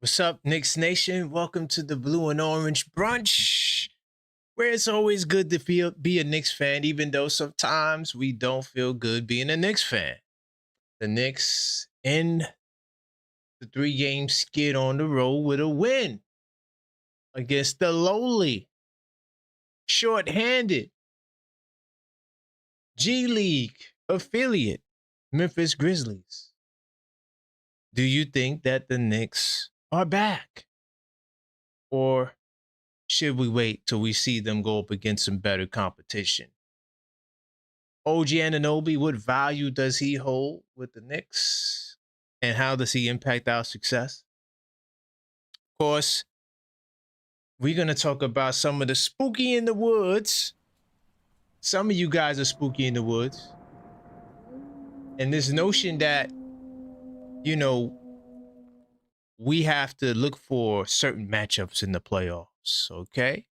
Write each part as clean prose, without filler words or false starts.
What's up, Knicks Nation? Welcome to the Blue and Orange Brunch, where it's always good to be a Knicks fan, even though sometimes we don't feel good being a Knicks fan. The Knicks end the 3-game skid on the road with a win against the lowly, short-handed G League affiliate, Memphis Grizzlies. Do you think that the Knicks are back? Or should we wait till we see them go up against some better competition? OG Anunoby, what value does he hold with the Knicks? And how does he impact our success? Of course, we're going to talk about some of the spooky in the woods. Some of you guys are spooky in the woods. And this notion that, we have to look for certain matchups in the playoffs, okay?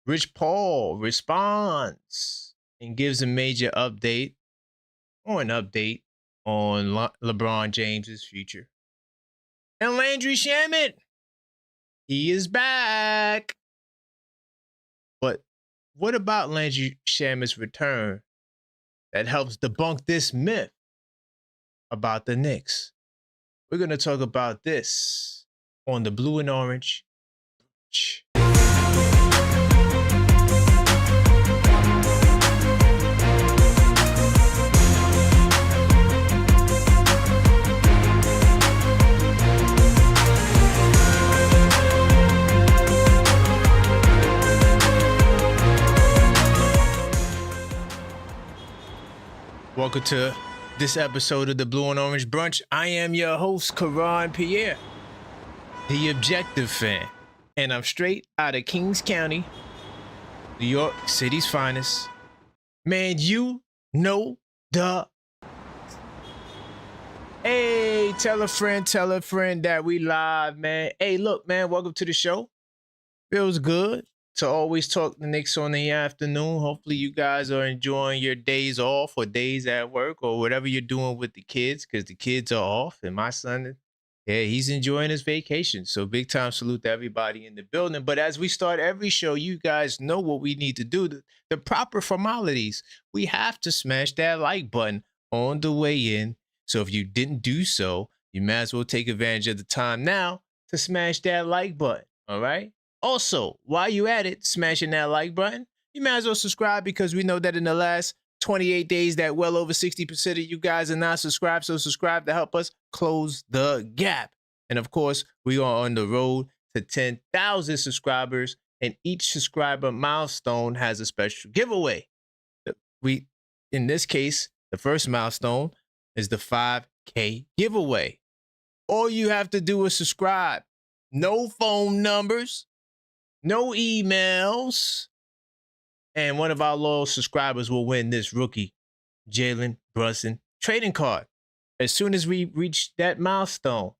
Rich Paul responds and gives a major update on LeBron James's future. And Landry Shamet, he is back. But what about Landry Shamet's return that helps debunk this myth about the Knicks? We're going to talk about this on the Blue and Orange. Welcome to this episode of the Blue and Orange Brunch. I am your host, Karan Pierre, the Objective Fan, and I'm straight out of Kings County, New York City's finest. Man, you know the. Hey, tell a friend that we live, man. Hey, look, man, welcome to the show. Feels good to always talk the Knicks on the afternoon. Hopefully you guys are enjoying your days off or days at work or whatever you're doing with the kids, because the kids are off. And my son, he's enjoying his vacation. So big time salute to everybody in the building. But as we start every show, you guys know what we need to do. The proper formalities. We have to smash that like button on the way in. So if you didn't do so, you might as well take advantage of the time now to smash that like button. All right? Also, while you at it, smashing that like button, you might as well subscribe, because we know that in the last 28 days that well over 60% of you guys are not subscribed. So subscribe to help us close the gap. And of course, we are on the road to 10,000 subscribers, and each subscriber milestone has a special giveaway. In this case, the first milestone is the 5K giveaway. All you have to do is subscribe. No phone numbers. No emails, and one of our loyal subscribers will win this rookie Jalen Brunson trading card. As soon as we reach that milestone,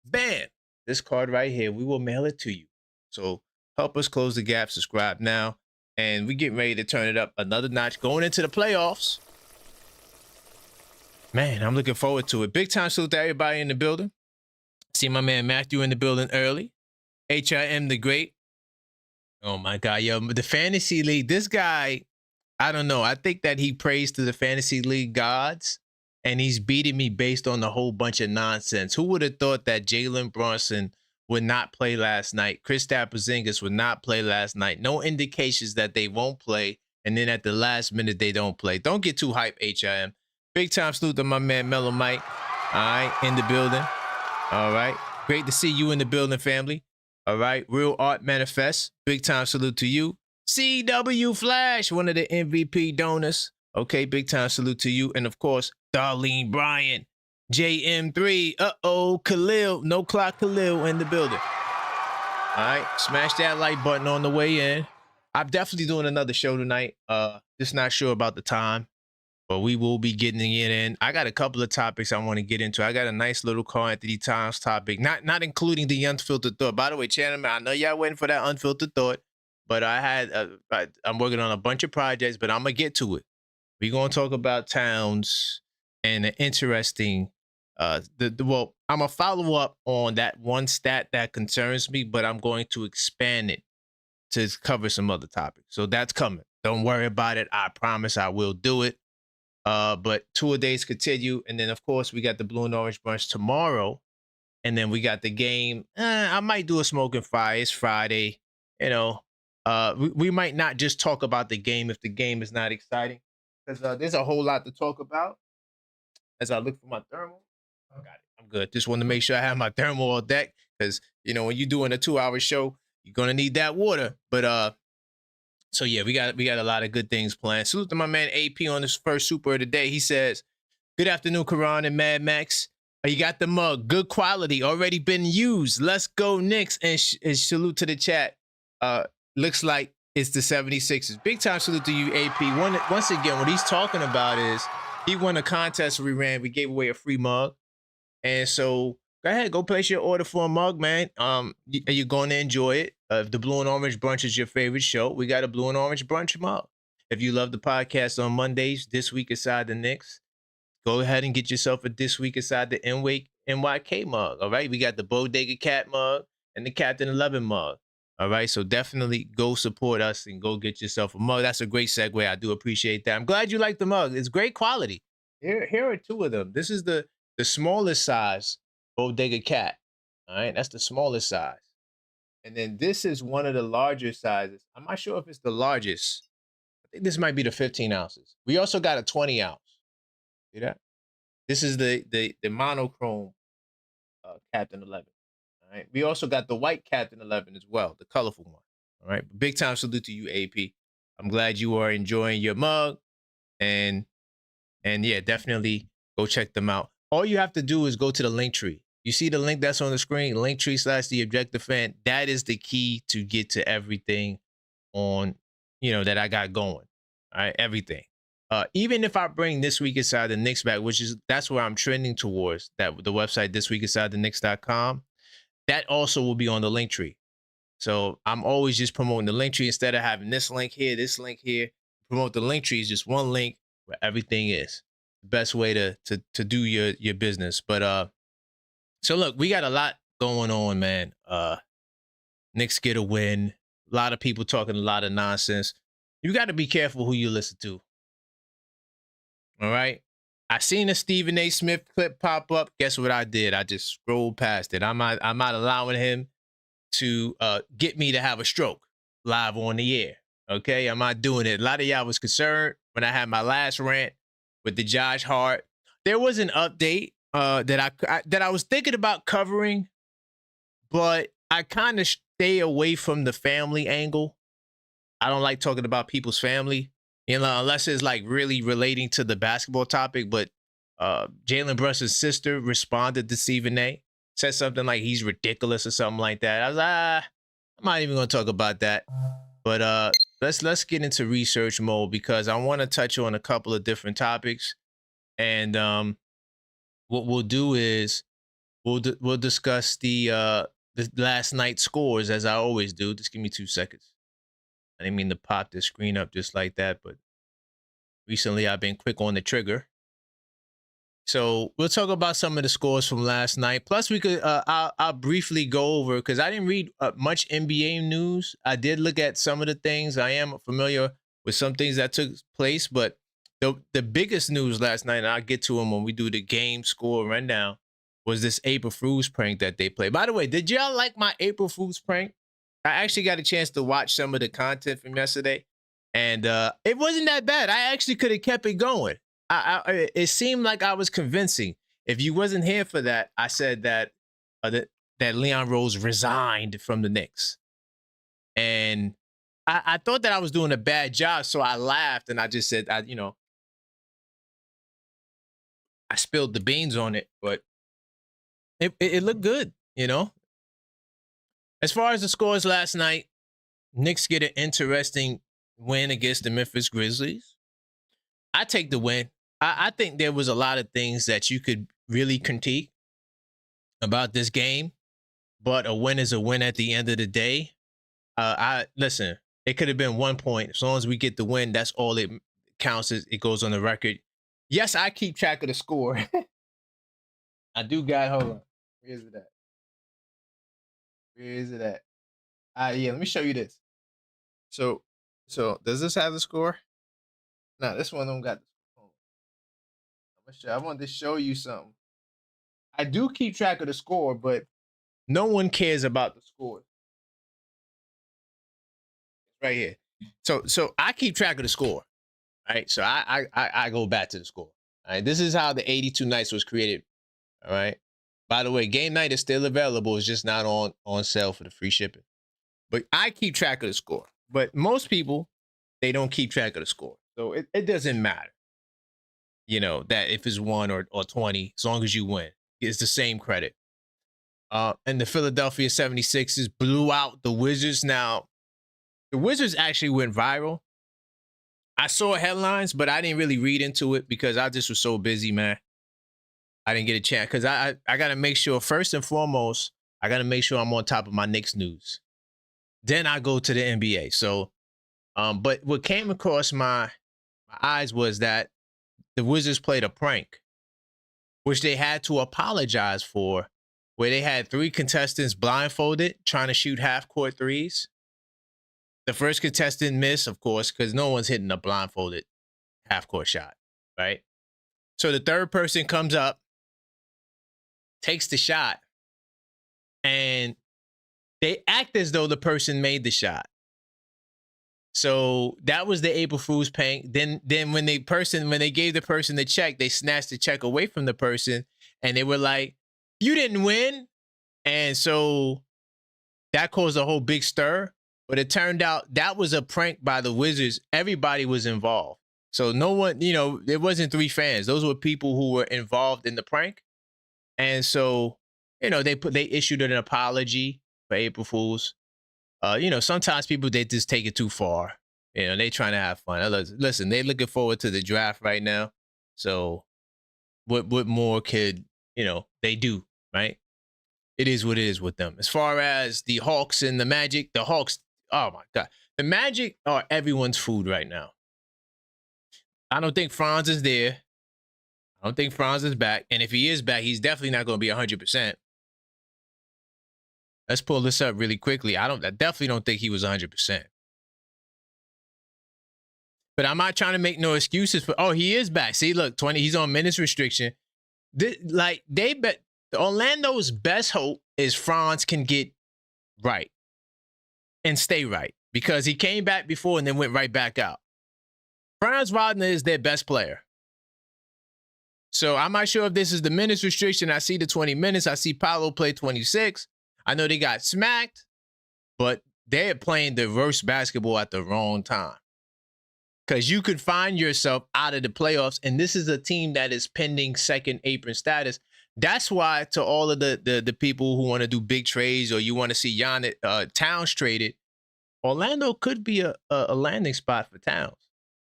bam, this card right here, we will mail it to you. So help us close the gap, subscribe now, and we get ready to turn it up another notch going into the playoffs. Man, I'm looking forward to it. Big time salute to everybody in the building. See my man Matthew in the building early. HIM the Great. Oh my God, yo, the fantasy league, this guy, I don't know. I think that he prays to the fantasy league gods, and he's beating me based on a whole bunch of nonsense. Who would have thought that Jalen Brunson would not play last night? Kristaps Porzingis would not play last night. No indications that they won't play, and then at the last minute, they don't play. Don't get too hyped, HIM. Big time salute to my man, Mellow Mike. All right, in the building. All right. Great to see you in the building, family. All right, Real Art Manifest, big time salute to you. CW Flash, one of the MVP donors. Okay, big time salute to you. And of course, Darlene Bryant, JM3, Khalil, No Clock Khalil in the building. All right, smash that like button on the way in. I'm definitely doing another show tonight. Just not sure about the time, but we will be getting it in. I got a couple of topics I want to get into. I got a nice little Karl Anthony Towns topic, not including the unfiltered thought. By the way, gentlemen, I know y'all waiting for that unfiltered thought, but I'm working on a bunch of projects, but I'm going to get to it. We're going to talk about Towns and an interesting, I'm gonna follow up on that one stat that concerns me, but I'm going to expand it to cover some other topics. So that's coming. Don't worry about it. I promise I will do it. But 2-a-days continue, and then of course we got the Blue and Orange Brunch tomorrow, and then we got the game. I might do a smoking fire. It's Friday, you know. We might not just talk about the game if the game is not exciting, because there's a whole lot to talk about. As I look for my thermal, I got it. I'm good. Just want to make sure I have my thermal on deck, because when you're doing a 2-hour show, you're gonna need that water. But so yeah, we got a lot of good things planned. Salute to my man AP on his first super of the day. He says, "Good afternoon, Karan and Mad Max. You got the mug, good quality, already been used. Let's go Knicks." And salute to the chat. Looks like it's the 76ers. Big time salute to you, AP. Once again, what he's talking about is he won a contest we ran. We gave away a free mug, and so go ahead, go place your order for a mug, man. You're going to enjoy it. If the Blue and Orange Brunch is your favorite show, we got a Blue and Orange Brunch mug. If you love the podcast on Mondays, This Week Inside the Knicks, go ahead and get yourself a This Week Inside the NYK mug. All right, we got the Bodega Cat mug and the Captain 11 mug. All right, so definitely go support us and go get yourself a mug. That's a great segue. I do appreciate that. I'm glad you like the mug. It's great quality. Here are two of them. This is the smallest size Bodega Cat. All right, that's the smallest size. And then this is one of the larger sizes. I'm not sure if it's the largest. I think this might be the 15 ounces. We also got a 20 ounce. See that? This is the monochrome Captain 11. All right. We also got the white Captain 11 as well, the colorful one. All right. Big time salute to you, AP. I'm glad you are enjoying your mug, and yeah, definitely go check them out. All you have to do is go to the link tree. You see the link that's on the screen, linktree/TheObjectiveFan. That is the key to get to everything on, that I got going. All right, everything. Even if I bring This Week Inside the Knicks back, that's where I'm trending towards, that the website thisweekinside.theknicks.com, that also will be on the link tree. So I'm always just promoting the link tree instead of having this link here, this link here. Promote the link tree is just one link where everything is. The best way to do your business. But so look, we got a lot going on, man. Knicks get a win. A lot of people talking a lot of nonsense. You got to be careful who you listen to. All right. I seen a Stephen A. Smith clip pop up. Guess what I did? I just scrolled past it. I'm not allowing him to get me to have a stroke live on the air. Okay, I'm not doing it. A lot of y'all was concerned when I had my last rant with the Josh Hart. There was an update that I was thinking about covering, but I kind of stay away from the family angle. I don't like talking about people's family, unless it's like really relating to the basketball topic. But Jalen Brunson's sister responded to Stephen A. Said something like he's ridiculous or something like that. I was like, I'm not even going to talk about that. But let's get into research mode, because I want to touch on a couple of different topics. And what we'll do is we'll discuss the last night's scores, as I always do. Just give me 2 seconds. I didn't mean to pop the screen up just like that, but recently I've been quick on the trigger. So we'll talk about some of the scores from last night. Plus, we could I'll briefly go over, because I didn't read much NBA news. I did look at some of the things. I am familiar with some things that took place, but the biggest news last night, and I'll get to them when we do the game score rundown, was this April Fool's prank that they played. By the way, did y'all like my April Fool's prank? I actually got a chance to watch some of the content from yesterday, and it wasn't that bad. I actually could have kept it going. It seemed like I was convincing. If you wasn't here for that, I said that that Leon Rose resigned from the Knicks, and I thought that I was doing a bad job, so I laughed and I just said, I spilled the beans on it, but it looked good, As far as the scores last night, Knicks get an interesting win against the Memphis Grizzlies. I take the win. I think there was a lot of things that you could really critique about this game, but a win is a win at the end of the day. Listen, it could have been 1 point. As long as we get the win, that's all it counts. It goes on the record. Yes, I keep track of the score. I do got, hold on. Where is it at? Where is it at? Yeah, let me show you this. So does this have the score? No, this one don't got the score. I wanted to show you something. I do keep track of the score, but no one cares about the score. Right here. So I keep track of the score. Right. So I go back to the score. All right. This is how the 82 Nights was created. All right. By the way, game night is still available. It's just not on sale for the free shipping. But I keep track of the score. But most people, they don't keep track of the score. So it doesn't matter. You know, that if it's 1 or 20, as long as you win, it's the same credit. And the Philadelphia 76ers blew out the Wizards. Now, the Wizards actually went viral. I saw headlines, but I didn't really read into it because I just was so busy, man. I didn't get a chance because I got to make sure, first and foremost, I got to make sure I'm on top of my Knicks news. Then I go to the NBA. So, but what came across my eyes was that the Wizards played a prank, which they had to apologize for, where they had 3 contestants blindfolded trying to shoot half-court threes. The first contestant missed, of course, because no one's hitting a blindfolded half-court shot, right? So the third person comes up, takes the shot, and they act as though the person made the shot. So that was the April Fool's prank. Then when they gave the person the check, they snatched the check away from the person, and they were like, "You didn't win," and so that caused a whole big stir. But it turned out that was a prank by the Wizards. Everybody was involved. So no one, you know, it wasn't 3 fans. Those were people who were involved in the prank. And so, you know, they issued an apology for April Fools. You know, sometimes people, they just take it too far. You know, they trying to have fun. Listen, they looking forward to the draft right now. So what more could, you know, they do, right? It is what it is with them. As far as the Hawks and the Magic, the Hawks, oh my God. The Magic are everyone's food right now. I don't think Franz is there. I don't think Franz is back. And if he is back, he's definitely not going to be 100%. Let's pull this up really quickly. I definitely don't think he was 100%. But I'm not trying to make no excuses for, oh, he is back. See, look, 20, he's on minutes restriction. Orlando's best hope is Franz can get right and stay right, because he came back before and then went right back out. Franz Wagner is their best player. So I'm not sure if this is the minutes restriction. I see the 20 minutes. I see Paolo play 26. I know they got smacked, but they're playing the worst basketball at the wrong time. Because you could find yourself out of the playoffs, and this is a team that is pending second apron status. That's why, to all of the people who want to do big trades, or you want to see Towns traded, Orlando could be a landing spot for Towns.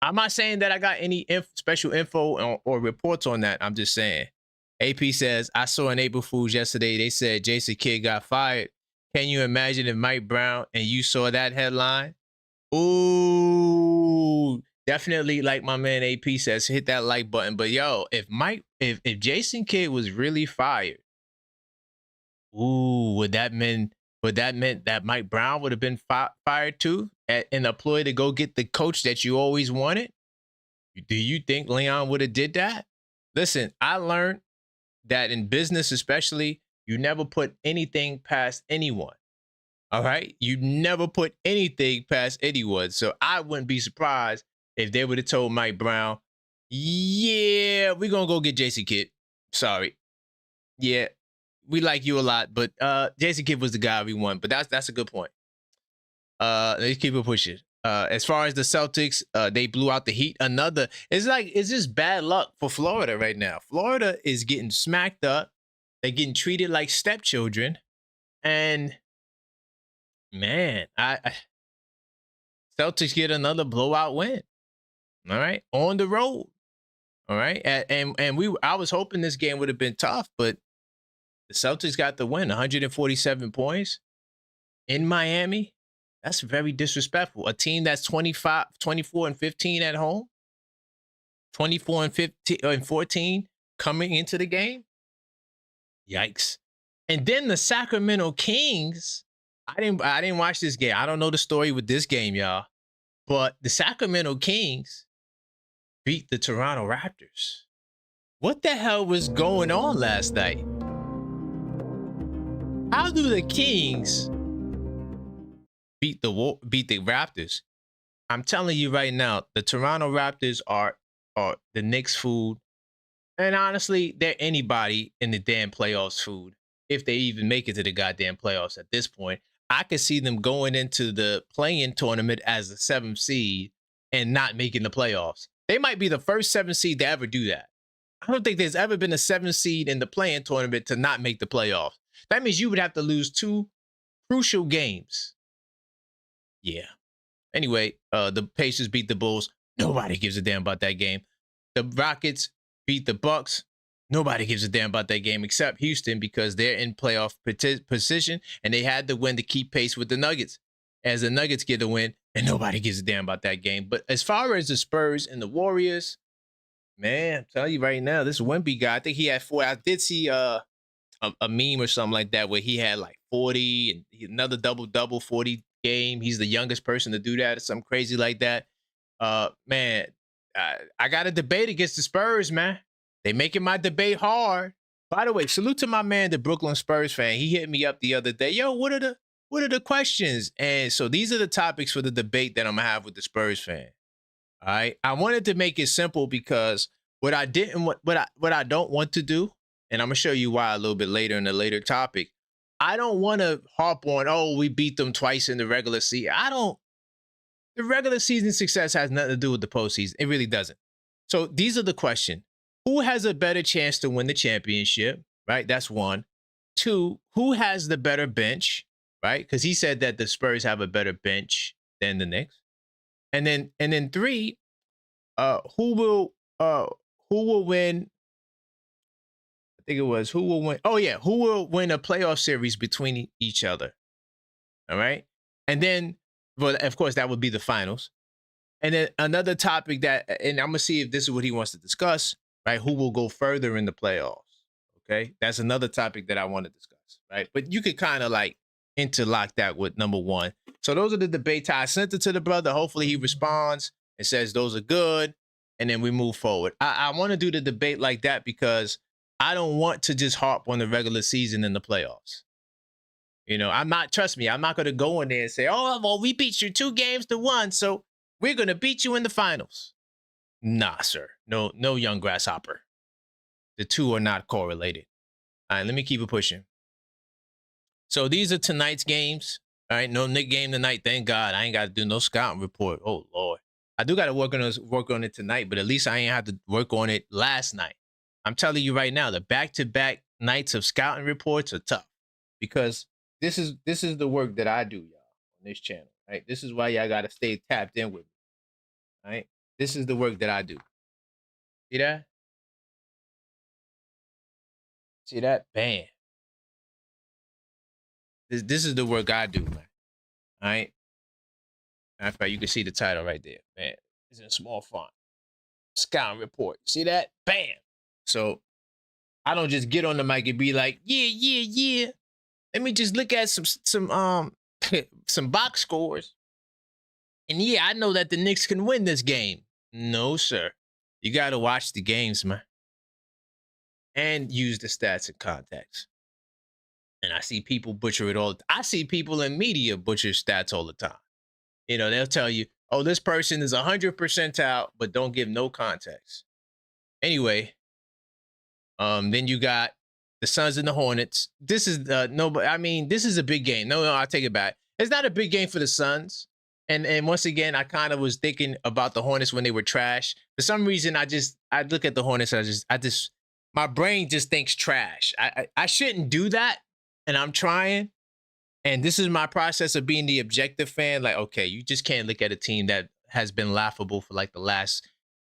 I'm not saying that I got any special info or reports on that. I'm just saying. AP says, I saw an April Fool's yesterday. They said Jason Kidd got fired. Can you imagine if Mike Brown and you saw that headline? Ooh, definitely, like my man AP says, hit that like button. But yo, if Jason Kidd was really fired, ooh, would that meant that Mike Brown would have been fired too, and a ploy to go get the coach that you always wanted? Do you think Leon would have did that? Listen, I learned that in business, especially, you never put anything past anyone. All right? You never put anything past anyone. So I wouldn't be surprised if they would have told Mike Brown, yeah, we're going to go get Jason Kidd. Sorry. Yeah, we like you a lot, but Jason Kidd was the guy we want. But that's a good point. Let's keep it pushing. As far as the Celtics, they blew out the Heat. It's just bad luck for Florida right now. Florida is getting smacked up. They're getting treated like stepchildren. And man, Celtics get another blowout win. All right, on the road. All right, I was hoping this game would have been tough, but the Celtics got the win, 147 points in Miami. That's very disrespectful. A team that's 24 and 15 at home, 24 and 15 and 14 coming into the game. Yikes. And then the Sacramento Kings, I didn't watch this game. I don't know the story with this game, y'all. But the Sacramento Kings beat the Toronto Raptors. What the hell was going on last night? How do the Kings beat the Raptors? I'm telling you right now, the Toronto Raptors are the Knicks food. And honestly, they're anybody in the damn playoffs food. If they even make it to the goddamn playoffs at this point, I could see them going into the play-in tournament as the 7th seed and not making the playoffs. They might be the first 7th seed to ever do that. I don't think there's ever been a 7th seed in the play-in tournament to not make the playoffs. That means you would have to lose 2 crucial games. Yeah. Anyway, the Pacers beat the Bulls. Nobody gives a damn about that game. The Rockets beat the Bucks. Nobody gives a damn about that game except Houston because they're in playoff position and they had to win to keep pace with the Nuggets. As the Nuggets get the win, and nobody gives a damn about that game. But as far as the Spurs and the Warriors, man, I'm telling you right now, this Wemby guy, I think he had 4. I did see a meme or something like that where he had like 40 and another double 40 game. He's the youngest person to do that or something crazy like that. Man, I got a debate against the Spurs, man. They making my debate hard. By the way, salute to my man, the Brooklyn Spurs fan. He hit me up the other day. Yo, what are the questions? And so these are the topics for the debate that I'm gonna have with the Spurs fan. All right. I wanted to make it simple because what I don't want to do, and I'm gonna show you why a little bit later in the later topic. I don't want to harp on, oh, we beat them twice in the regular season. The regular season success has nothing to do with the postseason. It really doesn't. So these are the questions. Who has a better chance to win the championship? Right? That's 1. 2, who has the better bench? Right? Because he said that the Spurs have a better bench than the Knicks. And then 3, who will win? I think it was who will win. Oh yeah, who will win a playoff series between each other? All right. And then, well, of course, that would be the finals. And then another topic that, and I'm gonna see if this is what he wants to discuss, right? Who will go further in the playoffs? Okay, that's another topic that I want to discuss, right? But you could kind of like interlock that with number 1. So those are the debates. I sent it to the brother. Hopefully he responds and says those are good, and then we move forward. I want to do the debate like that because I don't want to just harp on the regular season and the playoffs. You know, trust me, I'm not going to go in there and say, oh, well, we beat you 2-1, so we're going to beat you in the finals. Nah, sir. No, young grasshopper. The two are not correlated. All right, let me keep it pushing. So these are tonight's games. All right, no Knick game tonight. Thank God. I ain't got to do no scouting report. Oh, Lord. I do got to work on it tonight, but at least I ain't have to work on it last night. I'm telling you right now, the back-to-back nights of scouting reports are tough because this is the work that I do, y'all, on this channel. Right? This is why y'all got to stay tapped in with me. All right? This is the work that I do. See that? See that? Bam. This is the work I do, man. All right? Matter of fact, you can see the title right there, man. It's in small font. Scouting report. See that? Bam. So I don't just get on the mic and be like, yeah. Let me just look at some some box scores. And yeah, I know that the Knicks can win this game. No, sir. You got to watch the games, man. And use the stats in context. And I see people butcher it all. I see people in media butcher stats all the time. You know, they'll tell you, oh, this person is 100% out, but don't give no context. Anyway, then you got the Suns and the Hornets. This is this is a big game. No, I take it back. It's not a big game for the Suns. And once again, I kind of was thinking about the Hornets when they were trash. For some reason, I look at the Hornets and I just my brain just thinks trash. I shouldn't do that, and I'm trying. And this is my process of being the objective fan. Like, okay, you just can't look at a team that has been laughable for like the last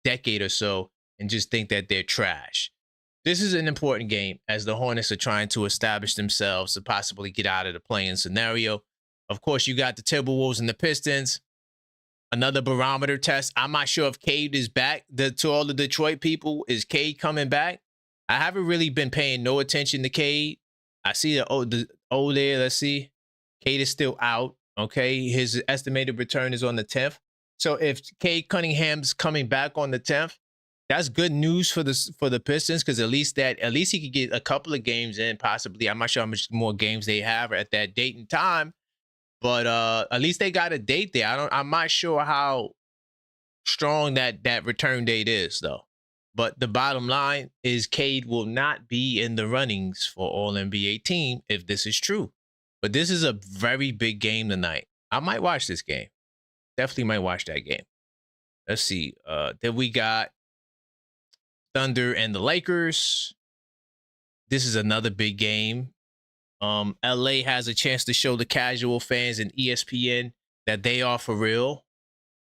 decade or so and just think that they're trash. This is an important game as the Hornets are trying to establish themselves to possibly get out of the play-in scenario. Of course, you got the Timberwolves and the Pistons. Another barometer test. I'm not sure if Cade is back. To all the Detroit people, is Cade coming back? I haven't really been paying no attention to Cade. I see the O there. Let's see. Cade is still out. Okay. His estimated return is on the 10th. So if Cade Cunningham's coming back on the 10th, that's good news for the Pistons, because at least he could get a couple of games in, possibly. I'm not sure how much more games they have at that date and time, but at least they got a date there. I'm not sure how strong that return date is, though. But the bottom line is Cade will not be in the runnings for All-NBA team if this is true. But this is a very big game tonight. I might watch this game. Definitely might watch that game. Let's see. Then we got Thunder and the Lakers. This is another big game. LA has a chance to show the casual fans and ESPN that they are for real,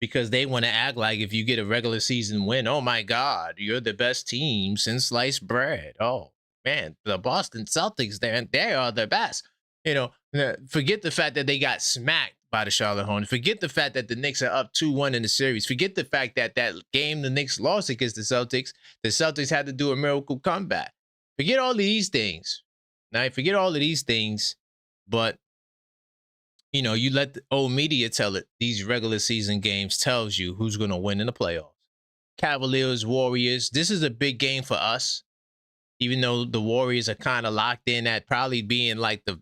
because they want to act like if you get a regular season win, oh my God, you're the best team since sliced bread. Oh man, the Boston Celtics, they are the best. You know, forget the fact that they got smacked by the Charlotte Hornets. Forget the fact that the Knicks are up 2-1 in the series. Forget the fact that game the Knicks lost against the Celtics had to do a miracle comeback. Forget all of these things. Now, forget all of these things, but you know, you let the old media tell it. These regular season games tells you who's going to win in the playoffs. Cavaliers, Warriors. This is a big game for us, even though the Warriors are kind of locked in at probably being like the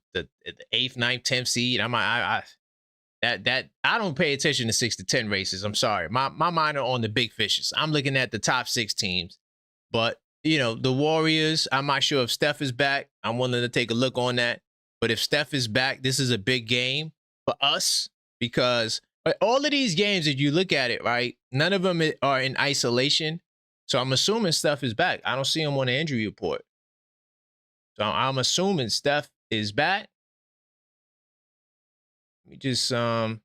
8th, 9th, 10th seed. I don't pay attention to 6 to 10 races. I'm sorry. My mind are on the big fishes. I'm looking at the top 6 teams. But, you know, the Warriors, I'm not sure if Steph is back. I'm willing to take a look on that. But if Steph is back, this is a big game for us, because all of these games, if you look at it, right, none of them are in isolation. So I'm assuming Steph is back. I don't see him on the injury report. So I'm assuming Steph is back. Let me just, let's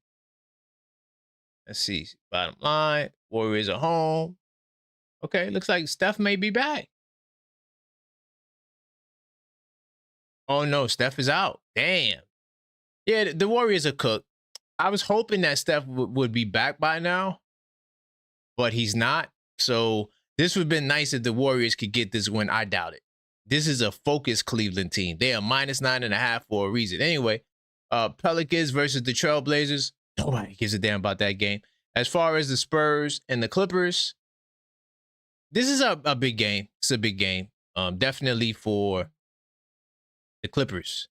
see. Bottom line, Warriors are home. Okay, looks like Steph may be back. Oh no, Steph is out. Damn. Yeah, the Warriors are cooked. I was hoping that Steph would be back by now, but he's not. So this would have been nice if the Warriors could get this win. I doubt it. This is a focused Cleveland team. They are -9.5 for a reason. Anyway, Pelicans versus the Trailblazers. Nobody gives a damn about that game. As far as the Spurs and the Clippers, this is a big game. It's a big game. Definitely for the Clippers.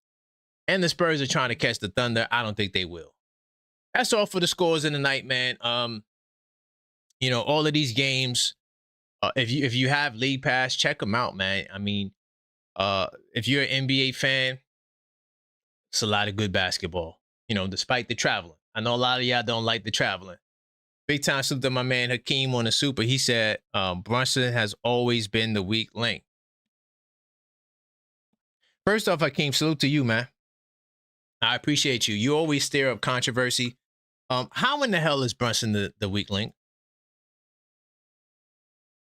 And the Spurs are trying to catch the Thunder. I don't think they will. That's all for the scores in the night, man. You know, all of these games, if you have League Pass, check them out, man. I mean, if you're an NBA fan, it's a lot of good basketball, you know, despite the traveling. I know a lot of y'all don't like the traveling. Big time salute to my man Hakeem on the Super. He said, Brunson has always been the weak link. First off, Hakeem, salute to you, man. I appreciate you. You always stir up controversy. How in the hell is Brunson the weak link?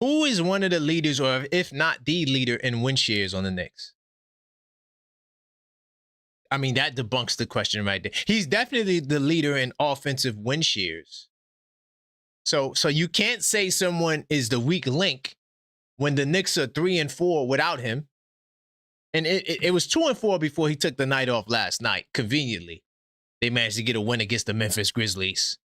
Who is one of the leaders, or if not the leader, in win shares on the Knicks? I mean, that debunks the question right there. He's definitely the leader in offensive win shares. So you can't say someone is the weak link when the Knicks are 3-4 without him. And it was 2-4 before he took the night off last night. Conveniently, they managed to get a win against the Memphis Grizzlies.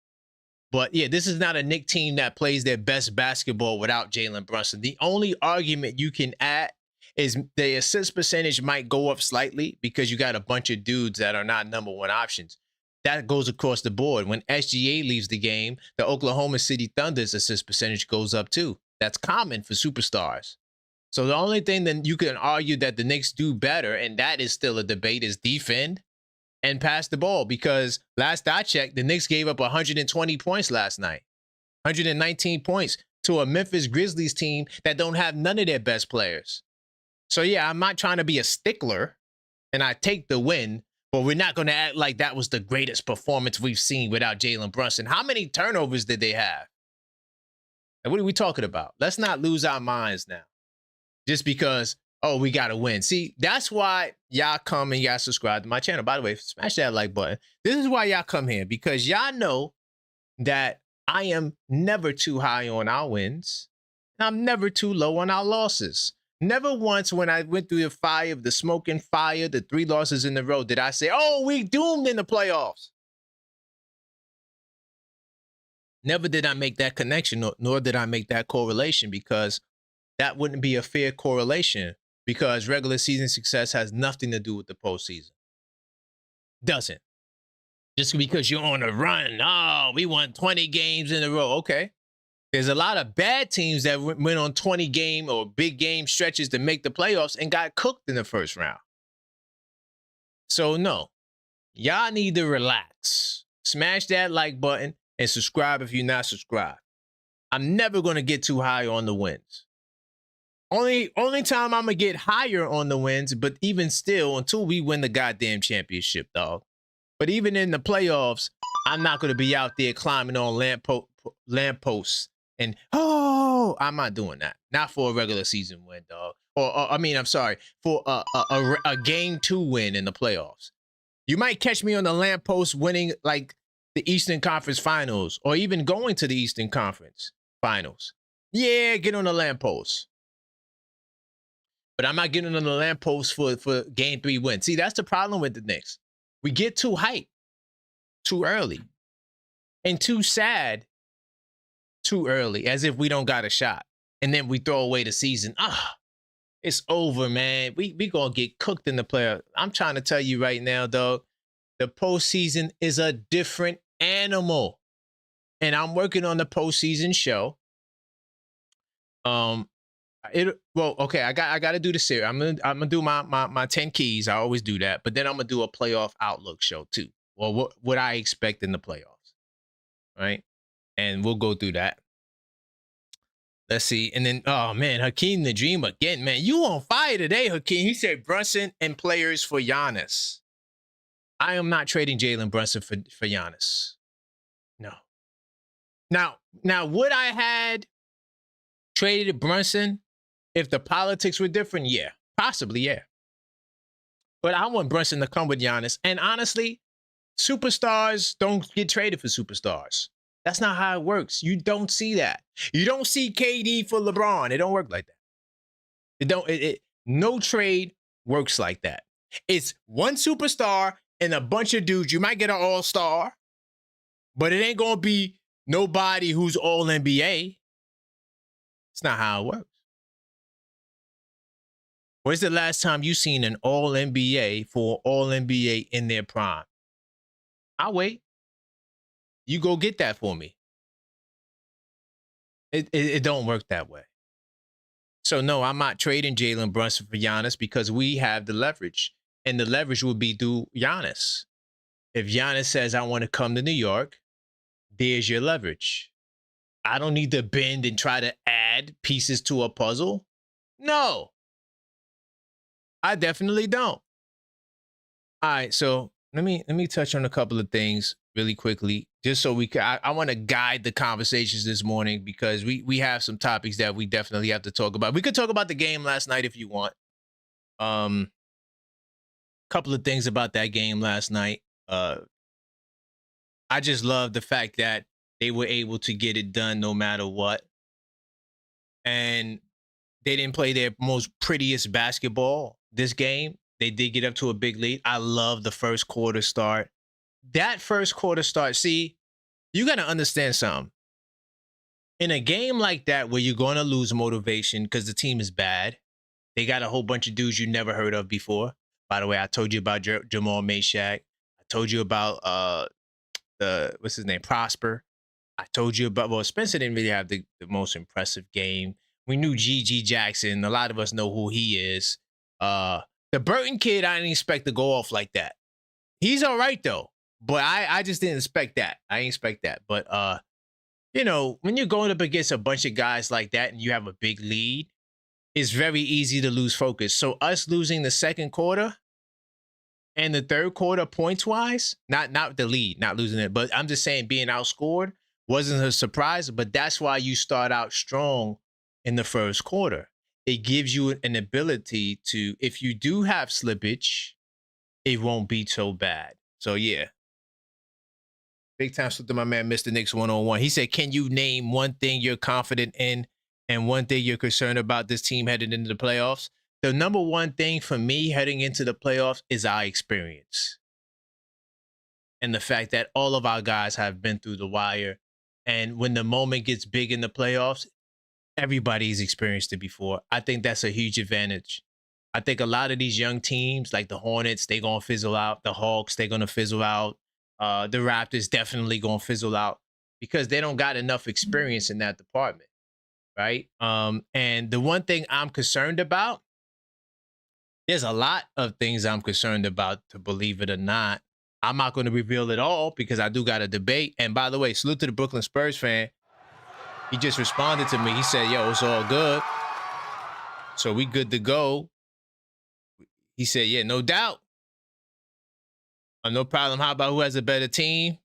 But yeah, this is not a Knicks team that plays their best basketball without Jalen Brunson. The only argument you can add is the assist percentage might go up slightly because you got a bunch of dudes that are not number one options. That goes across the board. When SGA leaves the game, the Oklahoma City Thunder's assist percentage goes up too. That's common for superstars. So the only thing that you can argue that the Knicks do better, and that is still a debate, is defend and pass the ball. Because last I checked, the Knicks gave up 120 points last night. 119 points to a Memphis Grizzlies team that don't have none of their best players. So yeah, I'm not trying to be a stickler, and I take the win, but we're not going to act like that was the greatest performance we've seen without Jalen Brunson. How many turnovers did they have? And what are we talking about? Let's not lose our minds now. Just because, oh, we got to win. See, that's why y'all come and y'all subscribe to my channel. By the way, smash that like button. This is why y'all come here, because y'all know that I am never too high on our wins, and I'm never too low on our losses. Never once when I went through the fire, the smoking fire, the 3 losses in a row, did I say, oh, we doomed in the playoffs. Never did I make that connection, nor did I make that correlation, because that wouldn't be a fair correlation, because regular season success has nothing to do with the postseason. Doesn't. Just because you're on a run, oh, we won 20 games in a row. Okay. There's a lot of bad teams that went on 20 game or big game stretches to make the playoffs and got cooked in the first round. So no, y'all need to relax. Smash that like button and subscribe if you're not subscribed. I'm never going to get too high on the wins. Only time I'm going to get higher on the wins, but even still, until we win the goddamn championship, dog. But even in the playoffs, I'm not going to be out there climbing on lampposts and, oh, I'm not doing that. Not for a regular season win, dog. I'm sorry, for a game 2 win in the playoffs. You might catch me on the lamppost winning like the Eastern Conference Finals, or even going to the Eastern Conference Finals. Yeah, get on the lamppost. But I'm not getting on the lamppost for game 3 win. See, that's the problem with the Knicks. We get too hyped too early, and too sad too early, as if we don't got a shot. And then we throw away the season. It's over, man. We gonna get cooked in the playoffs. I'm trying to tell you right now, dog, the postseason is a different animal. And I'm working on the postseason show. Okay, I got to do the series. I'm gonna do my 10 keys. I always do that, but then I'm gonna do a playoff outlook show too. Well, what I expect in the playoffs, right? And we'll go through that. Let's see. And then, oh man, Hakeem the Dream again, man. You on fire today, Hakeem. He said Brunson and players for Giannis. I am not trading Jalen Brunson for Giannis. No. Now, would I had traded Brunson if the politics were different? Yeah, possibly, yeah. But I want Brunson to come with Giannis. And honestly, superstars don't get traded for superstars. That's not how it works. You don't see that. You don't see KD for LeBron. It don't work like that. No trade works like that. It's one superstar and a bunch of dudes. You might get an all-star, but it ain't going to be nobody who's all-NBA. It's not how it works. When's the last time you seen an all-NBA for all-NBA in their prime? I'll wait. You go get that for me. It don't work that way. So, no, I'm not trading Jalen Brunson for Giannis, because we have the leverage. And the leverage will be through Giannis. If Giannis says, I want to come to New York, there's your leverage. I don't need to bend and try to add pieces to a puzzle. No. I definitely don't. All right, so let me touch on a couple of things really quickly, just so we can. I want to guide the conversations this morning, because we have some topics that we definitely have to talk about. We could talk about the game last night if you want. Couple of things about that game last night. I just love the fact that they were able to get it done no matter what, and they didn't play their most prettiest basketball this game. They did get up to a big lead. I love the first quarter start. That first quarter start, see, you got to understand something. In a game like that, where you're going to lose motivation because the team is bad, they got a whole bunch of dudes you never heard of before. By the way, I told you about Jamal Meshack. I told you about what's his name, Prosper. I told you about, well, Spencer didn't really have the most impressive game. We knew G.G. Jackson. A lot of us know who he is. The Burton kid, I didn't expect to go off like that. He's all right, though. But I just didn't expect that. I didn't expect that. But, when you're going up against a bunch of guys like that and you have a big lead, it's very easy to lose focus. So us losing the second quarter and the third quarter points-wise, not the lead, not losing it, but I'm just saying being outscored wasn't a surprise. But that's why you start out strong in the first quarter. It gives you an ability to, if you do have slippage, it won't be so bad. So, yeah. Big time salute to my man, Mr. Knicks 101. He said, can you name one thing you're confident in and one thing you're concerned about this team heading into the playoffs, the number one thing for me heading into the playoffs is our experience. And the fact that all of our guys have been through the wire. And when the moment gets big in the playoffs, everybody's experienced it before. I think that's a huge advantage. I think a lot of these young teams, like the Hornets, they're going to fizzle out. The Hawks, they're going to fizzle out. The Raptors definitely going to fizzle out because they don't got enough experience in that department, right? And the one thing I'm concerned about, there's a lot of things I'm concerned about, to believe it or not. I'm not going to reveal it all because I do got a debate. And by the way, salute to the Brooklyn Spurs fan. He just responded to me. He said, yo, it's all good. So we good to go. He said, yeah, no doubt. No problem. How about who has a better team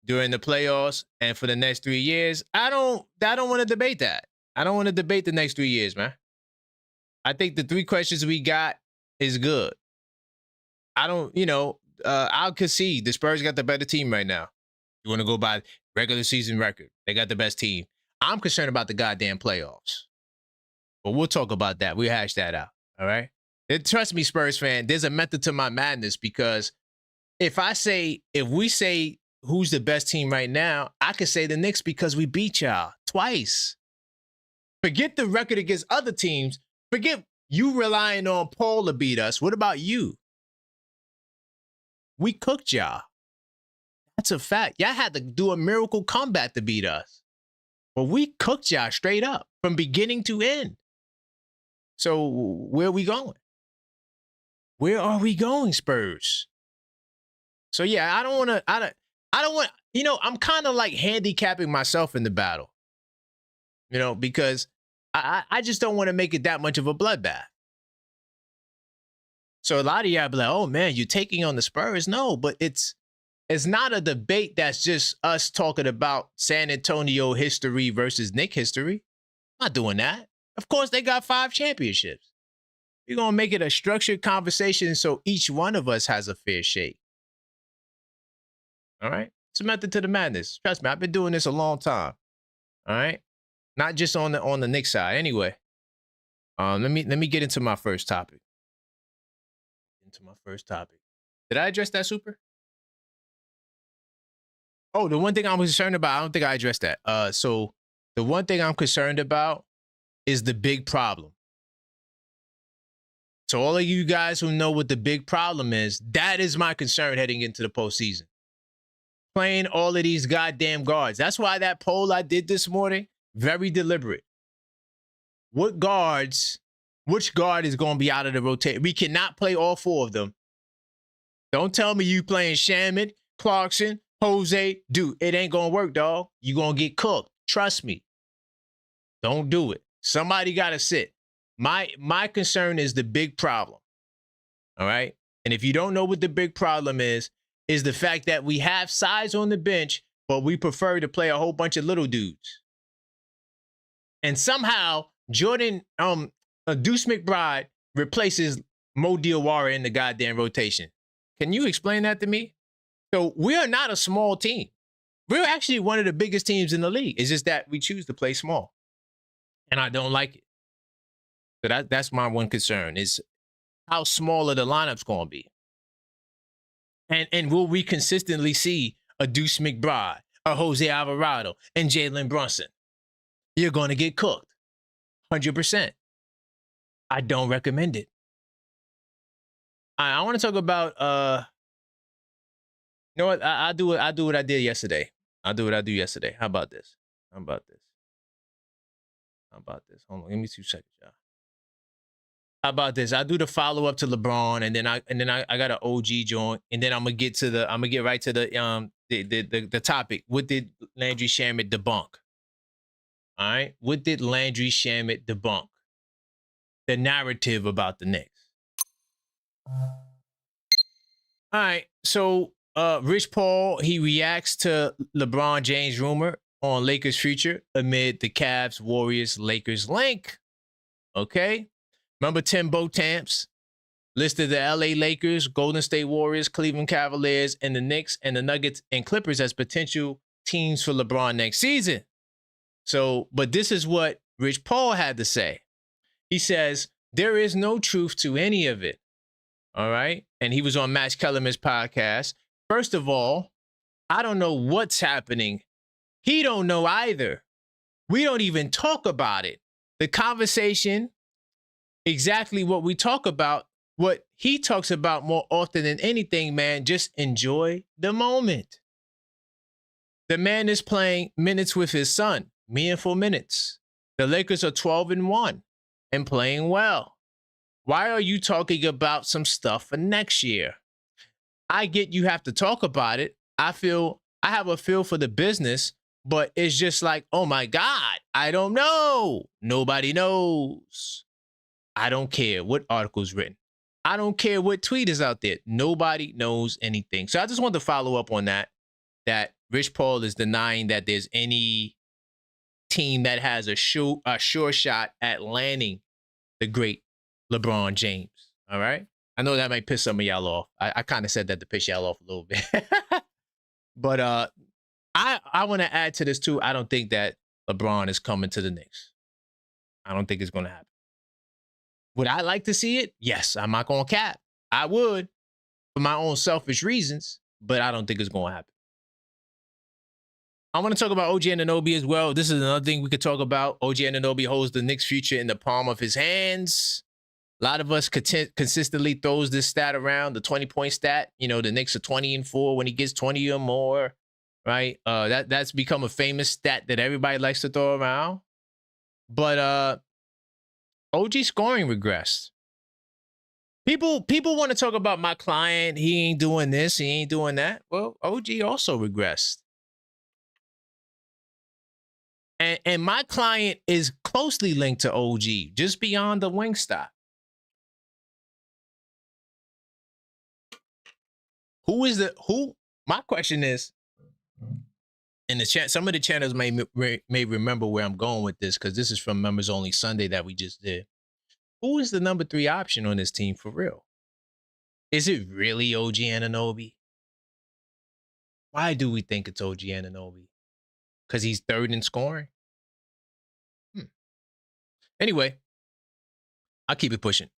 during the playoffs and for the next 3 years? I don't want to debate that. I don't want to debate the next 3 years, man. I think the 3 questions we got is good. I don't, I'll concede the Spurs got the better team right now. You want to go by regular season record. They got the best team. I'm concerned about the goddamn playoffs. But we'll talk about that. We'll hash that out. All right? And trust me, Spurs fan, there's a method to my madness because if we say who's the best team right now, I could say the Knicks because we beat y'all twice. Forget the record against other teams. Forget you relying on Paul to beat us. What about you? We cooked y'all. That's a fact. Y'all had to do a miracle comeback to beat us. But we cooked y'all straight up from beginning to end. So where are we going? Where are we going, Spurs? So yeah, I don't want, I'm kind of like handicapping myself in the battle. Because I just don't want to make it that much of a bloodbath. So a lot of y'all be like, oh man, you're taking on the Spurs. No, but it's not a debate that's just us talking about San Antonio history versus Knick history. I'm not doing that. Of course, they got 5 championships. We're going to make it a structured conversation so each one of us has a fair shake. All right? It's a method to the madness. Trust me, I've been doing this a long time. All right? Not just on the Knicks side. Anyway, let me get into my first topic. Did I address that, Super? Oh, the one thing I'm concerned about, I don't think I addressed that. So the one thing I'm concerned about is the big problem. So all of you guys who know what the big problem is, that is my concern heading into the postseason. Playing all of these goddamn guards. That's why that poll I did this morning, very deliberate. Which guard is going to be out of the rotation? We cannot play all 4 of them. Don't tell me you playing Shamet, Clarkson, Jose. Dude, it ain't going to work, dog. You're going to get cooked. Trust me. Don't do it. Somebody got to sit. My concern is the big problem. All right? And if you don't know what the big problem is the fact that we have size on the bench, but we prefer to play a whole bunch of little dudes. And somehow Jordan, Deuce McBride replaces Mo Diawara in the goddamn rotation. Can you explain that to me? So we are not a small team. We're actually one of the biggest teams in the league. It's just that we choose to play small. And I don't like it. So that's my one concern is how small are the lineups going to be? And will we consistently see a Deuce McBride, a Jose Alvarado, and Jalen Brunson? You're going to get cooked. 100%. I don't recommend it. I want to talk about, you know what? I'll do what I did yesterday. I'll do what I do yesterday. How about this? Hold on, give me 2 seconds, y'all. How about this? I'll do the follow-up to LeBron, and then I got an OG joint, and then I'm gonna get right to the topic. What did Landry Shamet debunk? All right. What did Landry Shamet debunk? The narrative about the Knicks. All right. So Rich Paul, he reacts to LeBron James rumor on Lakers future amid the Cavs Warriors Lakers link. Okay. Remember Tim Bontemps listed the LA Lakers, Golden State Warriors, Cleveland Cavaliers, and the Knicks and the Nuggets and Clippers as potential teams for LeBron next season. So, but this is what Rich Paul had to say. He says, there is no truth to any of it. All right. And he was on Max Kellerman's podcast. First of all, I don't know what's happening. He don't know either. We don't even talk about it. The conversation, exactly what we talk about, what he talks about more often than anything, man, just enjoy the moment. The man is playing minutes with his son, meaningful minutes. The Lakers are 12-1 and playing well. Why are you talking about some stuff for next year? I get you have to talk about it. I have a feel for the business, but it's just like, oh my God, I don't know. Nobody knows. I don't care what article's written. I don't care what tweet is out there. Nobody knows anything. So I just want to follow up on that Rich Paul is denying that there's any team that has a sure shot at landing the great LeBron James. All right. I know that might piss some of y'all off. I kind of said that to piss y'all off a little bit. But I want to add to this too. I don't think that LeBron is coming to the Knicks. I don't think it's going to happen. Would I like to see it? Yes, I'm not going to cap. I would for my own selfish reasons, but I don't think it's going to happen. I want to talk about OG Anunoby as well. This is another thing we could talk about. OG Anunoby holds the Knicks' future in the palm of his hands. A lot of us consistently throws this stat around, the 20-point stat. You know, the Knicks are 20-4 when he gets 20 or more, right? That's become a famous stat that everybody likes to throw around. But OG scoring regressed. People want to talk about my client. He ain't doing this. He ain't doing that. Well, OG also regressed. And my client is closely linked to OG, just beyond the wing stop. Who? My question is, in the chat, some of the channels may remember where I'm going with this, because this is from Members Only Sunday that we just did. Who is the number 3 option on this team for real? Is it really OG Anunoby? Why do we think it's OG Anunoby? Because he's third in scoring? Anyway, I'll keep it pushing.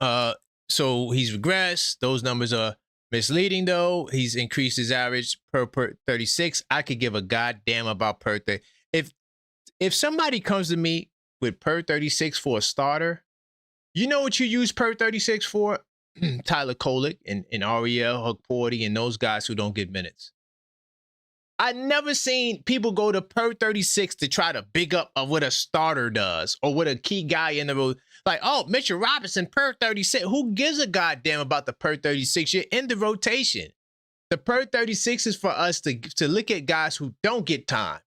So he's regressed. Those numbers are misleading, though. He's increased his average per 36. I could give a goddamn about per 30. If somebody comes to me with per 36 for a starter, you know what you use per 36 for? Tyler Kolek and Ariel Hukporti and those guys who don't get minutes. I never seen people go to per 36 to try to big up of what a starter does or what a key guy in the road. Like, oh, Mitchell Robinson, per 36. Who gives a goddamn about the per 36? You're in the rotation. The per 36 is for us to look at guys who don't get time.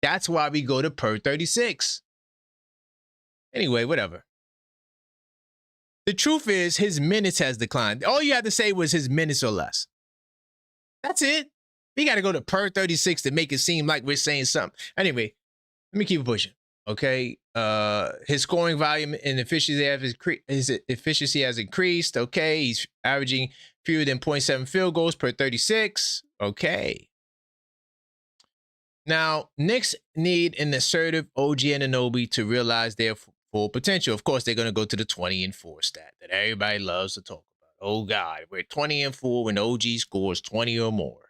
That's why we go to per 36. Anyway, whatever. The truth is his minutes has declined. All you had to say was his minutes or less. That's it. We got to go to per 36 to make it seem like we're saying something. Anyway, let me keep it pushing. Okay. His scoring volume and efficiency has increased. Okay. He's averaging fewer than 0.7 field goals per 36. Okay. Now, Knicks need an assertive OG Anunoby to realize their full potential. Of course, they're going to go to the 20-4 stat that everybody loves to talk about. Oh, God, we're 20-4 when OG scores 20 or more.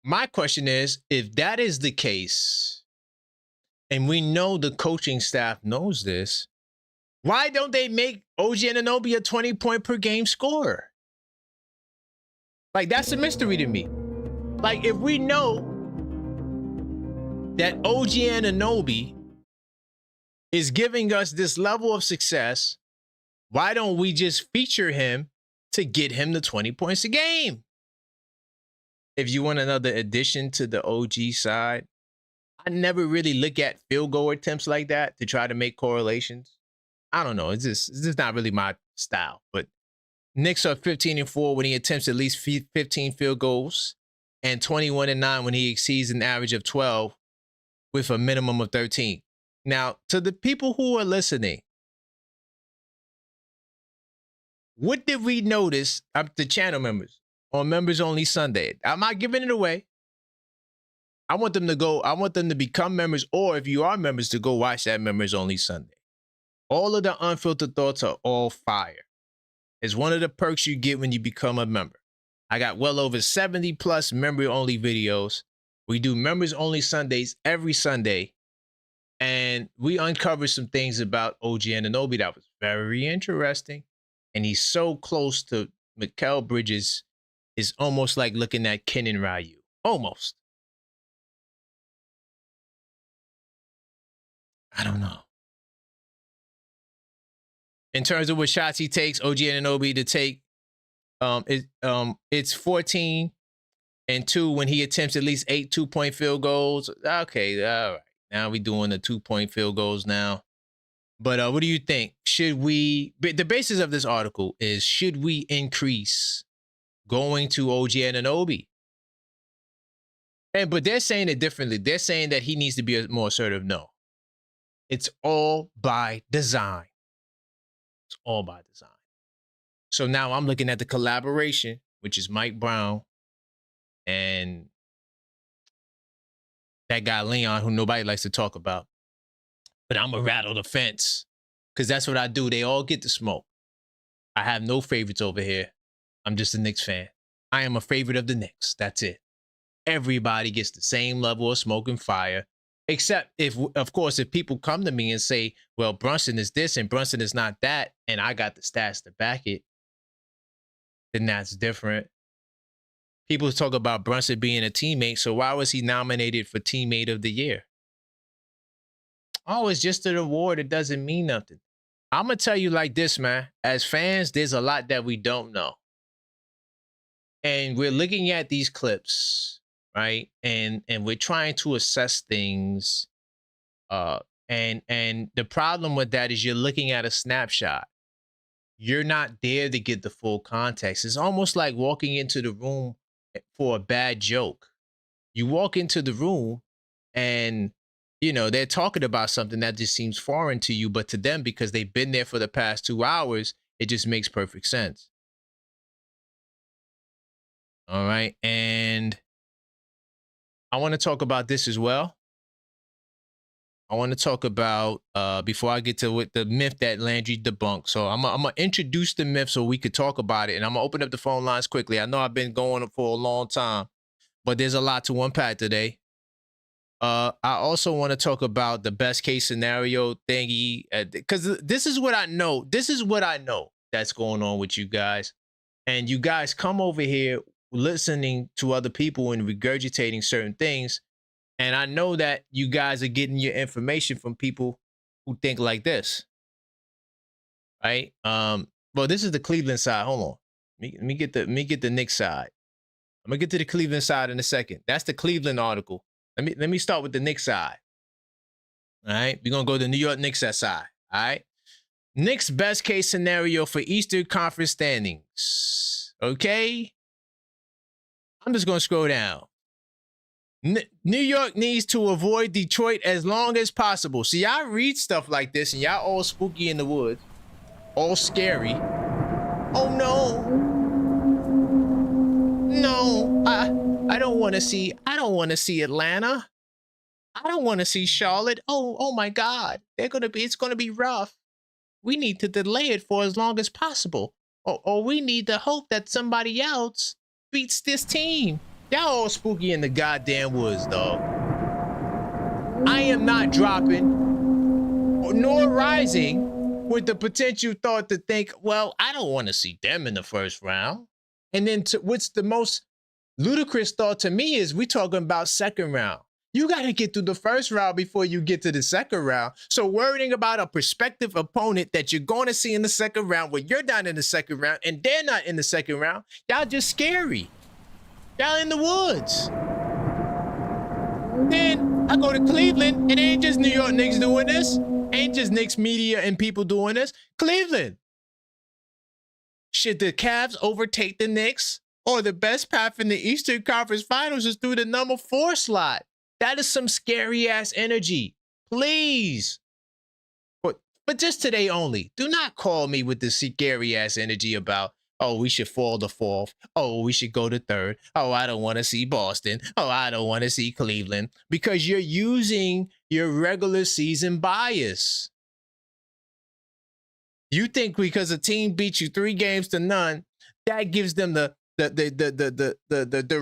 My question is, if that is the case, and we know the coaching staff knows this, why don't they make OG Anunoby a 20-point per game scorer? Like, that's a mystery to me. Like, if we know that OG Anunoby is giving us this level of success, why don't we just feature him to get him the 20 points a game? If you want another addition to the OG side, I never really look at field goal attempts like that to try to make correlations. I don't know. It's just not really my style. But Knicks are 15-4 when he attempts at least 15 field goals, and 21-9 when he exceeds an average of 12 with a minimum of 13. Now, to the people who are listening, what did we notice, the channel members, on Members Only Sunday? I'm not giving it away. I want them to go. I want them to become members, or if you are members, to go watch that members only Sunday. All of the unfiltered thoughts are all fire. It's one of the perks you get when you become a member. I got well over 70 plus member only videos. We do members only Sundays every Sunday. And we uncovered some things about OG Anunoby that was very interesting. And he's so close to Mikal Bridges. It's almost like looking at Kenan Ryu. Almost. I don't know. In terms of what shots he takes, OG Anunoby to take, it's 14 and 2 when he attempts at least 8 2-point field goals. Okay, all right. Now we're doing the 2-point field goals now. But what do you think? Should we, the basis of this article is, should we increase going to OG Anunoby? But they're saying it differently. They're saying that he needs to be more assertive. No. It's all by design. It's all by design. So now I'm looking at the collaboration, which is Mike Brown and that guy Leon, who nobody likes to talk about. But I'm going to rattle the fence because that's what I do. They all get the smoke. I have no favorites over here. I'm just a Knicks fan. I am a favorite of the Knicks. That's it. Everybody gets the same level of smoke and fire, except if, of course, if people come to me and say, well, Brunson is this and Brunson is not that, and I got the stats to back it, then that's different. People talk about Brunson being a teammate, so why was he nominated for Teammate of the Year? Oh, it's just an award. It doesn't mean nothing. I'm going to tell you like this, man. As fans, there's a lot that we don't know. And we're looking at these clips, right? And we're trying to assess things. And the problem with that is you're looking at a snapshot. You're not there to get the full context. It's almost like walking into the room for a bad joke. You walk into the room and, you know, they're talking about something that just seems foreign to you, but to them, because they've been there for the past 2 hours, it just makes perfect sense. All right. And I want to talk about this as well. I want to talk about, before I get to the myth that Landry debunked. So I'm going to introduce the myth so we could talk about it. And I'm going to open up the phone lines quickly. I know I've been going for a long time, but there's a lot to unpack today. I also want to talk about the best case scenario thingy, because this is what I know. This is what I know that's going on with you guys. And you guys come over here listening to other people and regurgitating certain things. And I know that you guys are getting your information from people who think like this, right? Well, this is the Cleveland side. Hold on, let me get the Knicks side. I'm gonna get to the Cleveland side in a second. That's the Cleveland article. Let me start with the Knicks side. All right, we're gonna go to the New York Knicks side. All right, Knicks best case scenario for Eastern Conference standings. Okay, I'm just gonna scroll down. New York needs to avoid Detroit as long as possible. See, y'all read stuff like this and y'all all spooky in the woods, all scary. Oh no, no, I don't want to see Atlanta. I don't want to see Charlotte. Oh my God, it's gonna be rough. We need to delay it for as long as possible, or we need to hope that somebody else beats this team. Y'all all spooky in the goddamn woods, dog. I am not dropping nor rising with the potential thought to think, well, I don't want to see them in the first round. And then what's the most ludicrous thought to me is we talking about second round. You got to get through the first round before you get to the second round. So worrying about a prospective opponent that you're going to see in the second round when you're not in the second round and they're not in the second round, y'all just scary. Y'all in the woods. Then I go to Cleveland, and it ain't just New York Knicks doing this. Ain't just Knicks media and people doing this. Cleveland. Should the Cavs overtake the Knicks? Or the best path in the Eastern Conference Finals is through the number 4 slot. That is some scary-ass energy. Please. But just today only. Do not call me with the scary-ass energy about, Oh, we should fall to fourth. Oh, we should go to third. Oh, I don't want to see Boston. Oh, I don't want to see Cleveland. Because you're using your regular season bias. You think because a team beats you 3 games to none, that gives them the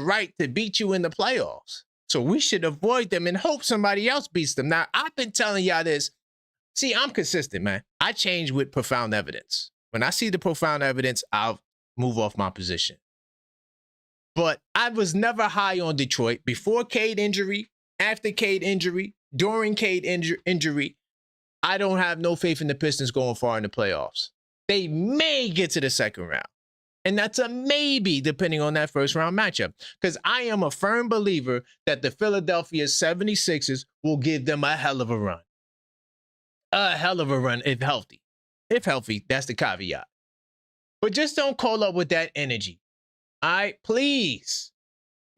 right to beat you in the playoffs. So we should avoid them and hope somebody else beats them. Now, I've been telling y'all this. See, I'm consistent, man. I change with profound evidence. When I see the profound evidence, I'll move off my position. But I was never high on Detroit before Cade injury, after Cade injury, during Cade injury. I don't have no faith in the Pistons going far in the playoffs. They may get to the second round. And that's a maybe, depending on that first round matchup. Because I am a firm believer that the Philadelphia 76ers will give them a hell of a run. A hell of a run if healthy. If healthy, that's the caveat. But just don't call up with that energy. All right, please.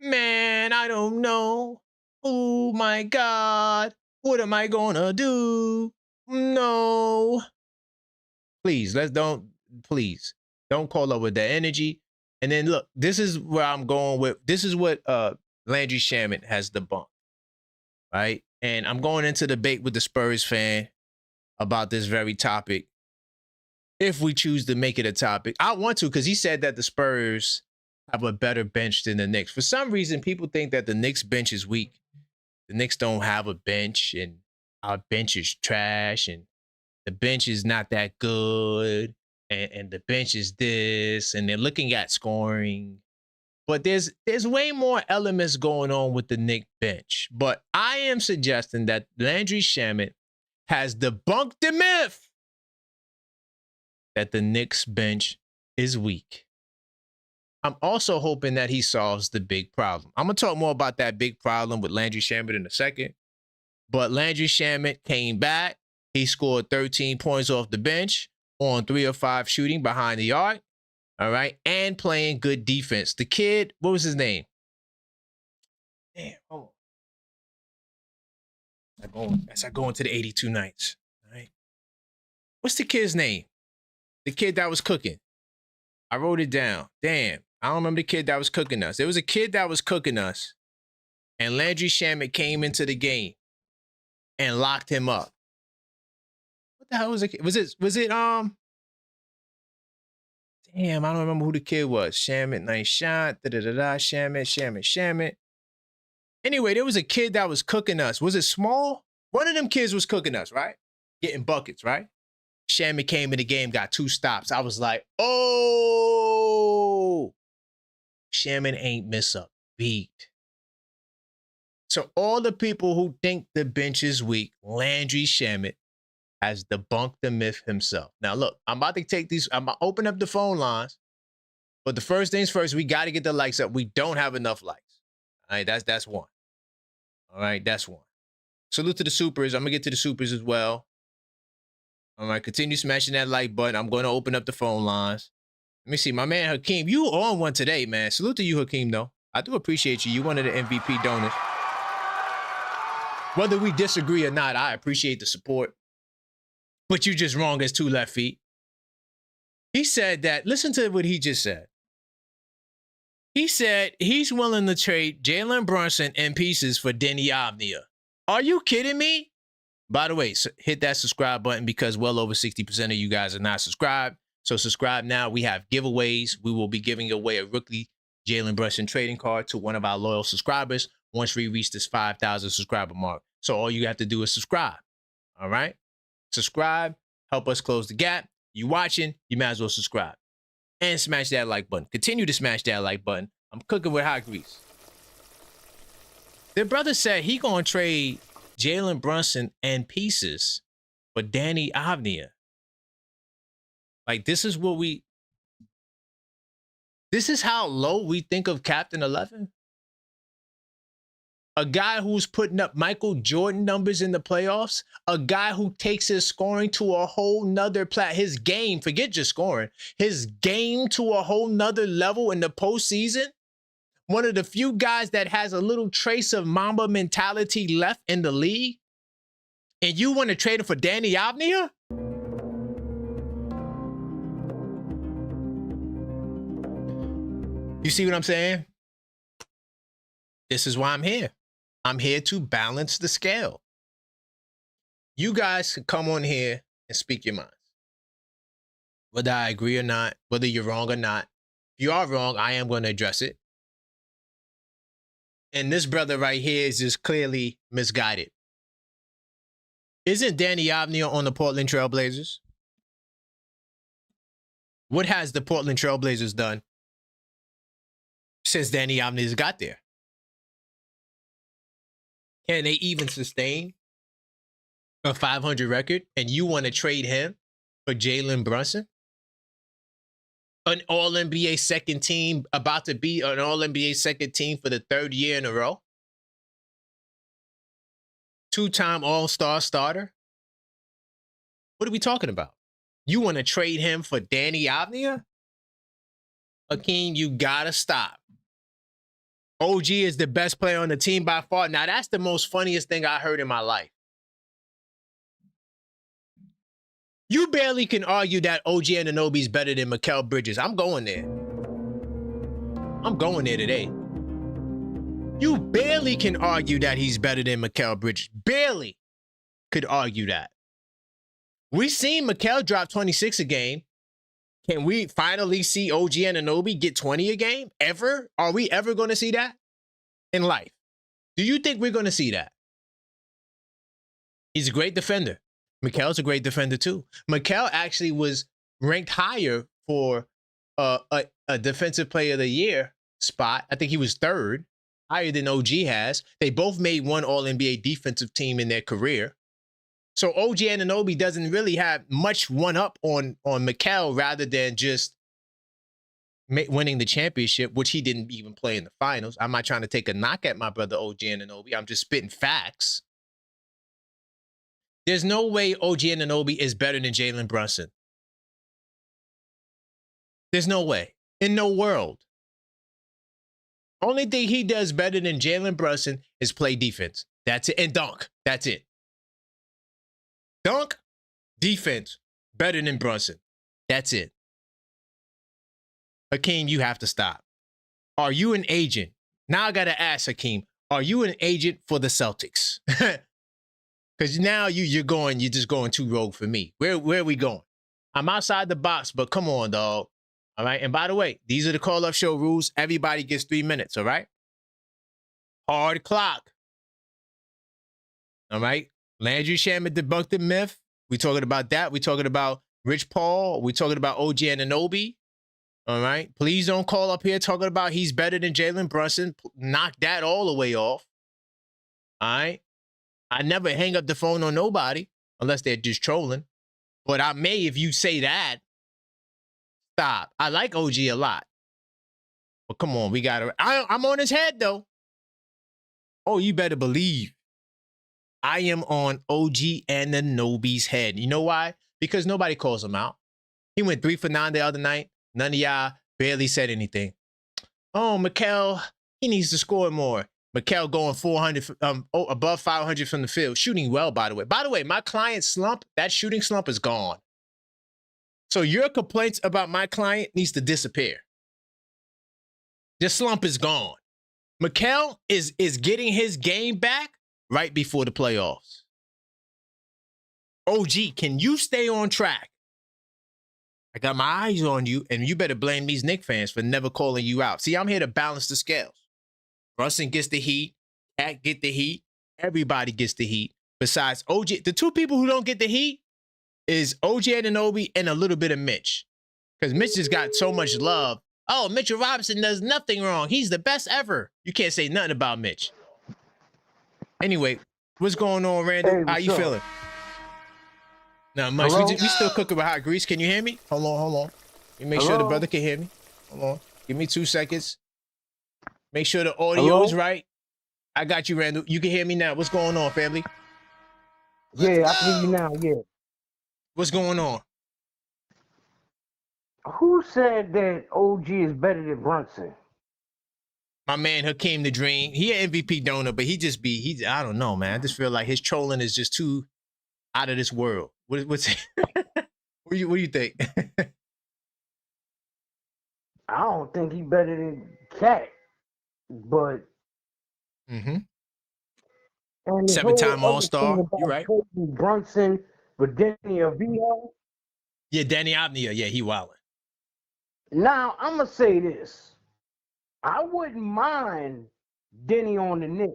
Man, I don't know. Oh my God. What am I gonna do? No. Please, please don't call up with that energy. And then look, this is where I'm going with. This is what Landry Shamet has debunked. Right? And I'm going into debate with the Spurs fan about this very topic. If we choose to make it a topic, I want to, because he said that the Spurs have a better bench than the Knicks. For some reason, people think that the Knicks bench is weak. The Knicks don't have a bench, and our bench is trash, and the bench is not that good, and the bench is this, and they're looking at scoring. But there's way more elements going on with the Knicks bench. But I am suggesting that Landry Shamet has debunked the myth that the Knicks bench is weak. I'm also hoping that he solves the big problem. I'm going to talk more about that big problem with Landry Shamet in a second. But Landry Shamet came back. He scored 13 points off the bench on 3 of 5 shooting behind the arc. All right. And playing good defense. The kid, what was his name? Damn, hold on. As I go into the 82 nights. All right. What's the kid's name? The kid that was cooking. I wrote it down. Damn. I don't remember the kid that was cooking us. There was a kid that was cooking us. And Landry Shamet came into the game and locked him up. What the hell was it? Was it damn, I don't remember who the kid was. Shamet, nice shot. Shamet. Anyway, there was a kid that was cooking us. Was it Small? One of them kids was cooking us, right? Getting buckets, right? Shamet came in the game, got 2 stops. I was like, oh, Shamet ain't miss a beat. So all the people who think the bench is weak, Landry Shamet has debunked the myth himself. Now, look, I'm about to open up the phone lines. But the first things first, we got to get the likes up. We don't have enough likes. All right, that's one. All right, that's one. Salute to the supers. I'm going to get to the supers as well. All right, continue smashing that like button. I'm going to open up the phone lines. Let me see. My man, Hakeem, you on one today, man. Salute to you, Hakeem, though. I do appreciate you. You're one of the MVP donors. Whether we disagree or not, I appreciate the support. But you just wrong as 2 left feet. He said that, listen to what he just said. He said he's willing to trade Jalen Brunson in pieces for Denny Avdia. Are you kidding me? By the way, hit that subscribe button because well over 60% of you guys are not subscribed. So subscribe now. We have giveaways. We will be giving away a rookie Jalen Brunson trading card to one of our loyal subscribers once we reach this 5,000 subscriber mark. So all you have to do is subscribe. All right? Subscribe. Help us close the gap. You watching, you might as well subscribe. And smash that like button. Continue to smash that like button. I'm cooking with hot grease. Their brother said he gonna trade Jalen Brunson and pieces for Denny Avdia. Like, this is how low we think of Captain 11. A guy who's putting up Michael Jordan numbers in the playoffs. A guy who takes his scoring to a whole nother his game, forget just scoring, his game to a whole nother level in the postseason. One of the few guys that has a little trace of Mamba mentality left in the league. And you want to trade him for Denny Avdia? You see what I'm saying? This is why I'm here. I'm here to balance the scale. You guys can come on here and speak your minds. Whether I agree or not, whether you're wrong or not. If you are wrong, I am going to address it. And this brother right here is just clearly misguided. Isn't Danny Avdia on the Portland Trail Blazers? What has the Portland Trail Blazers done since Danny Avdia's got there? Can they even sustain a 500 record? And you want to trade him for Jalen Brunson? An All-NBA second team, about to be an All-NBA second team for the third year in a row? Two-time All-Star starter? What are we talking about? You want to trade him for Danny Avdia? Hakeem, you gotta stop. OG is the best player on the team by far. Now, that's the most funniest thing I heard in my life. You barely can argue that OG Anunoby is better than Mikal Bridges. I'm going there. I'm going there today. You barely can argue that he's better than Mikal Bridges. Barely could argue that. We've seen Mikal drop 26 a game. Can we finally see OG Anunoby get 20 a game? Ever? Are we ever going to see that in life? Do you think we're going to see that? He's a great defender. Mikal's a great defender too. Mikal actually was ranked higher for a defensive player of the year spot. I think he was third, higher than OG has. They both made one All-NBA defensive team in their career. So OG Anunoby doesn't really have much one-up on Mikal rather than just winning the championship, which he didn't even play in the finals. I'm not trying to take a knock at my brother OG Anunoby. I'm just spitting facts. There's no way OG Anunoby is better than Jalen Brunson. There's no way. In no world. Only thing he does better than Jalen Brunson is play defense. That's it. And dunk. That's it. Dunk, defense, better than Brunson. That's it. Hakeem, you have to stop. Are you an agent? Now I got to ask Hakeem, are you an agent for the Celtics? Because now you're just going too rogue for me. Where are we going? I'm outside the box, but come on, dog. All right. And by the way, these are the call-up show rules. Everybody gets 3 minutes. All right. Hard clock. All right. Landry Shamet debunked the myth. We talking about that. We talking about Rich Paul. We talking about OG Anunoby. All right. Please don't call up here talking about he's better than Jalen Brunson. Knock that all the way off. All right. I never hang up the phone on nobody unless they're just trolling. But I may if you say that. Stop. I like OG a lot. But come on, we got to. I'm on his head, though. Oh, you better believe. I am on OG Anunoby's head. You know why? Because nobody calls him out. He went 3 for 9 the other night. None of y'all barely said anything. Oh, Mikal, he needs to score more. Mikal going 400, above 500 from the field. Shooting well, by the way. By the way, my client's slump, that shooting slump is gone. So your complaints about my client needs to disappear. The slump is gone. Mikal is getting his game back right before the playoffs. OG, can you stay on track? I got my eyes on you, and you better blame these Knicks fans for never calling you out. See, I'm here to balance the scales. Brunson gets the heat. Cat get the heat. Everybody gets the heat. Besides OG, the two people who don't get the heat is OG Anunoby and a little bit of Mitch. Because Mitch just got so much love. Oh, Mitchell Robinson does nothing wrong. He's the best ever. You can't say nothing about Mitch. Anyway, what's going on, Randall? Hey, how you feeling? Not much. We still cooking with hot grease. Can you hear me? Hold on. Let me make sure the brother can hear me. Hold on. Give me 2 seconds. Make sure the audio is right. I got you, Randall. You can hear me now. What's going on, family? Yeah, I can hear you now, yeah. What's going on? Who said that OG is better than Brunson? My man Hakeem the Dream. He an MVP donor, but I don't know, man. I just feel like his trolling is just too out of this world. What's what do you think? I don't think he's better than cat, but Mm-hmm. and this whole 7-time other thing All-Star. You're about right. trading Brunson for Denny Avila. Yeah, Danny Avdia. Yeah, he wildin'. Now I'm gonna say this: I wouldn't mind Denny on the Knicks,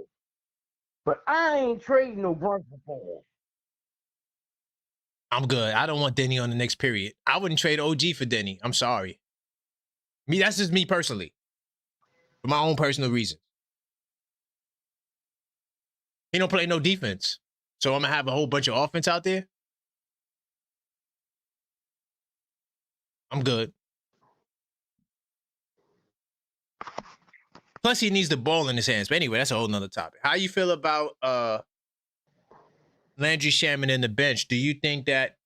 but I ain't trading no Brunson for him. I'm good. I don't want Denny on the next period. I wouldn't trade OG for Denny. I'm sorry. Me, that's just me personally. For my own personal reasons. He don't play no defense. So I'm gonna have a whole bunch of offense out there. I'm good. Plus, he needs the ball in his hands. But anyway, that's a whole nother topic. How you feel about Landry Shamet in the bench? Do you think that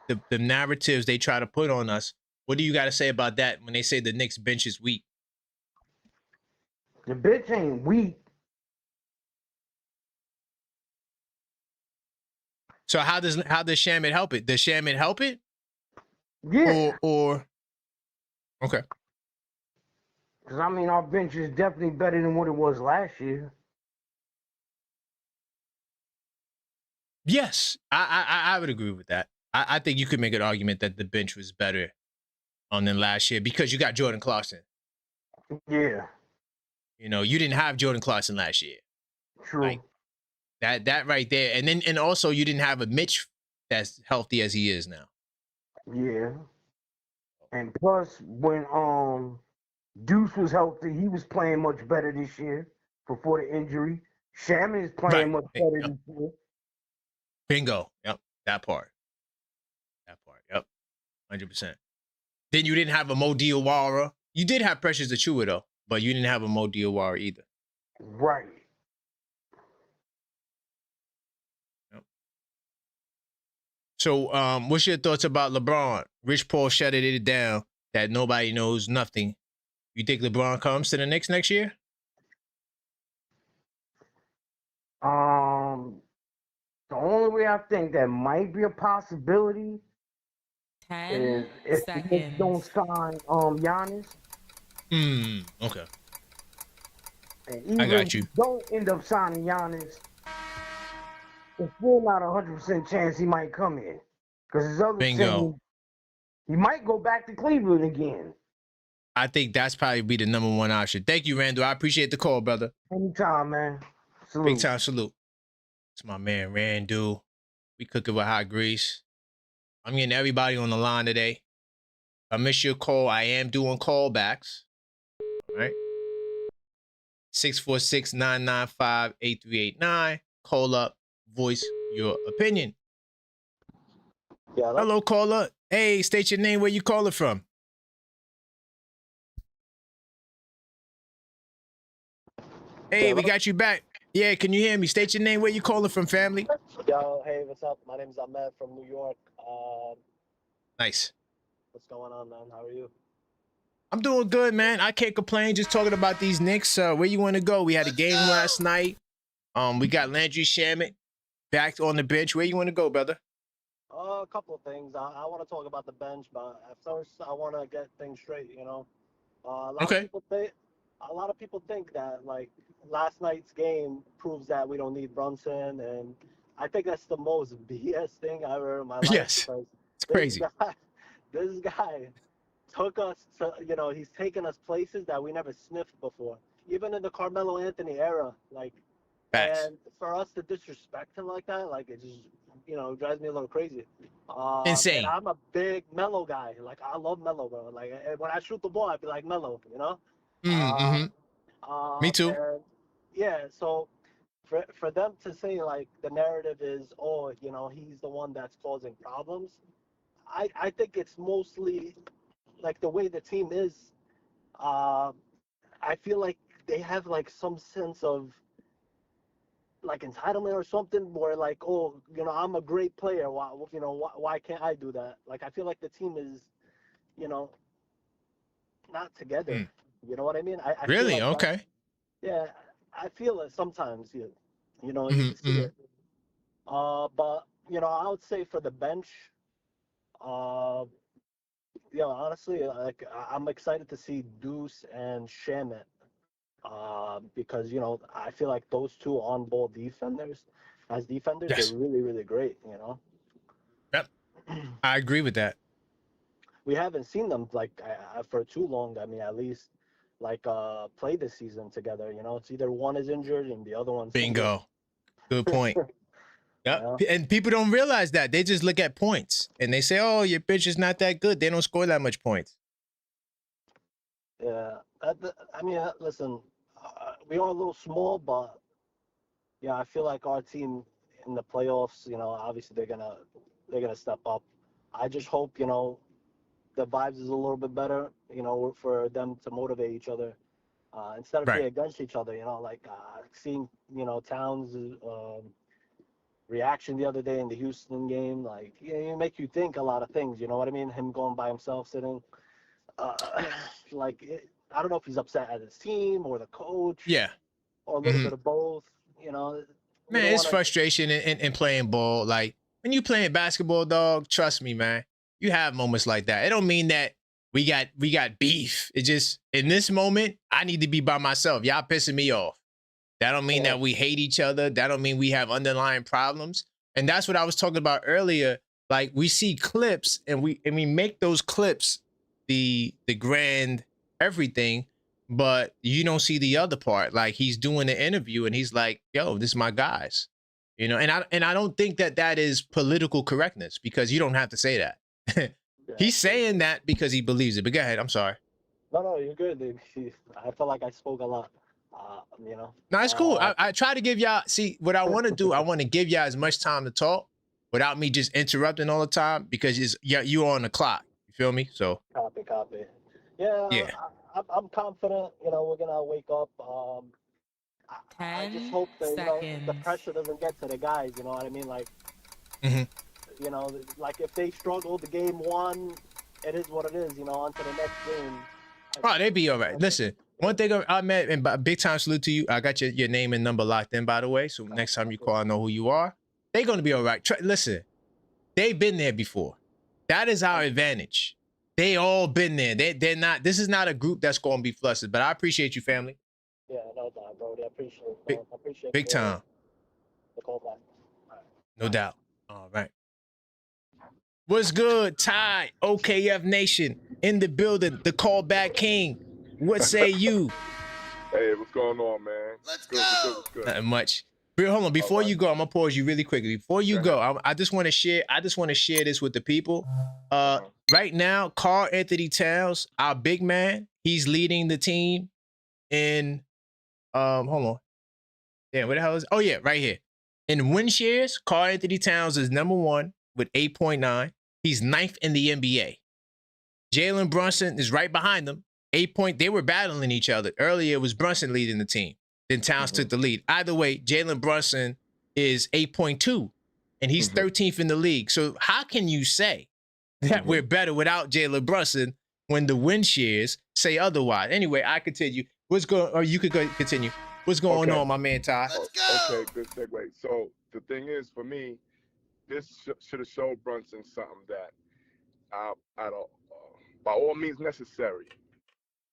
the narratives they try to put on us, what do you got to say about that when they say the Knicks bench is weak? The bitch ain't weak. So how does Shamet help it? Does Shamet help it? Yeah, Or okay. because I mean our bench is definitely better than what it was last year. Yes, I would agree with that. I think you could make an argument that the bench was better than last year because you got Jordan Clarkson. Yeah, You know, you didn't have Jordan Clarkson last year. true. Like that right there. And also you didn't have a Mitch that's healthy as he is now. Yeah, and plus when Deuce was healthy, he was playing much better this year before the injury. Shaman is Right. playing much better this year. Bingo. Yep. That part. Yep. 100%. Then you didn't have a Mo Diawara. You did have Precious Achua though, but you didn't have a Mo Diawara either. Right. Yep. So, what's your thoughts about LeBron? Rich Paul shutting it down that nobody knows nothing. You think LeBron comes to the Knicks next year? The only way I think that might be a possibility is 10 if the Knicks don't seconds. sign Giannis, Okay. and I even if got we you. don't end up signing Giannis, it's still not 100% chance he might come in because his other Bingo. team, he might go back to Cleveland again. I think that's probably be the number one option. Thank you, Randall. I appreciate the call, brother. Anytime, man. Salute. Big time salute. It's my man, Randall. We cooking with hot grease. I'm getting everybody on the line today. If I miss your call, I am doing callbacks. All right. 646-995-8389. Call up, voice your opinion. Yeah, Hello, caller. Hey, state your name, where you calling from. Hey, we got you back. Yeah, can you hear me? State your name, where you calling from, family. Yo, hey, what's up? My name's Ahmed from New York. Nice. What's going on, man? How are you? I'm doing good, man. I can't complain. Just talking about these Knicks. Where you want to go? We had a game last night. We got Landry Shamet back on the bench. Where you want to go, brother? A couple of things. I want to talk about the bench, but at first I want to get things straight. You know, a lot Okay. a lot of people think that like last night's game proves that we don't need Brunson, and I think that's the most BS thing I ever heard in my life. Yes. Because It's crazy. this guy took us to, you know, he's taken us places that we never sniffed before, even in the Carmelo Anthony era. Like, Facts. and for us to disrespect him like that, like it just, you know, drives me a little crazy. And Insane. I'm a big Melo guy. Like I love Melo, bro. Like when I shoot the ball, I'd be like Melo, you know. Mm-hmm. Me too. And yeah, so for them to say like the narrative is, oh, you know, he's the one that's causing problems. I think it's mostly like the way the team is. Uh, I feel like they have like some sense of like entitlement or something where like, oh, you know, I'm a great player, why, you know, why can't I do that? Like I feel like the team is, you know, not together. Mm. You know what I mean? I feel Really? like that. Okay. Yeah, I feel it sometimes. You know, you see Mm-hmm. it. But you know, I would say for the bench, uh, you know, honestly, like I'm excited to see Deuce and Shamet. because I feel like those two on-ball defenders, they're Yes. really really great. Yep. I agree with that. We haven't seen them like for too long. I mean, at least like play this season together. It's either one is injured and the other one's single. Bingo. Good point. Yep. Yeah, And people don't realize that. They just look at points and they say, oh, your pitch is not that good. They don't score that much points. yeah. I mean, listen, we are a little small, but yeah, I feel like our team in the playoffs, obviously they're gonna step up. I just hope the vibes is a little bit better, for them to motivate each other instead of Right. being against each other. Like seeing Towns' reaction the other day in the Houston game, like it make you think a lot of things. You know what I mean? Him going by himself, sitting, like I don't know if he's upset at his team or the coach, Yeah. or a little bit of both. We Man, don't it's want to. frustration in playing ball. Like when you playing basketball, dog, trust me, man. You have moments like that. It don't mean that we got beef. It just in this moment, I need to be by myself. Y'all pissing me off. That don't mean Yeah. that we hate each other. That don't mean we have underlying problems. And that's what I was talking about earlier. Like we see clips and we make those clips the grand everything, but you don't see the other part. Like he's doing an interview and he's like, "Yo, this is my guys." And I don't think that is political correctness because you don't have to say that. Yeah. He's saying that because he believes it. But go ahead. I'm sorry. No, you're good. I felt like I spoke a lot. No, it's cool. I try to give y'all, see, what I want to do, I want to give y'all as much time to talk without me just interrupting all the time because you're on the clock. You feel me? So, Copy. Yeah, yeah. I'm confident. We're gonna wake up. I just 10 hope that the seconds. pressure doesn't get to the guys. You know what I mean? Like, Mhm. like if they struggle the game one, it is what it is. On to the next game. Oh, they be all right. Listen, one thing I met, and big time salute to you. I got your name and number locked in, by the way. So next time you call, I know who you are. They're going to be all right. Listen, they've been there before. That is our advantage. They all been there. They're not, this is not a group that's going to be flustered, but I appreciate you, family. Yeah, no doubt, bro. I appreciate it. Big, I appreciate big time. the call back. All right. No doubt. All right. What's good, Ty? OKF Nation in the building. The callback king. What say you? Hey, what's going on, man? Let's Good, go. what's good? Nothing much. Bill, hold on. Before you go, I'm gonna pause you really quickly. Before you Uh-huh. go, I just want to share. I just want to share this with the people. Right now, Karl Anthony Towns, our big man, he's leading the team in. Hold on. Damn, what the hell is? Oh yeah, right here. In win shares, Karl Anthony Towns is number 1 with 8.9. He's 9th in the NBA. Jalen Brunson is right behind them. 8 point. They were battling each other. Earlier, it was Brunson leading the team. Then Towns took the lead. Either way, Jalen Brunson is 8.2, and he's 13th in the league. So how can you say that we're better without Jalen Brunson when the win shares say otherwise? Anyway, I continue. What's going? Or you could go continue. What's going Okay. on, my man Ty? Let's go. Okay, good segue. So the thing is, for me, this should have showed Brunson something that I don't, by all means necessary,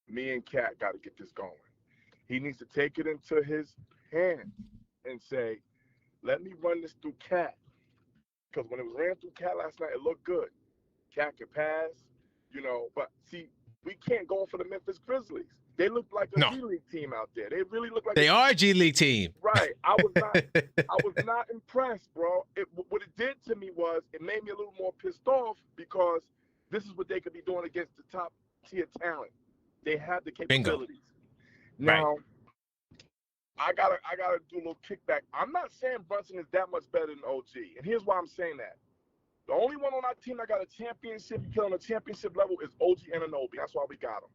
me and Cat got to get this going. He needs to take it into his hands and say, let me run this through Cat. Because when it was ran through Cat last night, it looked good. Cat could pass, but see, we can't go for the Memphis Grizzlies. They look like a G League team out there. They really look like They are a G League team. Right. I was not impressed, bro. What it did to me was it made me a little more pissed off because this is what they could be doing against the top tier talent. They have the capabilities. Now, I gotta do a little kickback. I'm not saying Brunson is that much better than OG, and here's why I'm saying that. The only one on our team that got a championship, on a championship level, is OG Anunoby. That's why we got him.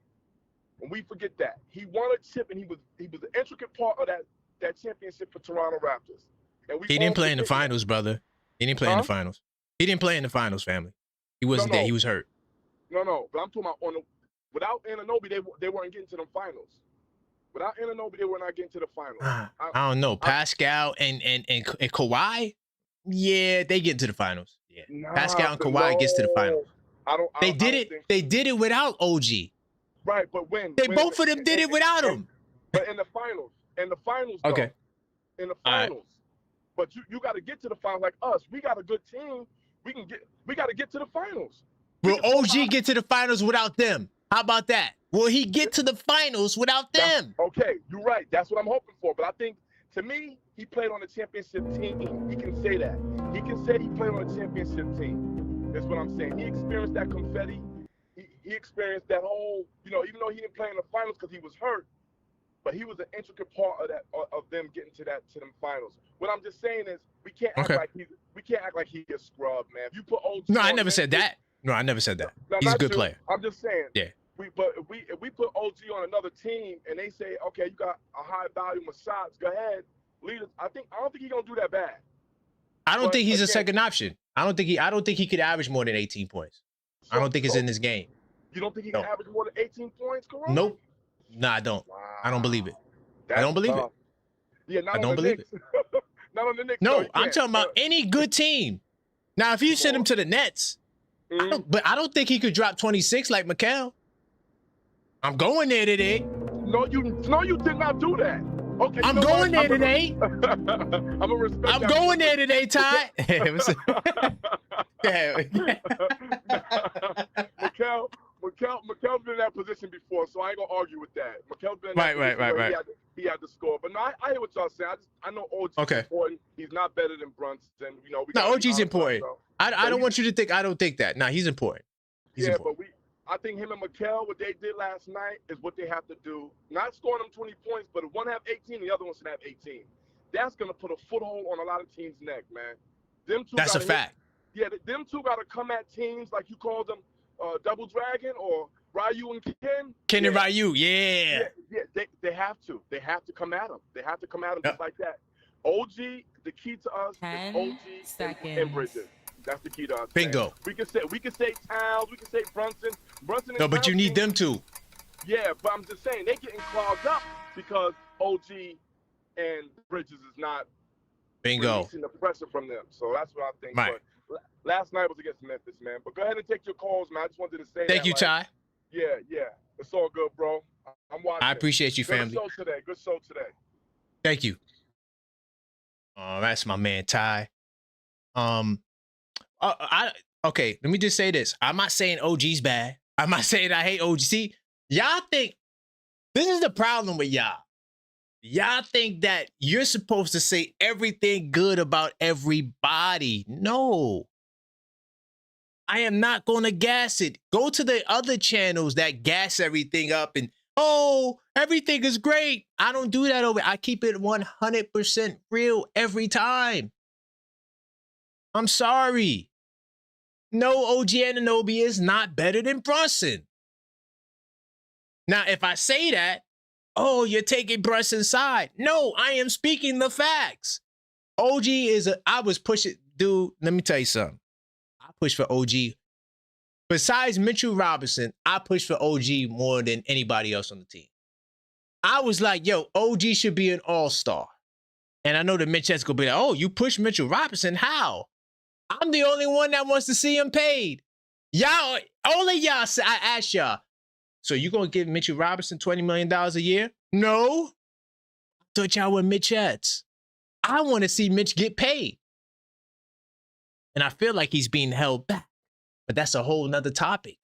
And we forget that he won a chip, and he was an intricate part of that championship for Toronto Raptors. And He didn't play in the finals, brother. He didn't play in the finals. He didn't play in the finals, family. He wasn't there. He was hurt. No, but I'm talking about without Anunoby, they weren't getting to the finals. Without Anunoby, they were not getting to the finals. I don't know. Pascal and Kawhi, yeah, they get to the finals. Yeah, Pascal and Kawhi gets to the finals. They did it without OG. Right, but when both of them did it without him. But in the finals, though, Okay. in the All right. finals. But you got to get to the finals like us. We got a good team. We got to get to the finals. Will OG get to the finals without them? How about that? Will he get to the finals without them? Okay, you're right. That's what I'm hoping for. But I think, to me, he played on a championship team. He can say that. He can say he played on a championship team. That's what I'm saying. He experienced that confetti. He experienced that whole, even though he didn't play in the finals because he was hurt, but he was an intricate part of that, of them getting to them finals. What I'm just saying is we can't act like he's a scrub, man. If you put OG, no, I never said that. No, I never said that. No, he's a good player. I'm just saying. Yeah. If we put OG on another team and they say, okay, you got a high volume of shots, go ahead, lead us. I don't think he's gonna do that bad. I don't think he's a second option. I don't think he could average more than 18 points. I don't think it's in this game. You don't think he can average more than 18 points, Corona? Nope. No, I don't. Wow. I don't believe it. I don't believe it. Yeah, I don't believe it. Not on the Knicks. No, I'm talking about any good team. Now, if you send him to the Nets, but I don't think he could drop 26 like Mikal. I'm going there today. No, you did not do that. Okay, I'm going there today. I'm a respect. I'm going there today, Ty. Mikel's been in that position before, so I ain't gonna argue with that. Mikel's been in that right. He had to score, but no, I hear what y'all saying. I know OG's important. He's not better than Brunson. No, OG's important. I don't want you to think I don't think that. No, he's important. He's important. But I think him and Mikel, what they did last night is what they have to do. Not scoring them 20 points, but if one have 18, the other one should have 18. That's gonna put a foothold on a lot of teams' neck, man. Them two. That's a fact. Yeah, them two got to come at teams like you called them, Double Dragon or Ryu and Ken. Ken and Ryu, yeah. They have to. They have to come at them. They have to come at them just like that. OG, the key to us is OG and Bridges. That's the key to us. Bingo. Man. We can say Towns, we can say Brunson. No, but you need them too. Yeah, but I'm just saying they getting clogged up because OG and Bridges is not releasing the pressure from them. So that's what I think. Right. But last night was against Memphis, man. But go ahead and take your calls, man. I just wanted to say Thank you, Ty. Yeah. It's all good, bro. I'm watching. I appreciate you, family. Good show today. Thank you. Oh, that's my man, Ty. Okay, let me just say this. I'm not saying OG's bad. I'm not saying I hate OG. See, y'all think this is the problem with y'all. Y'all think that you're supposed to say everything good about everybody. No. I am not going to gas it. Go to the other channels that gas everything up and, oh, everything is great. I don't do that over. I keep it 100% real every time. I'm sorry. No, OG Anunoby is not better than Brunson. Now, if I say that, oh, you're taking Brunson's side. No, I am speaking the facts. OG I was pushing, dude, let me tell you something. I push for OG. Besides Mitchell Robinson, I push for OG more than anybody else on the team. I was like, yo, OG should be an all-star. And I know the Mitchett's going to be like, oh, you push Mitchell Robinson? How? I'm the only one that wants to see him paid. Y'all, only y'all, I asked y'all, so you going to give Mitchell Robinson $20 million a year? No. I thought y'all were Mitchettes. I want to see Mitch get paid. And I feel like he's being held back. But that's a whole nother topic.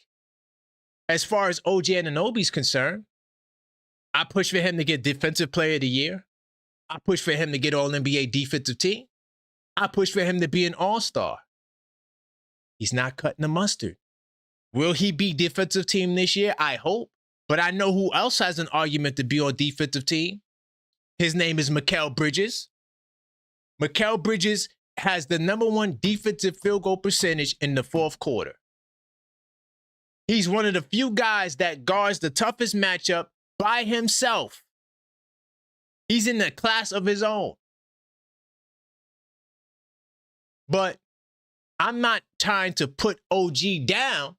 As far as OG Anunoby's concerned, I push for him to get Defensive Player of the Year. I push for him to get All-NBA Defensive Team. I push for him to be an all-star. He's not cutting the mustard. Will he be defensive team this year? I hope. But I know who else has an argument to be on defensive team. His name is Mikal Bridges. Mikal Bridges has the #1 defensive field goal percentage in the fourth quarter. He's one of the few guys that guards the toughest matchup by himself. He's in a class of his own. But I'm not trying to put OG down.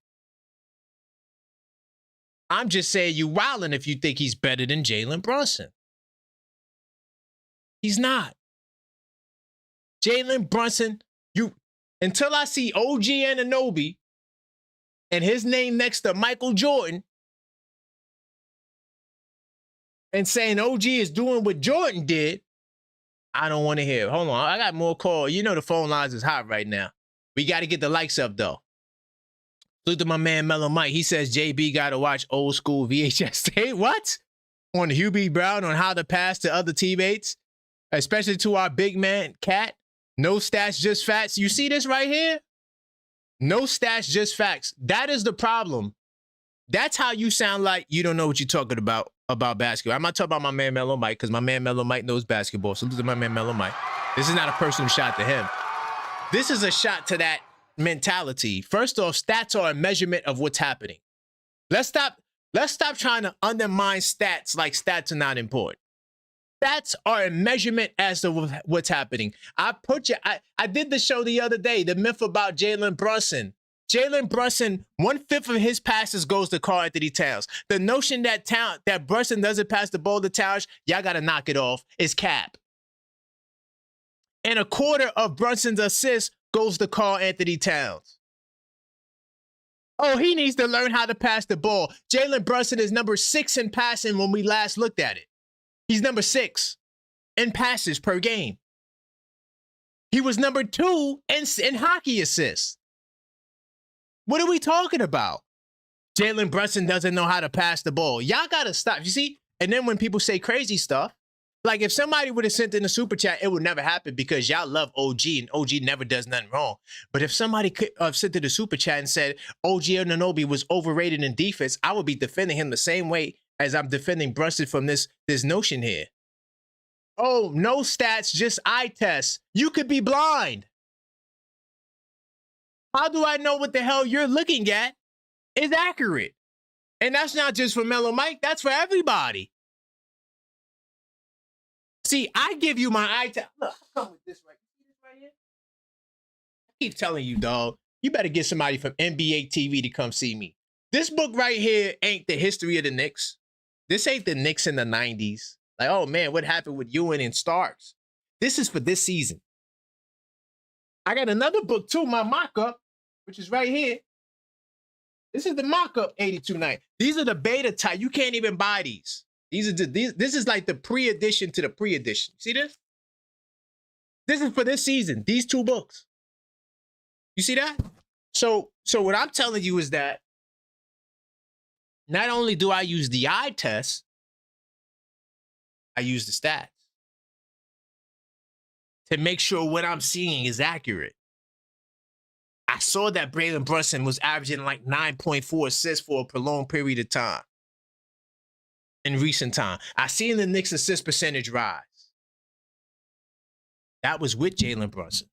I'm just saying you wildin' if you think he's better than Jalen Brunson. He's not. Jalen Brunson, until I see OG Anunoby and his name next to Michael Jordan, and saying OG is doing what Jordan did, I don't want to hear it. Hold on. I got more calls. You know the phone lines is hot right now. We got to get the likes up, though. Look at my man Mellow Mike. He says JB got to watch old school VHS tape. What? On Hugh B. Brown on how to pass to other teammates, especially to our big man, Cat. No stats, just facts. You see this right here? No stats, just facts. That is the problem. That's how you sound like you don't know what you're talking about basketball. I'm not talking about my man Mellow Mike because my man Mellow Mike knows basketball. So look at my man Mellow Mike. This is not a personal shot to him. This is a shot to that mentality. First off, stats are a measurement of what's happening. Let's stop trying to undermine stats like stats are not important. Stats are a measurement as to what's happening. I did the show the other day, the myth about Jalen Brunson. Jalen Brunson, 1/5 of his passes goes to Karl Anthony Towns. The notion that Brunson doesn't pass the ball to Towns, y'all got to knock it off, is cap. And 1/4 of Brunson's assists goes to Karl Anthony Towns. Oh, he needs to learn how to pass the ball. Jalen Brunson is number 6 in passing when we last looked at it. He's number 6 in passes per game. He was number 2 in hockey assists. What are we talking about? Jalen Brunson doesn't know how to pass the ball. Y'all got to stop. You see? And then when people say crazy stuff, like if somebody would have sent in a super chat, it would never happen because y'all love OG and OG never does nothing wrong. But if somebody could have sent in a super chat and said OG Anunoby was overrated in defense, I would be defending him the same way as I'm defending Brunson from this notion here. Oh, no stats, just eye tests. You could be blind. How do I know what the hell you're looking at is accurate? And that's not just for Mellow Mike. That's for everybody. See, I give you my eye test. Look, I come with this right. See this right here? I keep telling you, dog, you better get somebody from NBA TV to come see me. This book right here ain't the history of the Knicks. This ain't the Knicks in the 90s. Like, oh, man, what happened with Ewing and Starks? This is for this season. I got another book, too, my mock-up, which is right here. This is the mock-up 82-9. These are the beta type. You can't even buy these. This is like the pre-edition to the pre-edition. See this? This is for this season. These 2 books. You see that? So what I'm telling you is that not only do I use the eye test, I use the stats to make sure what I'm seeing is accurate. I saw that Braylon Brunson was averaging like 9.4 assists for a prolonged period of time in recent time. I seen the Knicks assist percentage rise. That was with Jalen Brunson,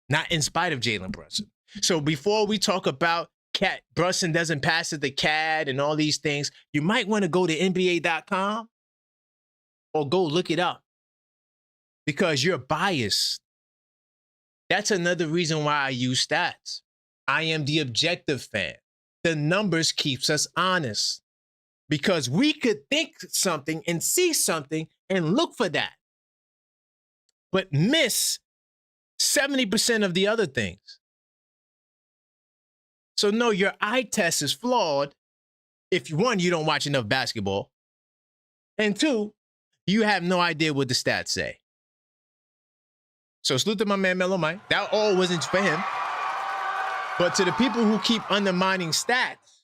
not in spite of Jalen Brunson. So before we talk about Brunson doesn't pass it to CAD and all these things, you might want to go to NBA.com or go look it up because you're biased. That's another reason why I use stats. I am the objective fan. The numbers keeps us honest because we could think something and see something and look for that, but miss 70% of the other things. So no, your eye test is flawed if one, you don't watch enough basketball, and 2, you have no idea what the stats say. So salute to my man Mellow Mike. That all wasn't for him. But to the people who keep undermining stats,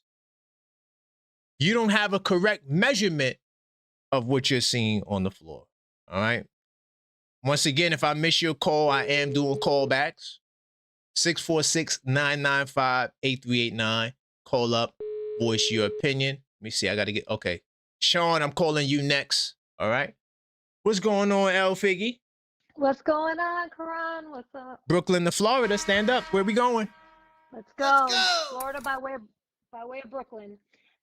you don't have a correct measurement of what you're seeing on the floor. All right? Once again, if I miss your call, I am doing callbacks. 646-995-8389. Call up, voice your opinion. Let me see, I got to get, okay. Sean, I'm calling you next. All right? What's going on, L Figgy? What's going on, Karan? What's up? Brooklyn to Florida. Stand up. Where we going? Let's go. Florida by way of Brooklyn.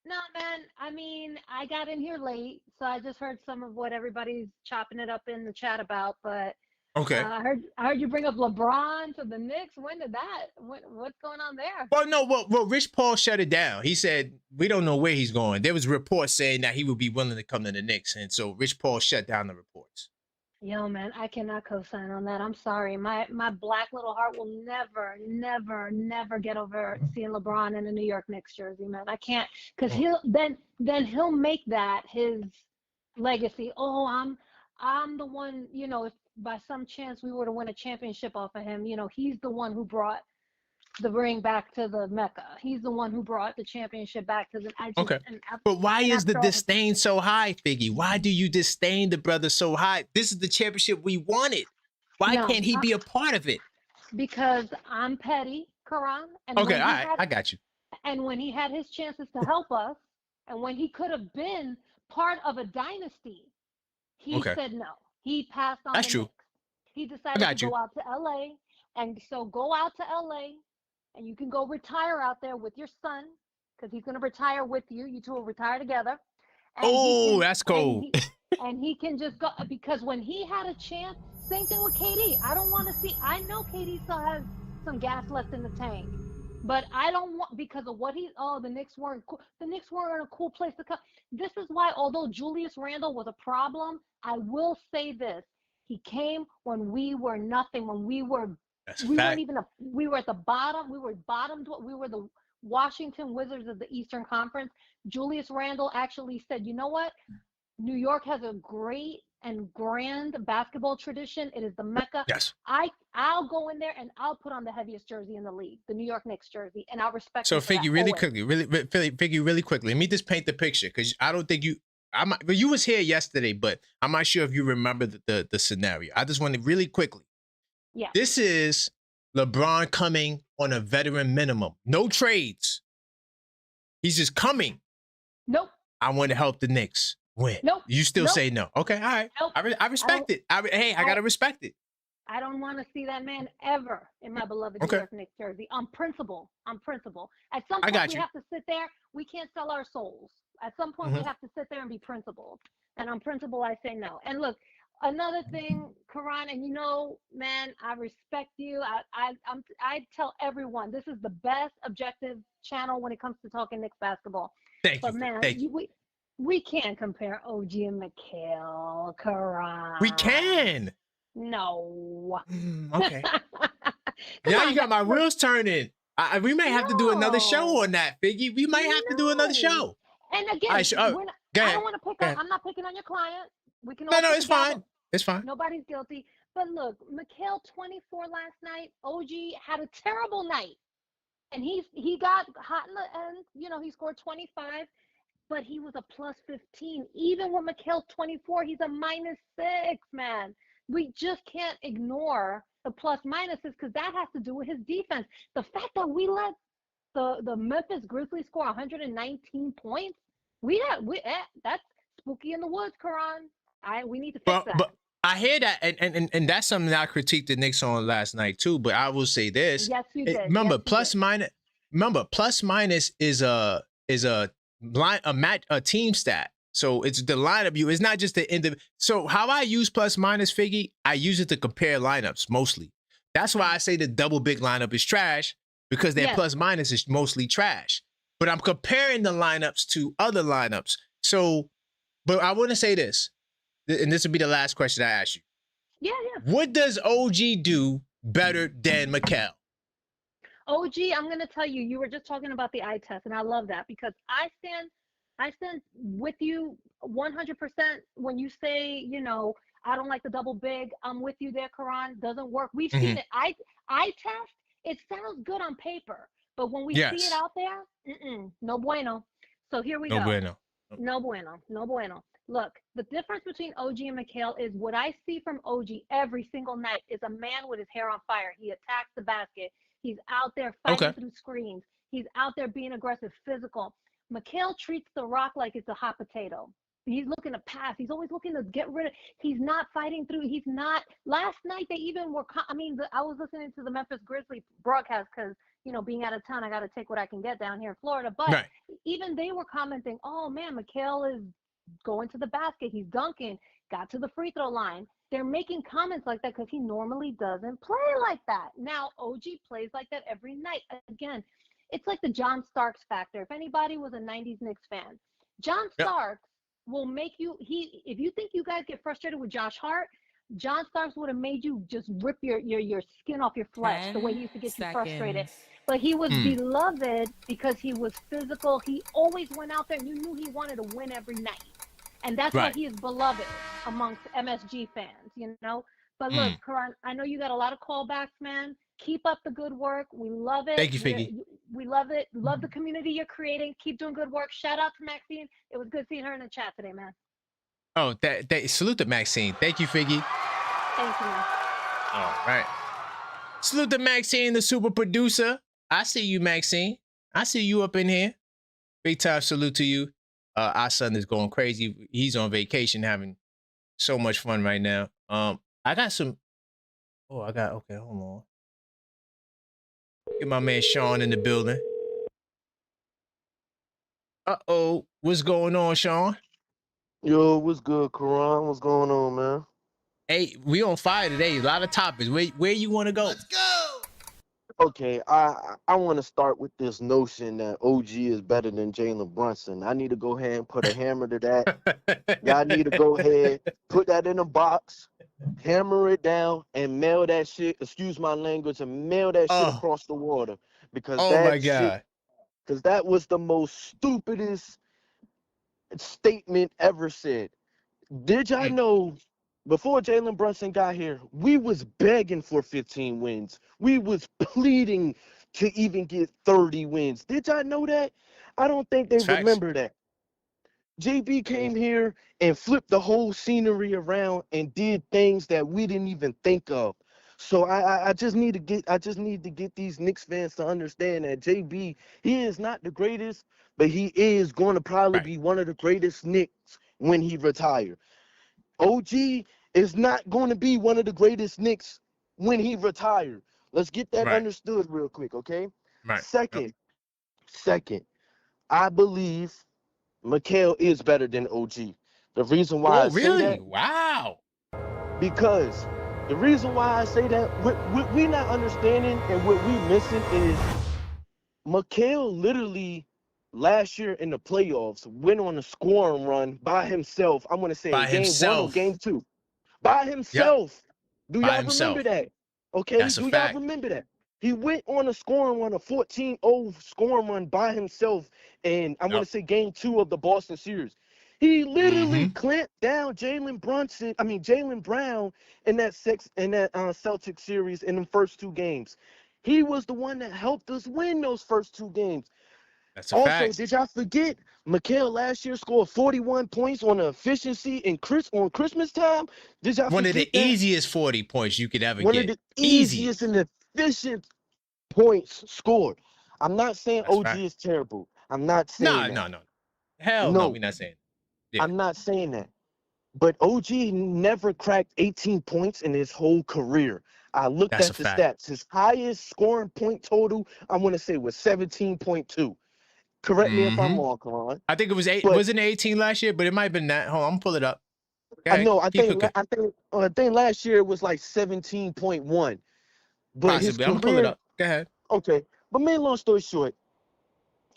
No, man, I mean, I got in here late, so I just heard some of what everybody's chopping it up in the chat about, but Okay. I heard you bring up LeBron to the Knicks. When did that? What's going on there? Well, no, well, Rich Paul shut it down. He said, we don't know where he's going. There was reports saying that he would be willing to come to the Knicks, and so Rich Paul shut down the reports. Yo, man, I cannot co-sign on that. I'm sorry. My black little heart will never, never, never get over seeing LeBron in a New York Knicks jersey, man. I can't, because he'll make that his legacy. Oh, I'm the one, if by some chance we were to win a championship off of him, he's the one who brought the ring back to the Mecca. He's the one who brought the championship back to the. Okay. But why is the disdain so high, Figgy? Why do you disdain the brother so high? This is the championship we wanted. Why can't he be a part of it? Because I'm petty, Karan. And okay, all right, I got you. And when he had his chances to help us, and when he could have been part of a dynasty, he said no. He passed on. That's true. Knicks. He decided to go out to LA, and so go out to LA, and you can go retire out there with your son, because he's going to retire with you. You two will retire together. And that's cool. And he can just go, because when he had a chance, same thing with KD. I don't want to see. I know KD still has some gas left in the tank, but I don't want, because of what the Knicks weren't cool. The Knicks weren't a cool place to come. This is why, although Julius Randle was a problem, I will say this: he came when we were nothing. When we weren't even we were at the bottom. We were bottomed. We were the Washington Wizards of the Eastern Conference. Julius Randle actually said, "You know what? New York has a great and grand basketball tradition. It is the Mecca. Yes. I'll go in there and I'll put on the heaviest jersey in the league, the New York Knicks jersey, and I'll respect." So Figgy, really quickly, let me just paint the picture, because I don't think you was here yesterday, but I'm not sure if you remember the scenario. I just want to really quickly. Yeah. This is LeBron coming on a veteran minimum, no trades. He's just coming. Nope. I want to help the Knicks win. Nope. You still say no. Okay, all right. Nope. I respect it. I got to respect it. I don't want to see that man ever in my beloved New York Knicks jersey. On principle. At some point, we have to sit there. We can't sell our souls. At some point, we have to sit there and be principled. And on principle, I say no. And look, another thing, Karan, and man, I respect you. I tell everyone, this is the best objective channel when it comes to talking Knicks basketball. Thank you. Man, we can't compare OG and McHale, Karan. We can. No. Okay. Now you got my wheels turning. We might have to do another show on that, Figgy. We might have to do another show. And again, I don't want to pick on. I'm not picking on your client. We can. No, it's fine. It's fine. Nobody's guilty. But look, McHale 24 last night. OG had a terrible night, and he got hot in the end. He scored 25, but he was a plus 15. Even with McHale 24, he's a -6, man. We just can't ignore the plus minuses, because that has to do with his defense. The fact that we let the Memphis Grizzlies score 119 points, that's spooky in the woods, Karan. We need to fix that. But I hear that, and that's something that I critiqued the Knicks on last night too. But I will say this: yes, you did. Remember, plus minus. Remember, plus minus is a team stat. So it's the lineup It's not just the end of. So how I use plus minus, Figgy, I use it to compare lineups mostly. That's why I say the double big lineup is trash, because their plus minus is mostly trash. But I'm comparing the lineups to other lineups. So, but I want to say this, and this will be the last question I ask you. Yeah. What does OG do better than McHale? OG, I'm going to tell you, you were just talking about the eye test, and I love that, because I stand with you 100% when you say, I don't like the double big. I'm with you there, Karan. Doesn't work. We've seen it. Eye test, it sounds good on paper, but when we see it out there, no bueno. So here we go. No bueno. Look, the difference between OG and McHale is what I see from OG every single night is a man with his hair on fire. He attacks the basket. He's out there fighting through screens. He's out there being aggressive, physical. McHale treats the rock like it's a hot potato. He's looking to pass. He's always looking to get rid of. He's not fighting through. He's not. Last night they even were. I was listening to the Memphis Grizzlies broadcast because being out of town, I got to take what I can get down here in Florida. But even they were commenting, "Oh man, McHale is going to the basket. He's dunking. Got to the free throw line." They're making comments like that because he normally doesn't play like that. Now OG plays like that every night. Again, it's like the John Starks factor. If anybody was a 90s Knicks fan, John Starks will make you, if you think you guys get frustrated with Josh Hart, John Starks would have made you just rip your skin off your flesh the way he used to 10 get you frustrated. seconds. But he was Mm. beloved because he was physical. He always went out there and you knew he wanted to win every night. And that's why Right. he is beloved amongst MSG fans, you know? But look, Mm. Karan, I know you got a lot of callbacks, man. Keep up the good work. We love it. Thank you, Figgy. We love it. Love the community you're creating. Keep doing good work. Shout out to Maxine. It was good seeing her in the chat today, man. Oh, that salute to Maxine. Thank you, Figgy. Thank you, man. All right. Salute to Maxine, the super producer. I see you, Maxine. I see you up in here. Big time salute to you. Our son is going crazy. He's on vacation, having so much fun right now. I got some. Okay, hold on. Get my man Sean in the building. Uh-oh. What's going on, Sean? Yo, what's good, Karan? What's going on, man? Hey, we on fire today. A lot of topics. Where you want to go? Let's go. Okay, I want to start with this notion that OG is better than Jalen Brunson. I need to go ahead and put a hammer to that. Y'all need to go ahead, put that in a box, hammer it down, and mail that shit, excuse my language, and mail that shit across the water. Because Oh that my shit, God. because that was the most stupidest statement ever said. Did y'all know before Jalen Brunson got here, we was begging for 15 wins. We was pleading to even get 30 wins. Did y'all know that? I don't think they It's facts. remember that. JB came here and flipped the whole scenery around and did things that we didn't even think of. So I just need to get these Knicks fans to understand that JB, he is not the greatest, but he is going to probably Right. be one of the greatest Knicks when he retires. OG is not going to be one of the greatest Knicks when he retired. Let's get that Right. understood real quick, okay? Right. Second, I believe Mikal is better than OG. The reason why I Oh, say really? that, Wow. because the reason why I say that, what we not understanding and what we missing is Mikal literally last year in the playoffs went on a scoring run by himself. I'm gonna say By in game 1 or himself. game 2. By Yep. himself. Do By y'all remember himself. that? Okay, That's a do y'all fact. remember that? He went on a scoring run, a 14-0 scoring run by himself, and I want Yep. to say game 2 of the Boston series. He literally Mm-hmm. clamped down Jalen Brown in that Celtic series in the first 2 games. He was the one that helped us win those first 2 games. That's a Also, fact. did y'all forget Mikal last year scored 41 points on the efficiency on Christmas time? Did y'all One of forget the that? easiest 40 points you could ever One of get. the Easy. easiest and efficient points scored. I'm not saying That's OG fact. is terrible. I'm not saying No, that. no, no. Hell no, No, we're not saying. Yeah, I'm not saying that. But OG never cracked 18 points in his whole career. I looked that's a at the fact. stats. His highest scoring point total, I want to say, was 17.2. Correct me if I'm Mm-hmm. wrong, Karan. I think it was 8. But Wasn't it 18 last year? But it might have been that. Hold on, I'm gonna pull it up. Go I ahead, know. keep cooking. I think last year it was like 17.1. But his Possibly. I'm gonna pull it career, up. Go ahead. okay. But man, long story short,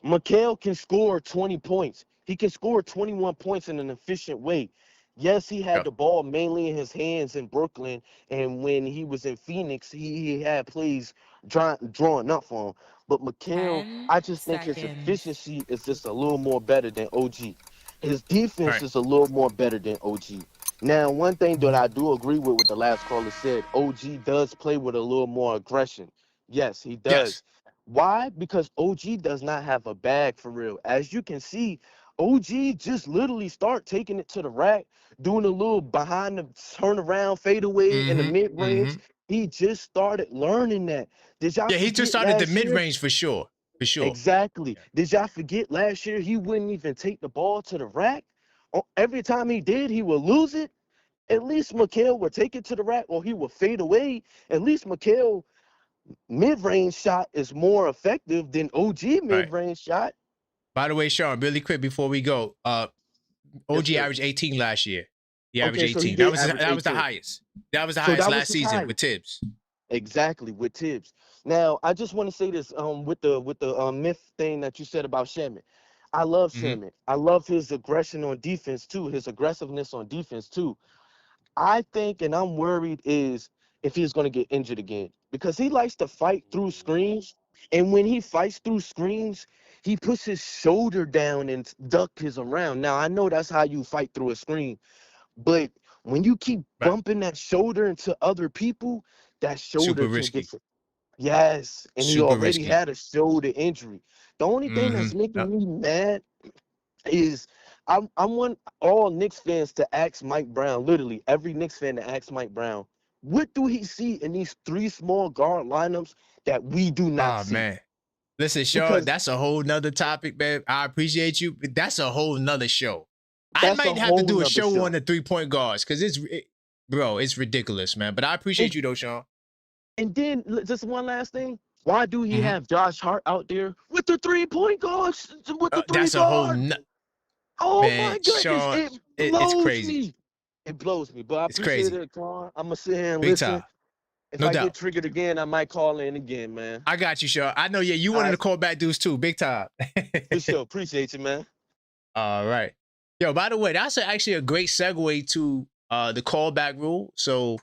Mikal can score 20 points. He can score 21 points in an efficient way. Yes, he had Yep. the ball mainly in his hands in Brooklyn, and when he was in Phoenix, he had plays drawing up for him. But Mikal, 10 I just think his seconds. efficiency is just a little more better than OG. His defense Right. is a little more better than OG. Now, one thing that I do agree with what the last caller said, OG does play with a little more aggression. Yes, he Yes. does. Why? Because OG does not have a bag for real. As you can see, OG just literally start taking it to the rack, doing a little behind the turnaround fadeaway in the Mm-hmm. mid range. Mm-hmm. He just started learning that. Did y'all Yeah, he just forget started the last mid year? range for sure. For sure. Exactly. Yeah. Did y'all forget last year he wouldn't even take the ball to the rack? Every time he did, he would lose it. At least Mikal would take it to the rack or he would fade away. At least Mikal mid-range shot is more effective than OG Right. mid-range shot. By the way, Sean, really quick before we go, Yes, OG sir. averaged 18 last year. He averaged Okay, so he 18. That did was average that was the 18. highest. That was the So highest that was last his season high. with Tibbs. Exactly, with Tibbs. Now, I just want to say this with the myth thing that you said about Shamet. I love Mm-hmm. Shamet. I love his aggression on defense too, his aggressiveness on defense too. I think, and I'm worried, is if he's going to get injured again because he likes to fight through screens. And when he fights through screens, he puts his shoulder down and duck his around. Now, I know that's how you fight through a screen, but when you keep Right. bumping that shoulder into other people, that shoulder Super can risky. get. Yes, and he Super already risky. had a shoulder injury. The only thing Mm-hmm. that's making me mad is I want all Knicks fans to ask Mike Brown, literally every Knicks fan to ask Mike Brown, what do he see in these three small guard lineups that we do not Oh see? man. Listen, Sean, Because that's a whole nother topic, man. I appreciate you, but that's a whole nother show. I that's a might have to whole do a nother show show. on the 3-point guards because bro, it's ridiculous, man. But I appreciate And, you though, Sean. and then just one last thing. Why do he Mhm. have Josh Hart out there with the 3-point guards? With the three That's a whole guards? Oh man, my goodness, Sean. it It's blows crazy. me. It blows me. But I It's appreciate crazy. it, Quan. I'm gonna sit here and Big listen. time. If No I doubt. get triggered again, I might call in again, man. I got you, Sean. I know, yeah, you All wanted right. to call back dudes too. Big time. For sure. Appreciate you, man. All right. Yo, by the way, that's actually a great segue to the callback rule. So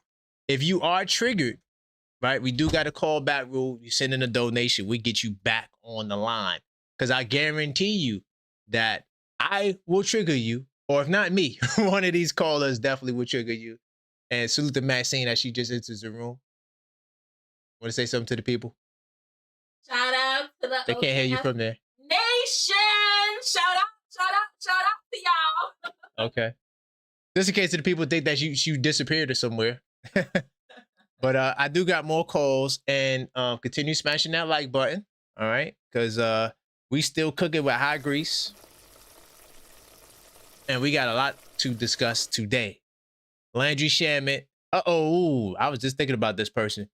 if you are triggered, right, we do got a callback rule. You send in a donation, we get you back on the line. Because I guarantee you that I will trigger you, or if not me, one of these callers definitely will trigger you. And salute to Maxine as she just enters the room. Want to say something to the people? Shout out to the They can't hear you from there. Nation. Shout out to y'all. Okay. Just in case the people think that you disappeared or somewhere. But I do got more calls and continue smashing that like button. All right. Because we still cooking with high grease. And we got a lot to discuss today. Landry Shamet. Uh-oh. I was just thinking about this person.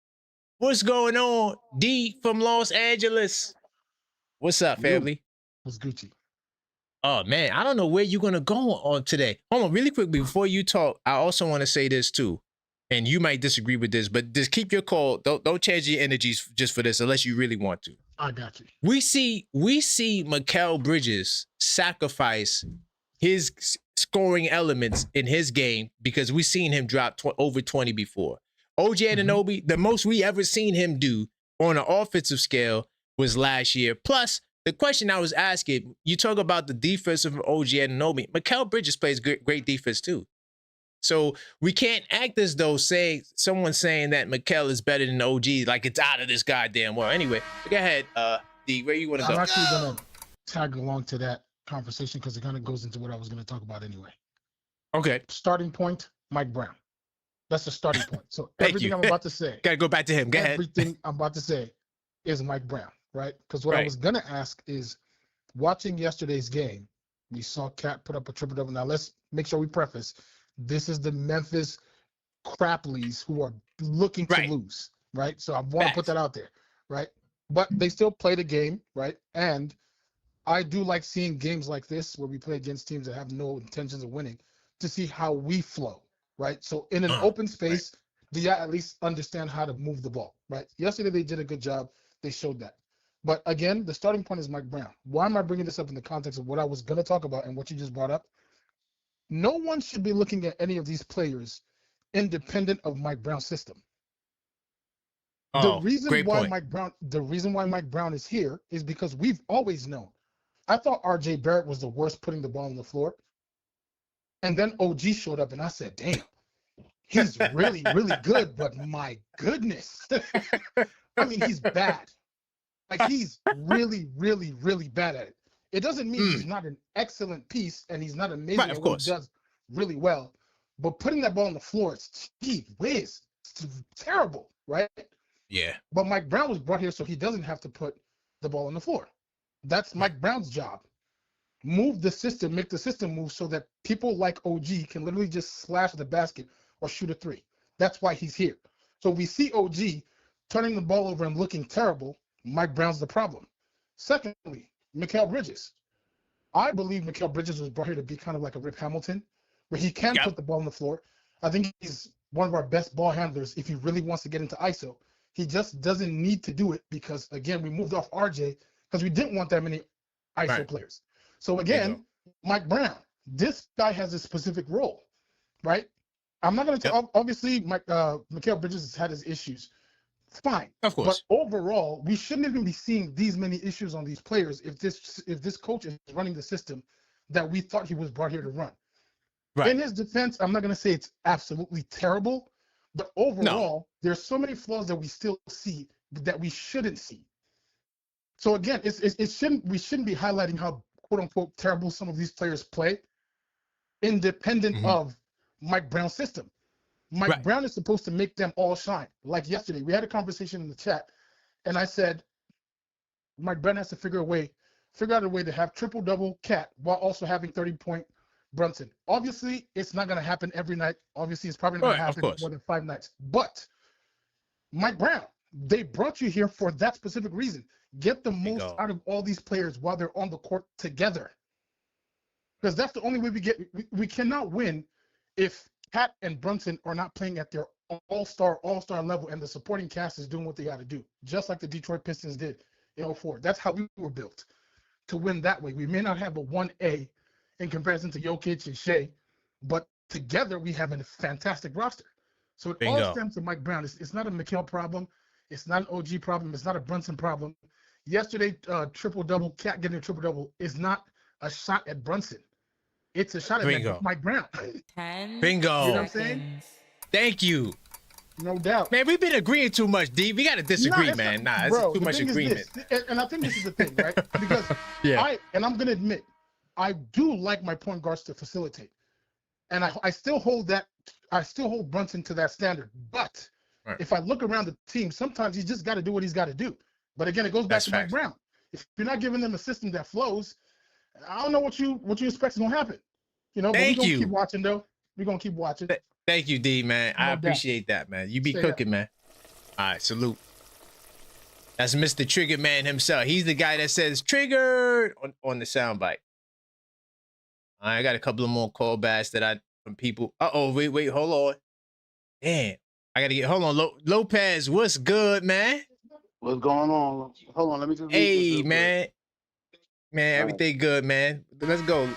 What's going on? D from Los Angeles. What's up, family? What's Gucci? Oh man, I don't know where you're gonna go on today. Hold on, really quick before you talk. I also want to say this too, and you might disagree with this, but just keep your call. Don't change your energies just for this, unless you really want to. I got you. We see Mikal Bridges sacrifice his scoring elements in his game because we've seen him drop over 20 before. OG Anunoby, the most we ever seen him do on an offensive scale was last year. Plus, the question I was asking, you talk about the defense of OG Anunoby. Mikal Bridges plays great defense too. So we can't act as though someone's saying that Mikal is better than OG, like it's out of this goddamn world. Anyway, go ahead, D, where you want to go? I'm actually going to tag along to that conversation because it kind of goes into what I was going to talk about anyway. Okay. Starting point, Mike Brown. That's the starting point. So Thank everything you. I'm about to say. Got to go back to him. Go ahead. Everything I'm about to say is Mike Brown, right? Because what I was going to ask is, watching yesterday's game, we saw Cat put up a triple-double. Now, let's make sure we preface, this is the Memphis Crapleys who are looking to lose, right? So I want to put that out there, right? But they still play the game, right? And I do like seeing games like this where we play against teams that have no intentions of winning to see how we flow, right? So in an open space, do you at least understand how to move the ball, right? Yesterday they did a good job. They showed that. But again, the starting point is Mike Brown. Why am I bringing this up in the context of what I was going to talk about and what you just brought up? No one should be looking at any of these players independent of Mike Brown's system. The reason why Mike Brown is here is because we've always known. I thought RJ Barrett was the worst putting the ball on the floor. And then OG showed up and I said, damn, he's really, really good, but my goodness. I mean, he's bad. Like, he's really, really, really bad at it. It doesn't mean he's not an excellent piece and he's not amazing at what he does really well. But putting that ball on the floor, it's whiz. It's terrible, right? Yeah. But Mike Brown was brought here so he doesn't have to put the ball on the floor. That's Mike Brown's job. Move the system, make the system move so that people like OG can literally just slash the basket or shoot a three. That's why he's here. So we see OG turning the ball over and looking terrible. Mike Brown's the problem. Secondly, Mikal Bridges. I believe Mikal Bridges was brought here to be kind of like a Rip Hamilton, where he can put the ball on the floor. I think he's one of our best ball handlers if he really wants to get into ISO. He just doesn't need to do it because, again, we moved off RJ because we didn't want that many ISO players. So, again, Mike Brown, this guy has a specific role, right? I'm not going to obviously Mikal Bridges has had his issues. Fine. Of course. But overall, we shouldn't even be seeing these many issues on these players if this coach is running the system that we thought he was brought here to run. Right. In his defense, I'm not going to say it's absolutely terrible, but overall, there's so many flaws that we still see that we shouldn't see. So again, we shouldn't be highlighting how quote unquote terrible some of these players play, independent of Mike Brown's system. Mike Brown is supposed to make them all shine. Like yesterday, we had a conversation in the chat, and I said Mike Brown has to figure out a way to have triple-double Cat while also having 30-point Brunson. Obviously, it's not going to happen every night. Obviously, it's probably not going to happen more than 5 nights. But Mike Brown, they brought you here for that specific reason. Get the most out of all these players while they're on the court together. Because that's the only way we cannot win if Cat and Brunson are not playing at their all-star level and the supporting cast is doing what they got to do, just like the Detroit Pistons did in 2004. That's how we were built to win that way. We may not have a 1A in comparison to Jokic and Shea, but together we have a fantastic roster. So it all stems to Mike Brown. It's not a Mikal problem. It's not an OG problem. It's not a Brunson problem. Yesterday, triple-double, Cat getting a triple-double is not a shot at Brunson. It's a shot at Mike Brown. Bingo. You know what I'm saying? Thank you. No doubt. Man, we've been agreeing too much, D. We got to disagree, man. It's too much agreement. And I think this is the thing, right? Because I'm going to admit, I do like my point guards to facilitate. And I still hold Brunson to that standard. But if I look around the team, sometimes he's just got to do what he's got to do. But again, it goes back to Mike Brown. If you're not giving them a system that flows, I don't know what you expect is going to happen. You know, but we're going to keep watching, though. We're going to keep watching. Thank you, D, man. I appreciate that, man. You be cooking, man. All right, salute. That's Mr. Trigger Man himself. He's the guy that says triggered on the soundbite. All right, I got a couple of more callbacks from people. Wait, hold on. Damn. I got to hold on. Lopez, what's good, man? What's going on? Hold on, let me just Hey, man. Man, everything good, man. Let's go.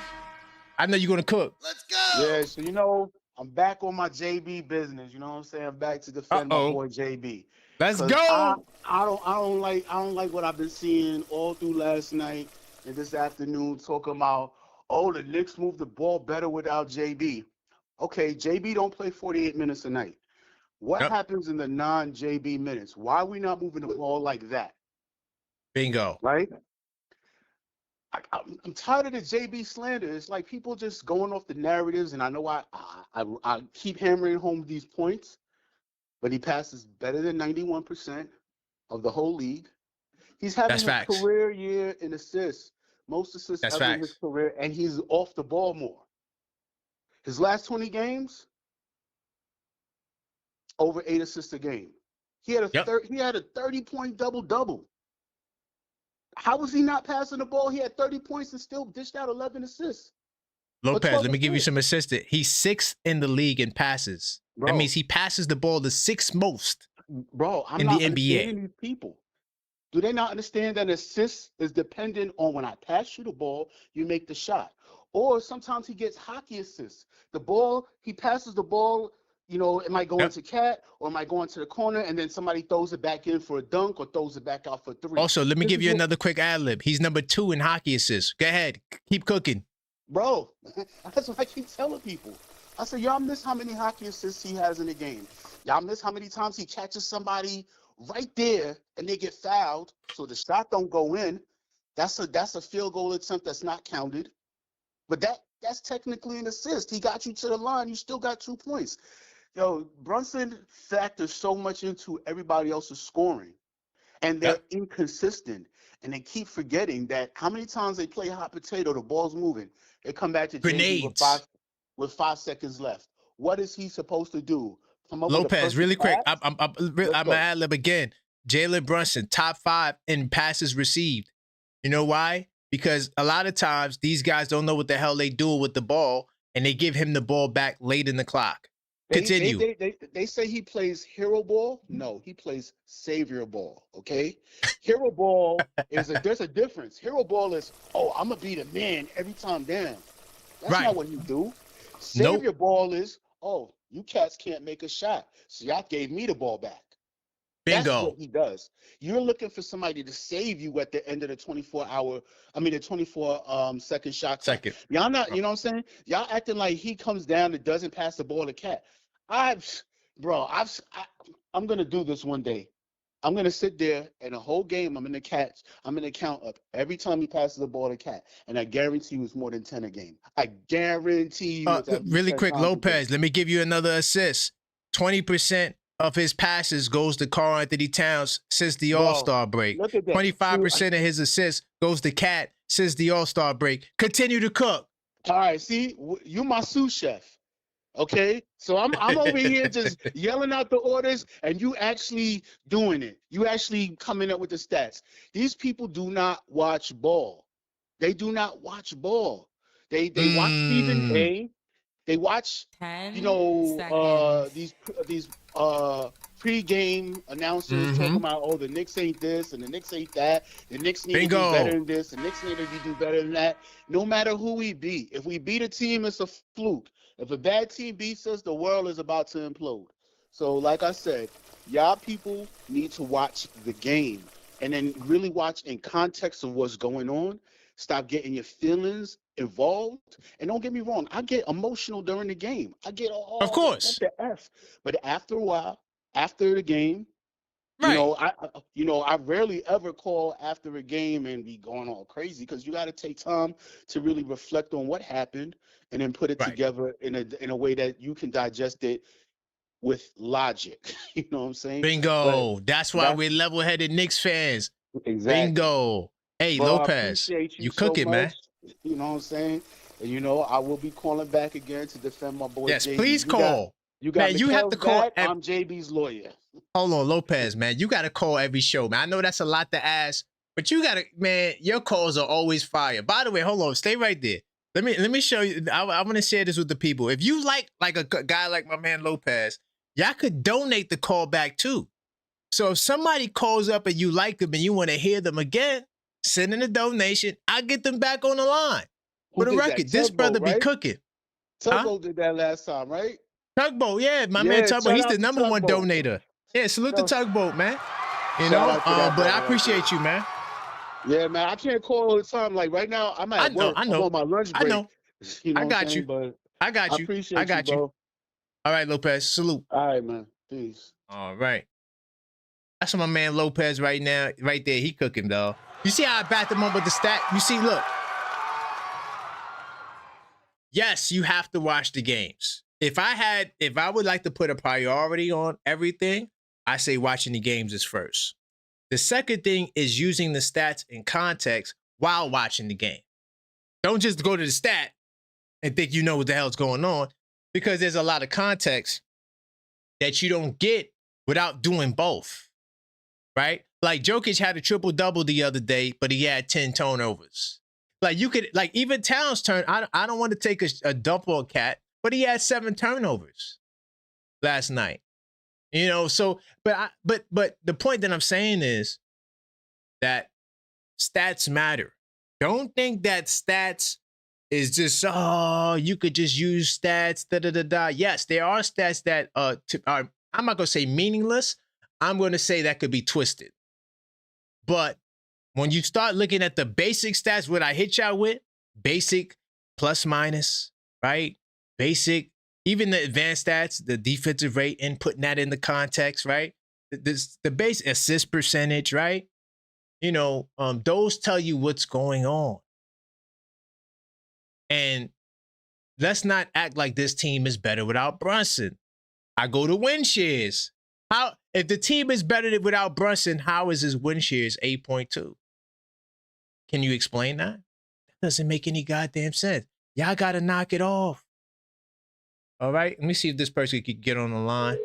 I know you're going to cook. Let's go. Yeah, so, I'm back on my JB business. You know what I'm saying? I'm back to defend my boy JB. Let's go. I don't like what I've been seeing all through last night and this afternoon talking about, the Knicks move the ball better without JB. Okay, JB don't play 48 minutes a night. What happens in the non-JB minutes? Why are we not moving the ball like that? Bingo. Right? I'm tired of the JB slander. It's like people just going off the narratives, and I know I keep hammering home these points, but he passes better than 91% of the whole league. He's having a career year in assists, most assists ever in his career, and he's off the ball more. His last 20 games, over 8 assists a game. He had a 30-point double-double. How was he not passing the ball? He had 30 points and still dished out 11 assists. Lopez, let me give you some assistance. He's 6th in the league in passes. Bro, that means he passes the ball the 6th most in the NBA. These people. Do they not understand that assist is dependent on when I pass you the ball, you make the shot? Or sometimes he gets hockey assists. He passes the ball, it might go into Cat or it might go into the corner, and then somebody throws it back in for a dunk or throws it back out for 3. Also, let me give you another quick ad-lib. He's number 2 in hockey assists. Go ahead. Keep cooking. Bro, that's what I keep telling people. I said, y'all miss how many hockey assists he has in the game. Y'all miss how many times he catches somebody right there and they get fouled, so the shot don't go in. That's a field goal attempt that's not counted. But that's technically an assist. He got you to the line. You still got 2 points. Brunson factors so much into everybody else's scoring, and they're inconsistent, and they keep forgetting that how many times they play hot potato, the ball's moving. They come back to grenades with 5 seconds left. What is he supposed to do? Lopez, really quick. I'm gonna ad-lib again. Jalen Brunson, top 5 in passes received. You know why? Because a lot of times these guys don't know what the hell they do with the ball, and they give him the ball back late in the clock. Continue. They say he plays hero ball. No, he plays savior ball. Okay, hero ball there's a difference. Hero ball is I'm gonna be the man every time down. That's not what you do. Savior ball is You cats can't make a shot. So y'all gave me the ball back. That's what Bingo. he does. You're looking for somebody to save you at the end of the 24 second shot clock. Second. Y'all not, you know what I'm saying? Y'all acting like he comes down and doesn't pass the ball to Cat. I'm gonna do this one day. I'm gonna sit there and the whole game I'm gonna count up every time he passes the ball to Cat, and I guarantee you it's more than 10 a game. I guarantee you it's at least Really 10 quick, times a game. Lopez, let me give you another assist. 20% of his passes goes to Karl Anthony Towns since the All-Star break. Look at that. 25% of his assists goes to Cat since the All-Star break. Continue to cook. All right, see, you my sous chef. Okay, so I'm over here just yelling out the orders, and you actually doing it. You actually coming up with the stats. These people do not watch ball. They do not watch ball. They watch Stephen A. They watch, 10 these pre-game announcers talking about, oh, the Knicks ain't this and the Knicks ain't that. The Knicks need to do better than this. The Knicks need to do better than that. No matter who we beat, if we beat a team, it's a fluke. If a bad team beats us, the world is about to implode. So, like I said, y'all people need to watch the game and then really watch in context of what's going on. Stop getting your feelings involved. And don't get me wrong, I get emotional during the game. I get all Of course. what the F. But after a while, after the game, Right. I rarely ever call after a game and be going all crazy, because you got to take time to really reflect on what happened and then put it together in a way that you can digest it with logic. You know what I'm saying? Bingo. That's why we're level-headed Knicks fans. Exactly. Bingo. Hey, Bro, Lopez, I appreciate you cook so it, man. much. You know what I'm saying? And I will be calling back again to defend my boy. Yes, JB. please call. You got Man, you have to call. I'm JB's lawyer. Hold on, Lopez, man. You got to call every show, man. I know that's a lot to ask, but you got to, man, your calls are always fire. By the way, hold on. Stay right there. Let me show you. I want to share this with the people. If you like a guy like my man Lopez, y'all could donate the call back too. So if somebody calls up and you like them and you want to hear them again, send in a donation. I'll get them back on the line. For the record, this brother be cooking. Tugboat did that last time, right? Tugboat, yeah, my man Tugboat. He's the number one donator. Yeah, salute the Tugboat, man. But I appreciate you, man. Yeah, man, I can't call all the time. Like right now, I'm at work. I know. I'm on my lunch break. I know. I got you. But I got you. I appreciate I got you, you. bro. All right, Lopez. Salute. All right, man. Peace. All right. That's my man Lopez right now. Right there. He cooking, though. You see how I backed him up with the stat? You see, look. Yes, you have to watch the games. If I would like to put a priority on everything, I say watching the games is first. The second thing is using the stats in context while watching the game. Don't just go to the stat and think you know what the hell's going on, because there's a lot of context that you don't get without doing both, right? Like Jokic had a triple-double the other day, but he had 10 turnovers. Like you could, like even Towns turn. I don't want to take a dump on Cat, but he had 7 turnovers last night. So but the point that I'm saying is that stats matter. Don't think that stats is just you could just use stats. Yes, there are stats that are I'm not gonna say meaningless. I'm gonna say that could be twisted. But when you start looking at the basic stats, what I hit y'all with, basic plus minus, right? Basic, even the advanced stats, the defensive rate, and putting that in the context, right? The base assist percentage, right? Those tell you what's going on. And let's not act like this team is better without Brunson. I go to win shares. If the team is better without Brunson, how is his win shares 8.2? Can you explain that? That doesn't make any goddamn sense. Y'all got to knock it off. All right, let me see if this person could get on the line.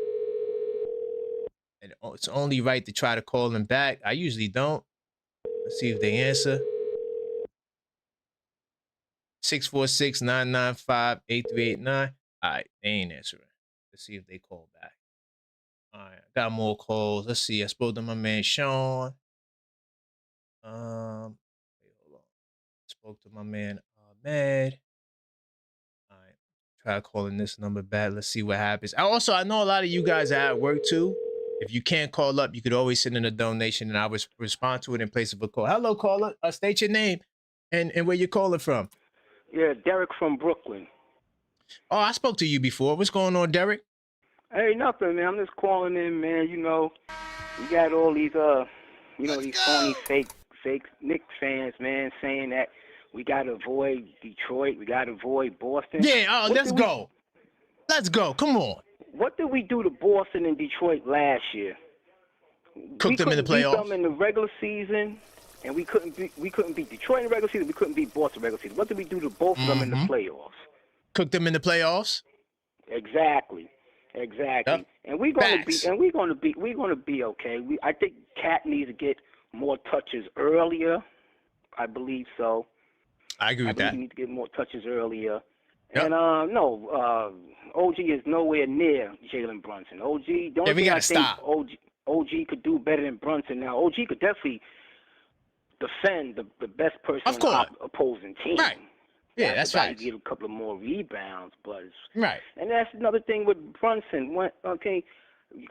And it's only right to try to call them back. I usually don't. Let's see if they answer. 646-995-8389. All right, they ain't answering. Let's see if they call back. All right, I got more calls. Let's see. I spoke to my man Sean. Wait, hold on. Spoke to my man Ahmed. All right, Try calling this number back. Let's see what happens. Also, I know a lot of you guys are at work too. If you can't call up, you could always send in a donation and I will respond to it in place of a call. Hello, caller. State your name and where you're calling from. Yeah, Derek from Brooklyn. Oh, I spoke to you before. What's going on, Derek? Hey, nothing, man. I'm just calling in, man. You know, we got all these, these phony, fake Knicks fans, man, saying that we got to avoid Detroit, we got to avoid Boston. Yeah, let's go. Let's go. Come on. What did we do to Boston and Detroit last year? Cook them in the playoffs. We couldn't beat them in the regular season, and we couldn't beat Detroit in the regular season. We couldn't beat Boston in the regular season. What did we do to both of them in the playoffs? Cook them in the playoffs. Exactly. Yep. And we're gonna be okay. I think Cat needs to get more touches earlier. I believe so. I agree with that. He needs to get more touches earlier. Yep. And OG is nowhere near Jalen Brunson. OG, the only thing I think OG could do better than Brunson. Now, OG could definitely defend the best person on the opposing team. Right. Yeah, that's right. Get a couple of more rebounds, but right. And that's another thing with Brunson.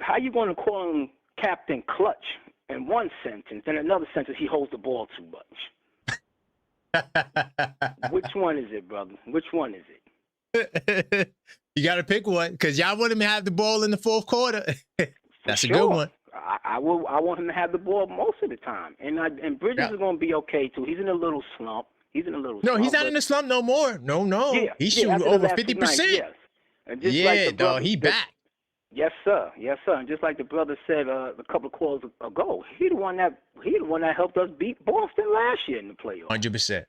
How you going to call him Captain Clutch in one sentence, and another sentence he holds the ball too much? Which one is it, brother? Which one is it? You got to pick one because y'all want him to have the ball in the fourth quarter. That's a good one. I want him to have the ball most of the time, and Bridges is going to be okay too. He's in a little slump. He's in a little slump. No, he's not in the slump no more. No. Yeah, he's shooting over 50%. Yes. And just like the brother, he back. Yes, sir. And just like the brother said a couple of calls ago, he the one that helped us beat Boston last year in the playoffs. 100%.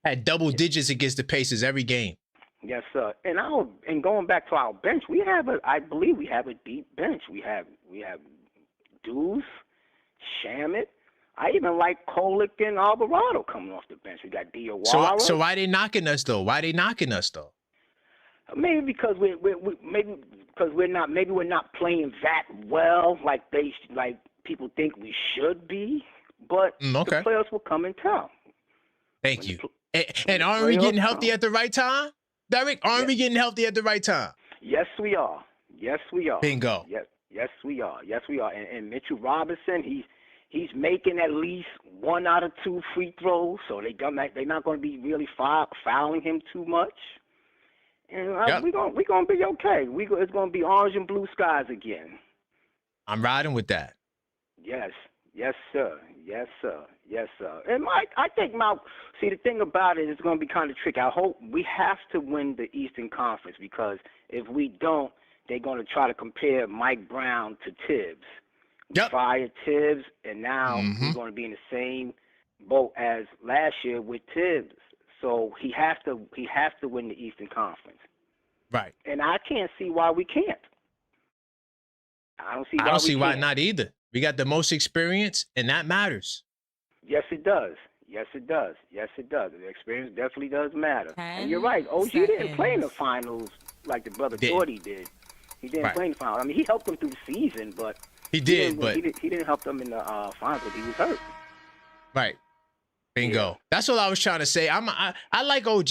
Had double digits against the Pacers every game. Yes, sir. And going back to our bench, I believe we have a deep bench. We have Deuce, Shamet. I even like Kolick and Alvarado coming off the bench. We got Diawara. So why they knocking us though? Maybe because we're not playing that well like people think we should be. But the players will come and tell. Thank you. And aren't we getting healthy at the right time, Derek? Aren't we getting healthy at the right time? Yes, we are. Bingo. Yes, we are. And Mitchell Robinson, he's making at least 1 out of 2 free throws, so they're not going to be really fouling him too much. And we're gonna be okay. It's going to be orange and blue skies again. I'm riding with that. Yes, sir. And Mike, I think see, the thing about it is going to be kind of tricky. I hope we have to win the Eastern Conference because if we don't, they're going to try to compare Mike Brown to Tibbs. Yep. Fired Tibbs, and now we're going to be in the same boat as last year with Tibbs. So he has to win the Eastern Conference. Right. And I can't see why we can't. I don't see why not either. We got the most experience, and that matters. Yes, it does. The experience definitely does matter. And you're right. OG didn't play in the finals like the brother Jordy did. He didn't play in the finals. I mean, he helped them through the season, but he didn't help them in the finals because he was hurt. Right. Bingo. Yeah. That's what I was trying to say. I like OG.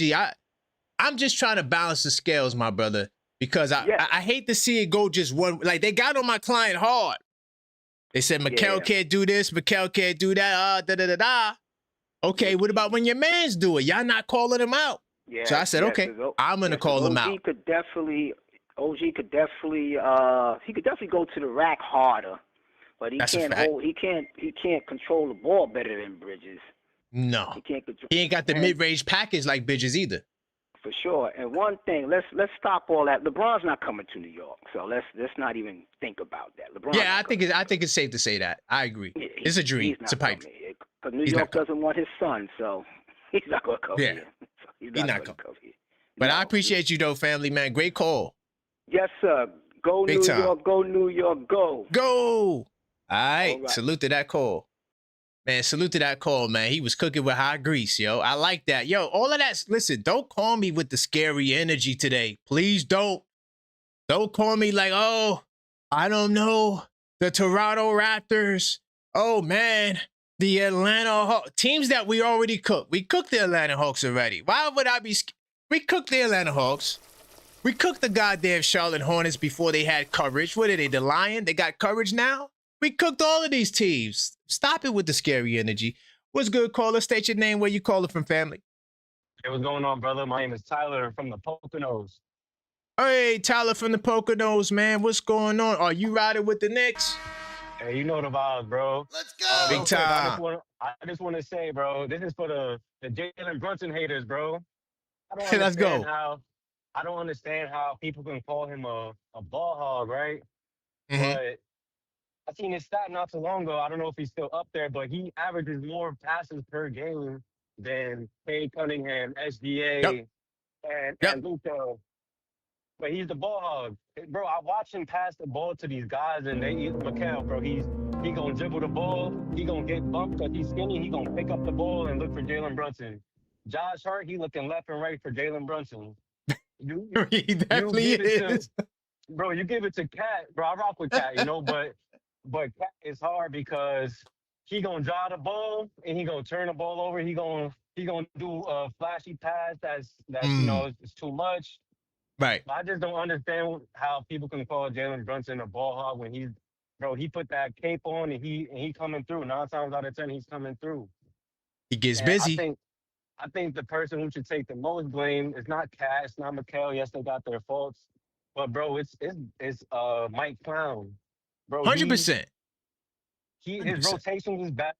I'm just trying to balance the scales, my brother, because I hate to see it go just one. Like, they got on my client hard. They said Mikal can't do this, Mikal can't do that. Okay, what about when your mans do it? Y'all not calling him out. Yeah. So I said, okay, I'm gonna call him out. OG could definitely he could definitely go to the rack harder, but he can't control the ball better than Bridges. No, he ain't got the mid-range package like Bridges either. For sure. And one thing, let's stop all that. LeBron's not coming to New York, so let's not even think about that. I think it's safe to say that. I agree. Yeah, it's a dream. It's a pipe. Because New York doesn't want his son, so he's not going to come here. So he's not going to come here. But I appreciate you though, family man. Great call. Yes, sir. Go Big New time. York. Go New York. Go. All right. Salute to that call. Man, salute to that call, man. He was cooking with hot grease, yo. I like that. Yo, all of that. Listen, don't call me with the scary energy today. Please don't. Don't call me like, oh, I don't know. The Toronto Raptors. Oh, man. The Atlanta Hawks. Teams that we already cooked. We cooked the Atlanta Hawks already. Why would I be we cooked the Atlanta Hawks. We cooked the goddamn Charlotte Hornets before they had courage. What are they, the Lion? They got courage now? We cooked all of these teams. Stop it with the scary energy. What's good, caller? State your name, where you calling from, family. Hey, what's going on, brother? My name is Tyler from the Poconos. Hey, Tyler from the Poconos, man. What's going on? Are you riding with the Knicks? Hey, you know the vibes, bro. Let's go. Big time. I just want to say, bro, this is for the Jalen Brunson haters, bro. Let's go. I don't understand how people can call him a ball hog, right? Mm-hmm. But I seen his stat not too long ago. I don't know if he's still up there, but he averages more passes per game than Cade Cunningham, SGA, and Luka. But he's the ball hog. Bro, I watch him pass the ball to these guys, and Mikal, bro, he gonna dribble the ball. He gonna get bumped because he's skinny. He gonna pick up the ball and look for Jalen Brunson. Josh Hart, he looking left and right for Jalen Brunson. He definitely is. Bro, you give it to Cat. Bro, I rock with Cat, you know, but Cat is hard because he gonna draw the ball and he gonna turn the ball over. He gonna do a flashy pass that's you know, it's too much. Right. I just don't understand how people can call Jalen Brunson a ball hog when he put that cape on and he coming through. 9 times out of 10, he's coming through. He gets busy. I think the person who should take the most blame is not Cat, it's not Mikal. Yes, they got their faults, but bro, it's Mike Clown. Bro, 100%. His rotation was bad.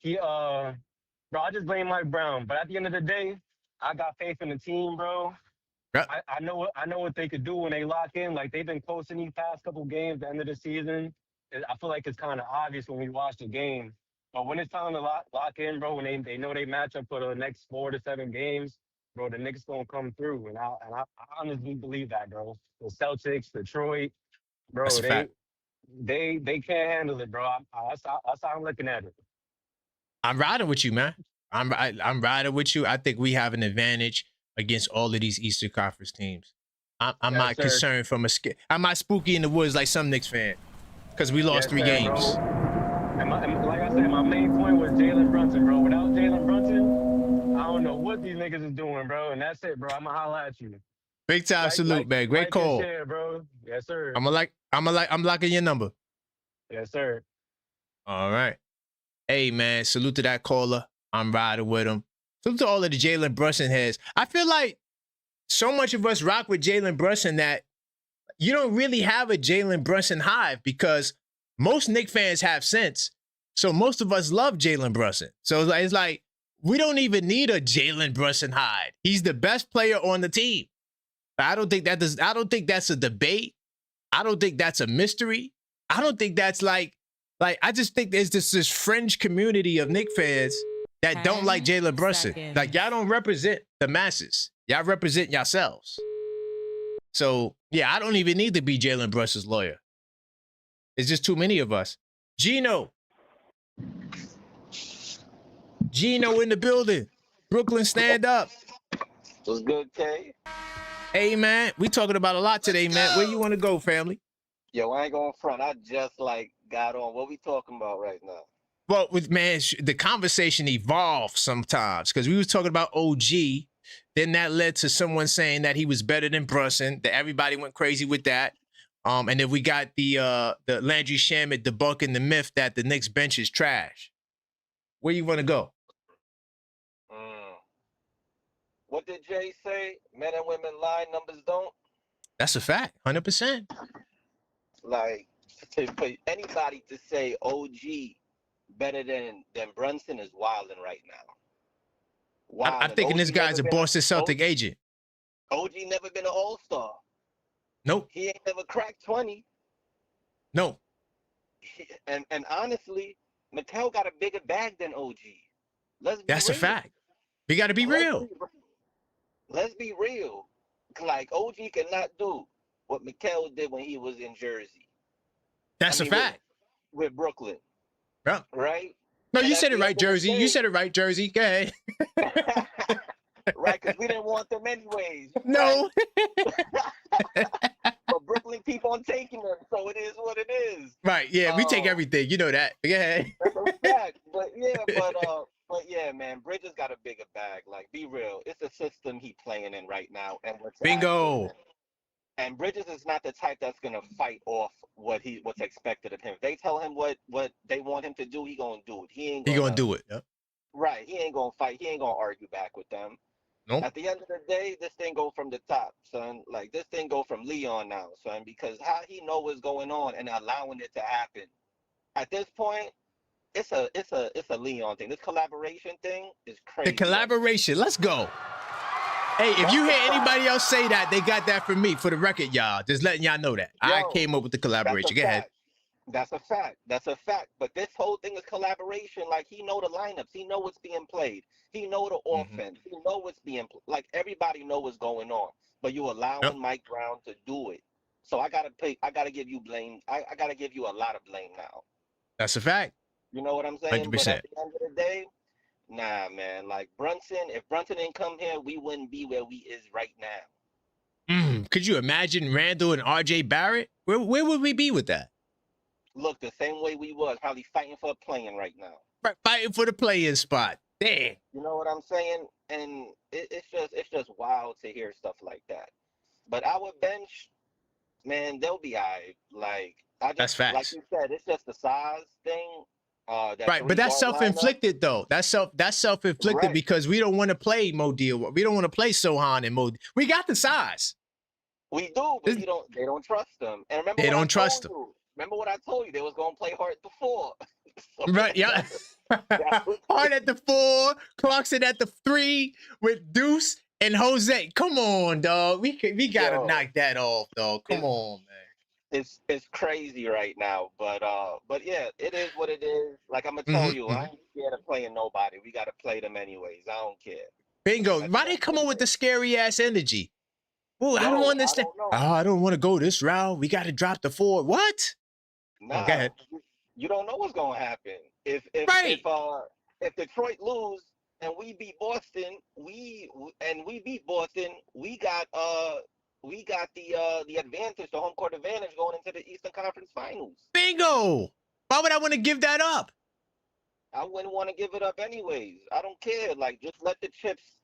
Bro, I just blame Mike Brown. But at the end of the day, I got faith in the team, bro. Yep. I know what they could do when they lock in. Like they've been close in these past couple games, the end of the season. I feel like it's kind of obvious when we watch the game. But when it's time to lock in, bro, when they know they match up for the next 4 to 7 games, bro, the Knicks gonna come through. And I honestly believe that, bro. The Celtics, Detroit, bro, they can't handle it, bro. That's how I'm looking at it. I'm riding with you, man. I'm riding with you. I think we have an advantage against all of these Eastern Conference teams. I'm not concerned from I'm not spooky in the woods like some Knicks fan because we lost 3 games. And like I said, my main point was Jalen Brunson, bro. Without Jalen Brunson, I don't know what these niggas is doing, bro. And that's it, bro. I'ma holla at you. Big time salute, man. Great call. Share, bro. Yes, sir. I'm locking your number. Yes, sir. All right. Hey, man, salute to that caller. I'm riding with him. Salute to all of the Jalen Brunson heads. I feel like so much of us rock with Jalen Brunson that you don't really have a Jalen Brunson hive because most Knicks fans have sense. So most of us love Jalen Brunson. So it's like we don't even need a Jalen Brunson hide. He's the best player on the team. I don't think that's a debate. I don't think that's a mystery. I don't think that's like I just think there's this fringe community of Knicks fans that don't like Jalen Brunson. Like y'all don't represent the masses. Y'all represent yourselves. So yeah, I don't even need to be Jalen Brunson's lawyer. It's just too many of us. Gino in the building. Brooklyn, stand up. What's good, K? Hey, man, we talking about a lot today, man. Where you want to go, family? Yo, I ain't going front. I just got on. What we talking about right now? Well, the conversation evolved sometimes because we was talking about OG. Then that led to someone saying that he was better than Brunson. That everybody went crazy with that. And then we got the Landry Shamet debunking the myth that the Knicks bench is trash. Where you want to go? What did Jay say? Men and women lie, numbers don't. That's a fact, 100%. Like for anybody to say OG better than Brunson is wilding right now. I'm thinking this guy's a Boston Celtic agent. OG never been an All-Star. Nope. He ain't never cracked 20. No. And honestly, Mikal got a bigger bag than OG. That's a fact. We got to be real. Let's be real. Like OG cannot do what Mikal did when he was in Jersey. That's a fact. With Brooklyn. Yeah. Right? No, you said it right, Jersey. You said it right, Jersey. Go ahead. Right, because we didn't want them anyways. No. But Brooklyn keep on taking them, so it is what it is. Right, yeah, we take everything. You know that. Go ahead. That's a fact. But But yeah, man, Bridges got a bigger bag. Like, be real. It's a system he playing in right now, and what's Bingo. And Bridges is not the type that's gonna fight off what's expected of him. If they tell him what they want him to do, he gonna do it. He gonna do it. Yep. Right. He ain't gonna fight. He ain't gonna argue back with them. Nope. At the end of the day, this thing go from the top, son. Like, this thing go from Leon now, son, because how he know what's going on and allowing it to happen. At this point, it's a Leon thing. This collaboration thing is crazy. The collaboration. Let's go. Hey, if you hear anybody else say that, they got that from me. For the record, y'all. Just letting y'all know that. I came up with the collaboration. Go ahead. That's a fact. That's a fact. But this whole thing is collaboration. Like, he know the lineups. He know what's being played. He know the offense. He know what's being like. Everybody know what's going on. But you allowing Mike Brown to do it. So I gotta give you blame. I gotta give you a lot of blame now. That's a fact. You know what I'm saying? 100%. But at the end of the day, nah, man. Like, if Brunson didn't come here, we wouldn't be where we is right now. Could you imagine Randall and RJ Barrett? Where would we be with that? Look, the same way we was, probably fighting for a play-in right now. Right, fighting for the play-in spot. Damn. You know what I'm saying? And it's just wild to hear stuff like that. But our bench, man, they'll be all right. Like, that's facts. Like you said, it's just the size thing. Right, but that's self-inflicted though. That's self-inflicted because we don't want to play Mo Deal. We don't want to play Sohan and Mo. We got the size. We do, but they don't trust them. And remember, they don't trust them. Remember what I told you? They was gonna play hard at the 4. So right, yeah. Hard at the 4, Clarkson at the 3 with Deuce and Jose. Come on, dog. We gotta knock that off, dog. Come on, man. It's crazy right now, but yeah, it is what it is. Like, I'm gonna tell you, I ain't scared of playing nobody. We gotta play them anyways. I don't care. Bingo. Why they come on with the scary ass energy? Well, I don't understand. I don't want to go this route. We got to drop the 4. What? Nah, go ahead. You don't know what's gonna happen. If Detroit lose and we beat Boston, we got the advantage, the home court advantage going into the Eastern Conference Finals. Bingo! Why would I want to give that up? I wouldn't want to give it up anyways. I don't care. Like, just let the chips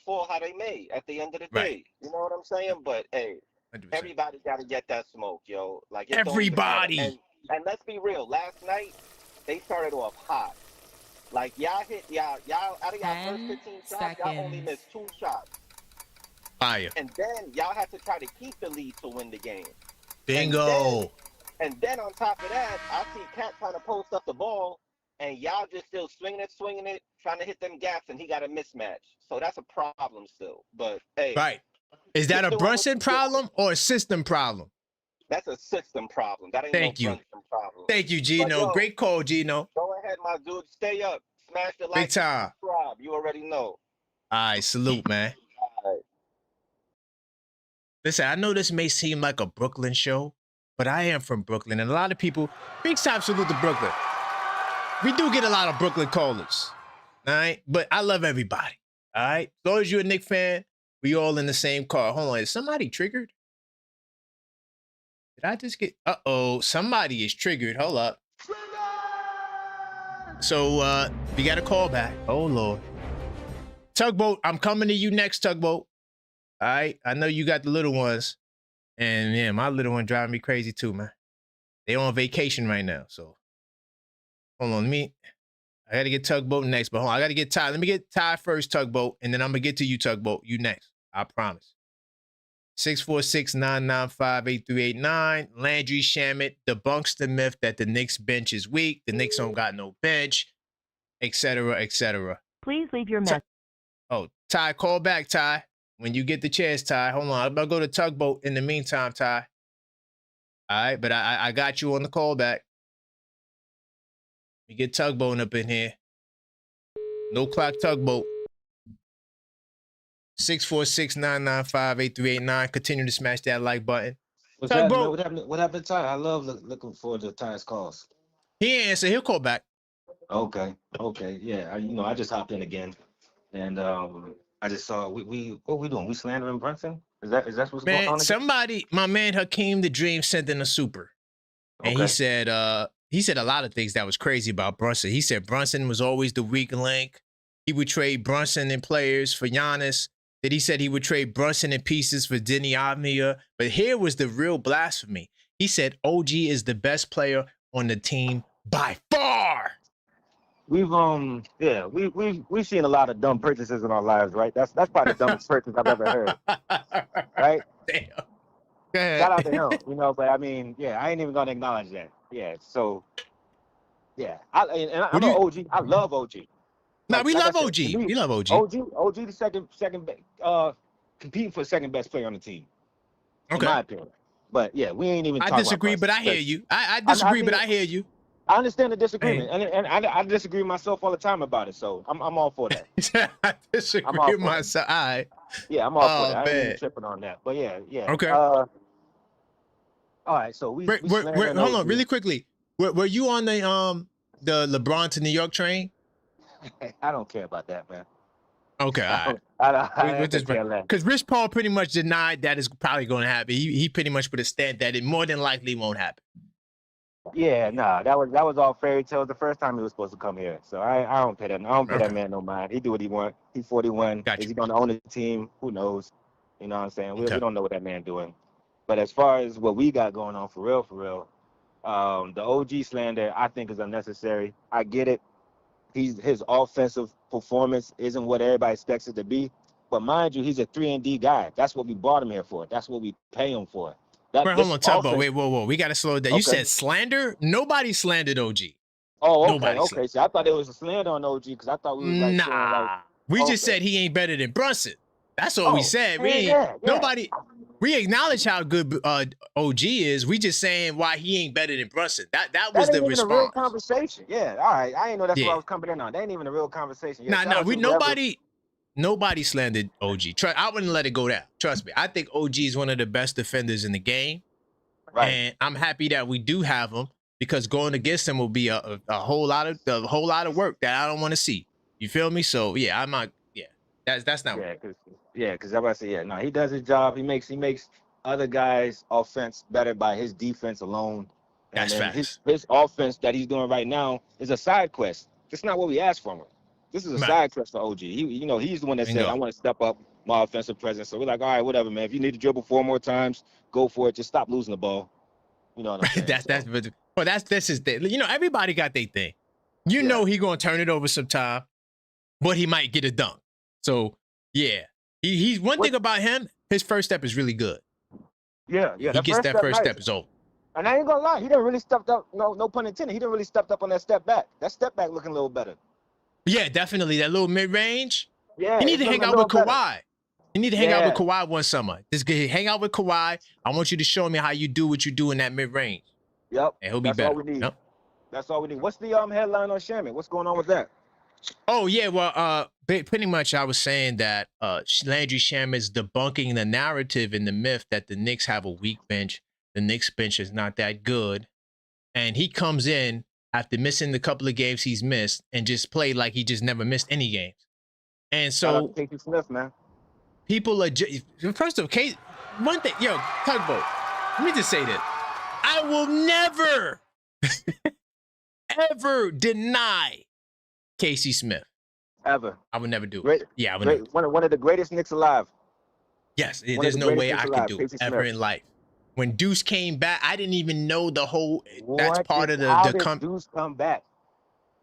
fall how they may at the end of the day. You know what I'm saying? But hey, 100%. Everybody got to get that smoke, yo. Like, everybody. And let's be real. Last night they started off hot. Like, y'all out of y'all first 15 shots, y'all only missed 2 shots. Fire. And then y'all have to try to keep the lead to win the game. Bingo. And then on top of that, I see Cat trying to post up the ball, and y'all just still swinging it, trying to hit them gaps, and he got a mismatch. So that's a problem still. But hey. Right. Is that a Brunson problem or a system problem? That's a system problem. That ain't Brunson problem. Thank you, Gino. Great call, Gino. Go ahead, my dude. Stay up. Smash the like. Big time. Subscribe. You already know. All right. Salute, man. All right. Listen, I know this may seem like a Brooklyn show, but I am from Brooklyn, and a lot of people, big time salute to Brooklyn. We do get a lot of Brooklyn callers, all right? But I love everybody, all right? As long as you're a Knicks fan, we all in the same car. Hold on, is somebody triggered? Did I just get, somebody is triggered. Hold up. So, we got a call back. Oh, Lord. Tugboat, I'm coming to you next, Tugboat. All right? I know you got the little ones. And, yeah, my little one driving me crazy, too, man. They on vacation right now, so. Hold on, I got to get Tugboat next, but hold on, I got to get Ty. Let me get Ty first, Tugboat, and then I'm going to get to you, Tugboat. You next. I promise. 646-995-8389. Landry Shamet debunks the myth that the Knicks bench is weak. The Knicks don't got no bench, etc., etc. Please leave your message. Oh, Ty, call back, Ty. When you get the chance, Ty. Hold on. I'm going to go to Tugboat in the meantime, Ty. All right, but I got you on the call back. We get Tugboat up in here. No clock Tugboat. 646-995-8389. Continue to smash that like button. What's happening? What happened to Ty? I love looking forward to Ty's calls. He ain't answer. He'll call back. Okay. Yeah. I just hopped in again, and I just saw what we doing? We slandering Brunson? Is that what's going on? Somebody, my man Hakeem the Dream sent in a super, and he said he said a lot of things that was crazy about Brunson. He said Brunson was always the weak link. He would trade Brunson and players for Giannis. That he said he would trade Brunson in pieces for Denny Avdia. But here was the real blasphemy. He said OG is the best player on the team by far. We've seen a lot of dumb purchases in our lives, right? That's probably the dumbest purchase I've ever heard. Right? Damn. Go ahead. Shout out to him, you know, but I mean, yeah, I ain't even gonna acknowledge that. Yeah, so yeah. I'm an OG. I love OG. No, Like, we like I love said, OG. to me, We love OG. OG the second competing for second best player on the team. In Okay. my opinion. But yeah, we ain't even I talking disagree, about but I hear you. I disagree, but I hear you. I understand the disagreement, and I disagree with myself all the time about it. So I'm all for that. I disagree I'm all with for myself. All right. Yeah, I'm all for that. I ain't man. even tripping on that. But yeah. Okay. All right, so we hold on, really quickly. Were you on the LeBron to New York train? I don't care about that, man. Okay, all I right. don't Because Rich Paul pretty much denied that is probably going to happen. He pretty much put a stamp that it more than likely won't happen. Yeah, nah, that was all fairy tales the first time he was supposed to come here. So I don't pay that. I don't pay that man no mind. He do what he want. He's 41. Is he going to own the team? Who knows? You know what I'm saying? We don't know what that man doing. But as far as what we got going on for real, the OG slander I think is unnecessary. I get it. His offensive performance isn't what everybody expects it to be. But mind you, he's a 3-and-D guy. That's what we brought him here for. That's what we pay him for. Wait, hold on, Tubbo. Wait, whoa. We got to slow it down. Okay. You said slander? Nobody slandered OG. Oh, okay. See, I thought it was a slander on OG because I thought we was like, we just said he ain't better than Brunson. That's all we said. We ain't, nobody. We acknowledge how good OG is. We just saying why he ain't better than Brunson. That was the response. A real conversation. Yeah, all right. I ain't know that's what I was coming in on. That ain't even a real conversation. Yeah, Nobody slandered OG. I wouldn't let it go down. Trust me. I think OG is one of the best defenders in the game. Right. And I'm happy that we do have him because going against him will be a whole lot of work that I don't want to see. You feel me? So yeah, I'm not. Yeah, that's not. Because I about to say, no, he does his job. He makes other guys' offense better by his defense alone. And that's his offense that he's doing right now is a side quest. It's not what we asked from him. This is a side quest for OG. He's the one that said, I want to step up my offensive presence. So we're like, all right, whatever, man. If you need to dribble 4 more times, go for it. Just stop losing the ball. You know what I'm saying? That's his thing. You know, everybody got their thing. You know he gonna turn it over sometime, but he might get a dunk. So yeah, he's one thing about him. His first step is really good. Yeah. He gets that first step is over. And I ain't gonna lie, he didn't really stepped up. No pun intended. He didn't really stepped up on that step back. That step back looking a little better. Yeah, definitely that little mid range. Yeah, he need to hang out with Kawhi. You need to hang out with Kawhi one summer. Just hang out with Kawhi. I want you to show me how you do what you do in that mid range. Yep. And he'll be better. That's all we need. Yep. That's all we need. What's the headline on Shamet? What's going on with that? Oh yeah, well, pretty much I was saying that Landry Shamet is debunking the narrative and the myth that the Knicks have a weak bench. The Knicks bench is not that good, and he comes in after missing the couple of games he's missed and just played like he just never missed any games. And so, Casey Smith, man. People are first of all, one thing, Tugboat. Let me just say this: I will never, ever deny Casey Smith. Ever. I would never do it. I would never. One of the greatest Knicks alive. Yes, there's no way I could do it ever in life. When Deuce came back, I didn't even know the whole. That's part of the. How did Deuce come back?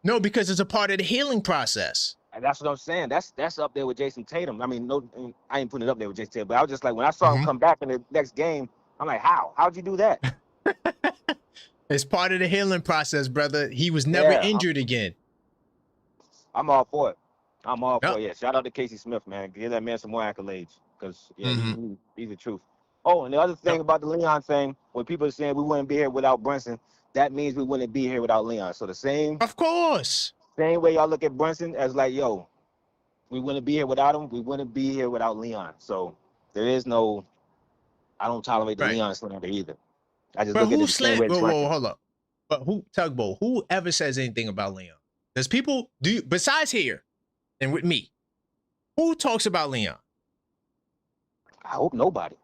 No, because it's a part of the healing process. And that's what I'm saying. That's up there with Jason Tatum. I mean, I ain't putting it up there with Jason Tatum, but I was just like, when I saw him come back in the next game, I'm like, how'd you do that? It's part of the healing process, brother. He was never injured again. I'm all for it. I'm all for it. Yeah, shout out to Casey Smith, man. Give that man some more accolades because he's the truth. Oh, and the other thing about the Leon thing, when people are saying we wouldn't be here without Brunson, that means we wouldn't be here without Leon. So the same. Of course. Same way y'all look at Brunson as like, yo, we wouldn't be here without him. We wouldn't be here without Leon. So there is no, I don't tolerate the Leon slander either. I just look at it the same way. Whoa, hold up. But who ever says anything about Leon? There's people, besides here and with me, who talks about Leon? I hope nobody.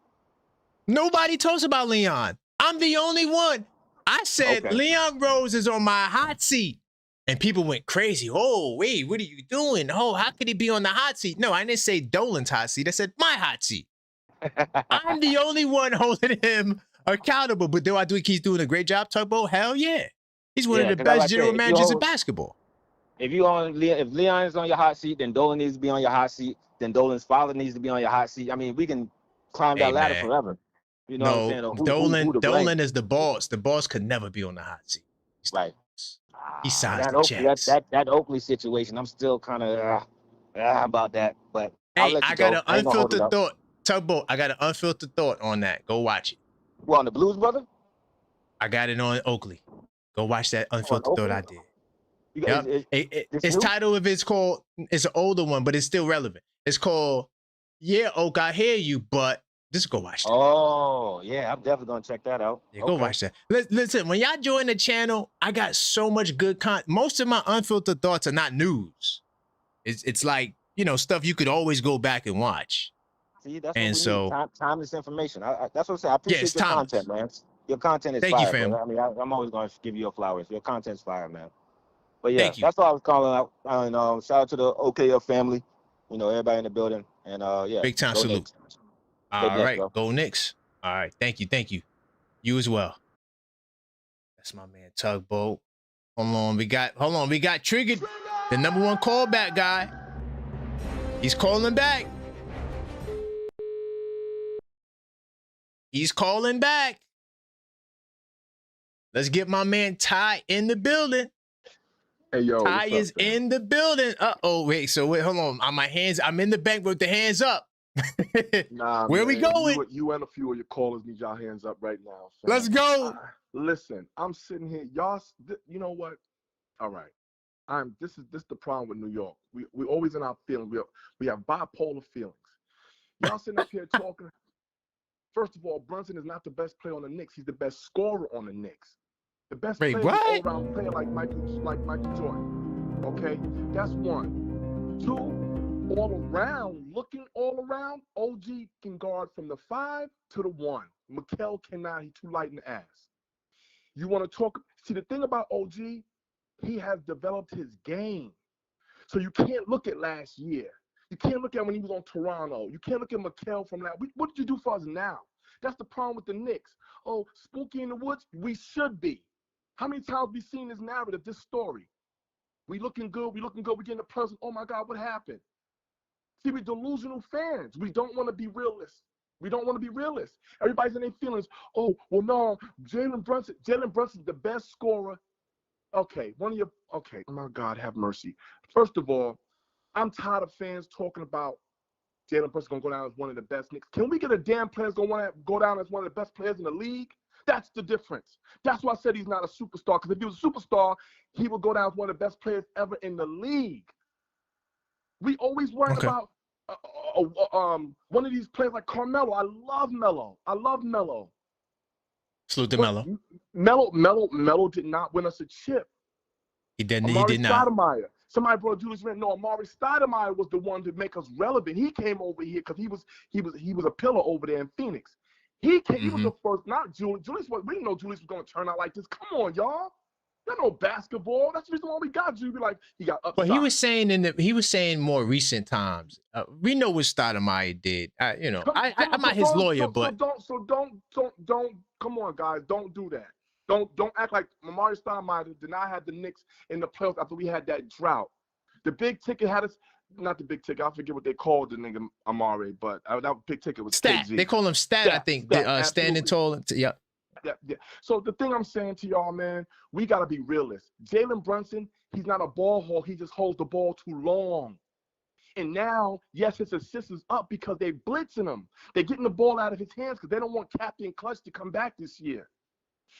Nobody talks about Leon. I'm the only one. I I said Okay. Leon Rose is on my hot seat. And people went crazy. Oh, wait, what are you doing? Oh, how could he be on the hot seat? No, I didn't say Dolan's hot seat. I said my hot seat. I'm the only one holding him accountable. But do I think he's doing a great job, Tugboat? Hell yeah. He's one of the because best general managers in basketball. If Leon is on your hot seat, then Dolan needs to be on your hot seat. Then Dolan's father needs to be on your hot seat. I mean, we can climb that ladder forever. You know what I'm saying? Or Dolan is the boss. The boss could never be on the hot seat. Right. He signs the checks. That Oakley situation, I'm still kind of about that. But hey, I got an unfiltered thought. Tugboat, I got an unfiltered thought on that. Go watch it. Well, on the Blues, brother? I got it on Oakley. Go watch that unfiltered thought I did. Yep. Its title of it's called, it's an older one, but it's still relevant. It's called, Yeah, Oak, I Hear You, but just go watch that. Oh, yeah, I'm definitely going to check that out. Yeah, go watch that. Listen, when y'all join the channel, I got so much good content. Most of my unfiltered thoughts are not news. It's like, you know, stuff you could always go back and watch. See, that's and so need. Timeless information. That's what I'm saying. I appreciate your content, man. Your content is fire. Thank you, fam. I mean, I'm always going to give you your flowers. Your content's fire, man. But yeah, that's all I was calling out. And shout out to the OKF family. You know, everybody in the building. And yeah. Big time salute. Knicks. All right, Knicks, go Knicks. All right, thank you. You as well. That's my man Tugboat. Hold on, we got Triggered, the #1 callback guy. He's calling back. He's calling back. Let's get my man Ty in the building. Hey, yo. Ty is in the building. Wait, hold on. On my hands, I'm in the bank with the hands up. Nah, where man, we going? You and a few of your callers need y'all hands up right now. Fam. Let's go. Listen, I'm sitting here. Y'all, you know what? All right. This is the problem with New York. We always in our feelings. We have bipolar feelings. Y'all sitting up here talking. First of all, Brunson is not the best player on the Knicks. He's the best scorer on the Knicks. The best player is an all-around player like Michael Jordan. Okay? That's one. Two, looking all around, OG can guard from the 5 to the 1. Mikal cannot. He's too light in the ass. You want to talk? See, the thing about OG, he has developed his game. So you can't look at last year. You can't look at when he was on Toronto. You can't look at Mikal from that. What did you do for us now? That's the problem with the Knicks. Oh, spooky in the woods? We should be. How many times have we seen this narrative, this story? We looking good. We getting the present. Oh, my God, what happened? See, we're delusional fans. We don't want to be realists. Everybody's in their feelings. Oh, well, no, Jalen Brunson's the best scorer. Okay, oh, my God, have mercy. First of all, I'm tired of fans talking about Jalen Brunson going to go down as one of the best Knicks. Can we get a damn player that's going to go down as one of the best players in the league? That's the difference. That's why I said he's not a superstar, because if he was a superstar, he would go down as one of the best players ever in the league. We always worry about one of these players like Carmelo. I love Melo. Salute to Melo. Melo did not win us a chip. He did not. Stoudemire. Somebody brought Julius Randle. No, Amari Stoudemire was the one to make us relevant. He came over here because he was a pillar over there in Phoenix. He was the first, not Julius. We didn't know Julius was going to turn out like this. Come on, y'all. You know basketball. That's the reason why we got you. Be like, he got upside. But he was saying more recent times. We know what Stoudemire did. I'm not his lawyer, but don't. Come on, guys. Don't do that. Don't act like Amari Stoudemire did not have the Knicks in the playoffs after we had that drought. The big ticket had us. Not the big ticket. I forget what they called the nigga Amari, but that big ticket was Stat. KG. They call him Stat. I think. Standing tall. Yeah. Yeah. So the thing I'm saying to y'all, man, we got to be realists. Jalen Brunson, he's not a ball hawk. He just holds the ball too long. And now, yes, his assist is up because they're blitzing him. They're getting the ball out of his hands because they don't want Captain Clutch to come back this year.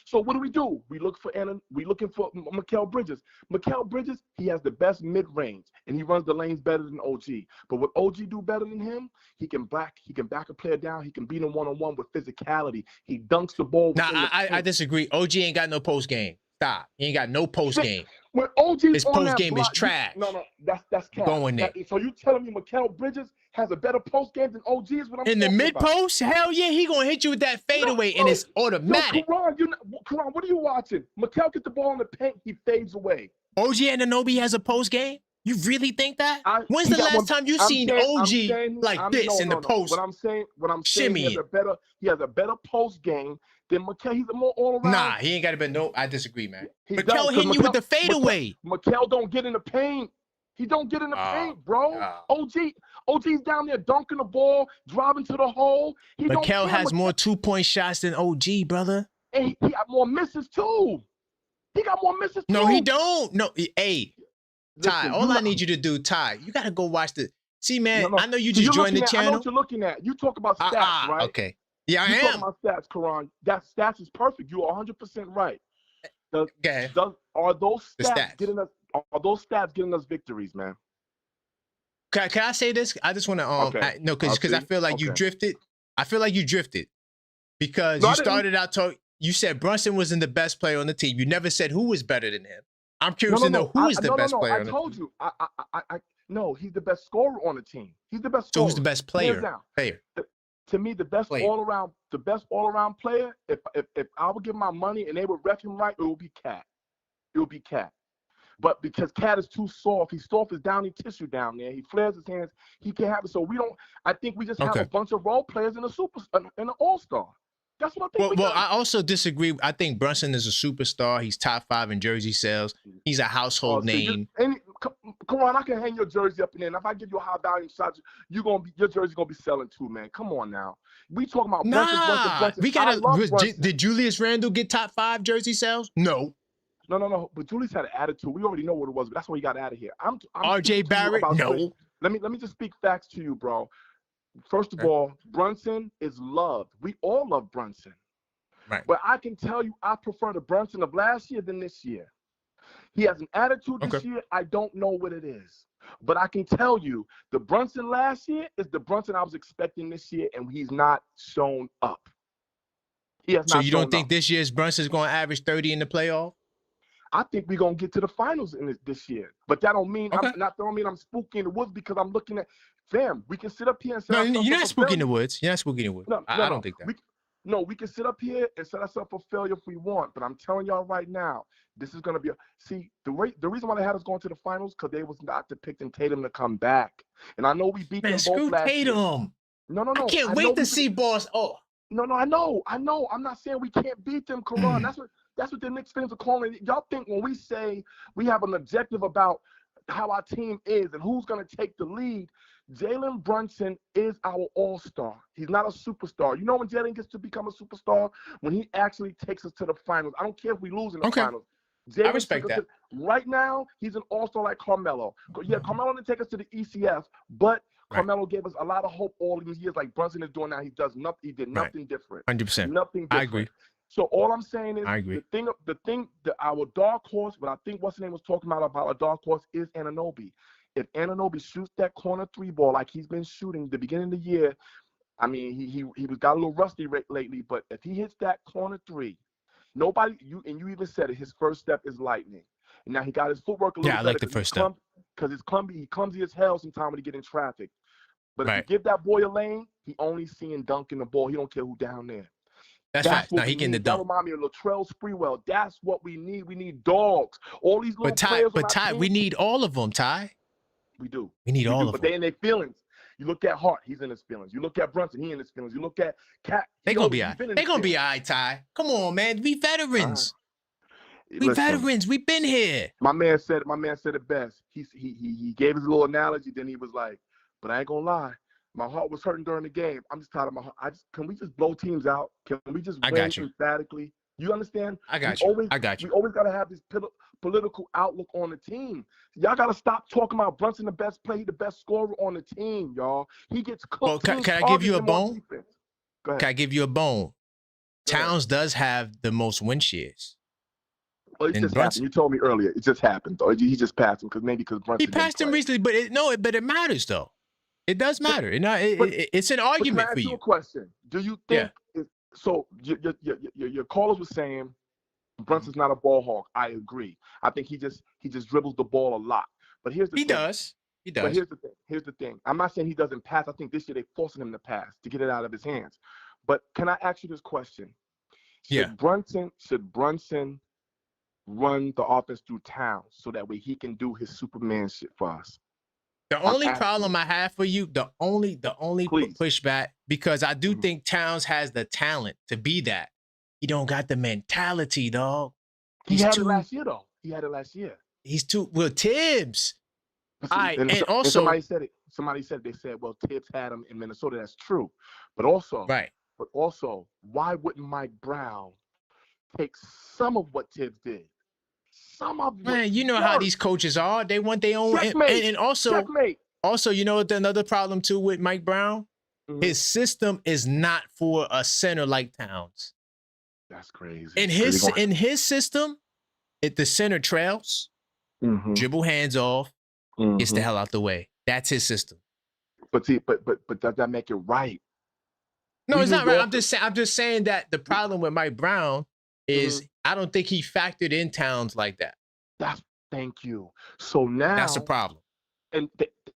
So what do? We looking for Mikal Bridges. Mikal Bridges, he has the best mid-range, and he runs the lanes better than OG. But what OG do better than him, he can back a player down. He can beat him one-on-one with physicality. He dunks the ball. I disagree. OG ain't got no post game. Stop. He ain't got no post game. When OG's His on post that game is block, trash. no, that's cap. Going there. So you telling me Mikal Bridges has a better post game than OG is what I'm in the talking mid about. post? Hell yeah, he gonna hit you with that fadeaway, and it's automatic. Yo, Karan, what are you watching? Mikal get the ball in the paint, he fades away. OG Anunoby has a post game? You really think that? When's the last time you seen OG like this in the post? What I'm saying, shimmy. He has a better post game than Mikal. He's a more all around. Nah, he ain't got a better. No, I disagree, man. Mikal hitting you with the fadeaway. Mikal don't get in the paint. He don't get in the paint, bro. OG's down there dunking the ball, driving to the hole. Mikal has more 2-point shots than OG, brother. And he got more misses too. No, he don't. No, hey, Ty, all I need you to do, Ty, you gotta go watch the. See, man, I know you just joined the channel. I know what you're looking at. You talk about stats, right? Okay. Yeah, I am. You talking about stats, Karan. That stats is perfect. You're 100% right. Are those stats getting us victories, man? Can I say this? I just want to no, because I feel like you drifted. I feel like you drifted because you started out talking. You said Brunson wasn't the best player on the team. You never said who was better than him. I'm curious to know who is the best player on the team. I told you. No, he's the best scorer on the team. He's the best scorer. So who's the best player? To me, the best all around player. If I would give my money and they would ref him right, it would be Cat. It would be Cat. But because Cat is too soft, he's soft as downy tissue down there. He flares his hands. He can't have it. So we don't. I think we just have a bunch of role players in an all-star. That's what I think. Well, I also disagree. I think Brunson is a superstar. He's top 5 in jersey sales. He's a household name. Come on, I can hang your jersey up in there. And if I give you a high value shot, your jersey's gonna be selling too, man. Come on now. We talking about Brunson. We gotta. Did Julius Randle get top 5 jersey sales? No. No. But Julius had an attitude. We already know what it was. But that's why he got out of here. I'm RJ Barrett. No. Let me just speak facts to you, bro. First of all, Brunson is loved. We all love Brunson. Right. But I can tell you, I prefer the Brunson of last year than this year. He has an attitude this year. I don't know what it is. But I can tell you, the Brunson last year is the Brunson I was expecting this year, and he's not shown up. He has not. So you don't think this year's Brunson's going to average 30 in the playoff? I think we're gonna get to the finals in this year, but that don't mean I'm spooky in the woods because I'm looking at. Fam, we can sit up here and say you're not spooky in the woods. You're not spooky in the woods. I don't think that. We can sit up here and set ourselves for failure if we want, but I'm telling y'all right now, this is gonna be the reason why they had us going to the finals because they was not depicting Tatum to come back, and I know we beat them both last year. Tatum. No. I can't wait to see boss. No, I know. I'm not saying we can't beat them, Karan. That's what the Knicks fans are calling it. Y'all think when we say we have an objective about how our team is and who's going to take the lead, Jalen Brunson is our all-star. He's not a superstar. You know when Jalen gets to become a superstar? When he actually takes us to the finals. I don't care if we lose in the finals. I respect that. Right now, he's an all-star like Carmelo. Yeah, Carmelo didn't take us to the ECF, but Carmelo gave us a lot of hope all these years like Brunson is doing now. He does nothing. He did nothing different. 100%. Nothing different. I agree. So all I'm saying is, I agree. The thing that our dark horse, what I think what's the name was talking about a dark horse is Anunoby. If Anunoby shoots that corner 3 ball like he's been shooting the beginning of the year, I mean he got a little rusty lately, but if he hits that corner 3, you even said it, his first step is lightning. And now he got his footwork a little better. Yeah, I like the first step. Because he's clumsy as hell sometimes when he get in traffic. But if you give that boy a lane, he only seeing dunking the ball. He don't care who down there. That's right. Now he getting the dunk. That remind me of Latrell Sprewell. That's what we need. We need dogs. All these little players. But Ty, we need all of them, Ty. We do. We need all of them. But they in their feelings. You look at Hart, he's in his feelings. You look at Brunson, he in his feelings. You look at Cat. They gonna be all right. They gonna be all right, Ty. Come on, man. We veterans. We veterans. We've been here. My man said it best. He gave his little analogy. Then he was like, "But I ain't gonna lie. My heart was hurting during the game. I'm just tired of my heart. Can we just blow teams out? Can we just win emphatically? You understand? I got you. We always got to have this political outlook on the team. Y'all got to stop talking about Brunson, the best player, the best scorer on the team, y'all. He gets cooked. Well, can I give you a bone? Go ahead. Can I give you a bone? Towns does have the most win shares. Well, it just happened. You told me earlier. It just happened, though. He just passed him because Brunson. He passed him recently, but it matters though. It does matter. It's an argument for you. A question. Do you think so? Your callers were saying Brunson's not a ball hawk. I agree. I think he just dribbles the ball a lot. But here's the thing. He does. But here's the thing. I'm not saying he doesn't pass. I think this year they're forcing him to pass to get it out of his hands. But can I ask you this question? Should Brunson run the offense through Towns so that way he can do his Superman shit for us? The only problem I have for you, the only pushback, because I do think Towns has the talent to be that. He don't got the mentality, dog. He had it last year, though. He had it last year. He's too Tibbs. And also somebody said it. They said, well, Tibbs had him in Minnesota. That's true. But also, why wouldn't Mike Brown take some of what Tibbs did? Some of Man, you know how these coaches are. They want their own. And also, you know what another problem too with Mike Brown? His system is not for a center like Towns. That's crazy. In his system, if the center trails, dribble hands off, gets the hell out the way. That's his system. But see, but does that make it right? No, it's not right. I'm just saying that the problem with Mike Brown is I don't think he factored in Towns like that. Thank you. So now that's the problem. And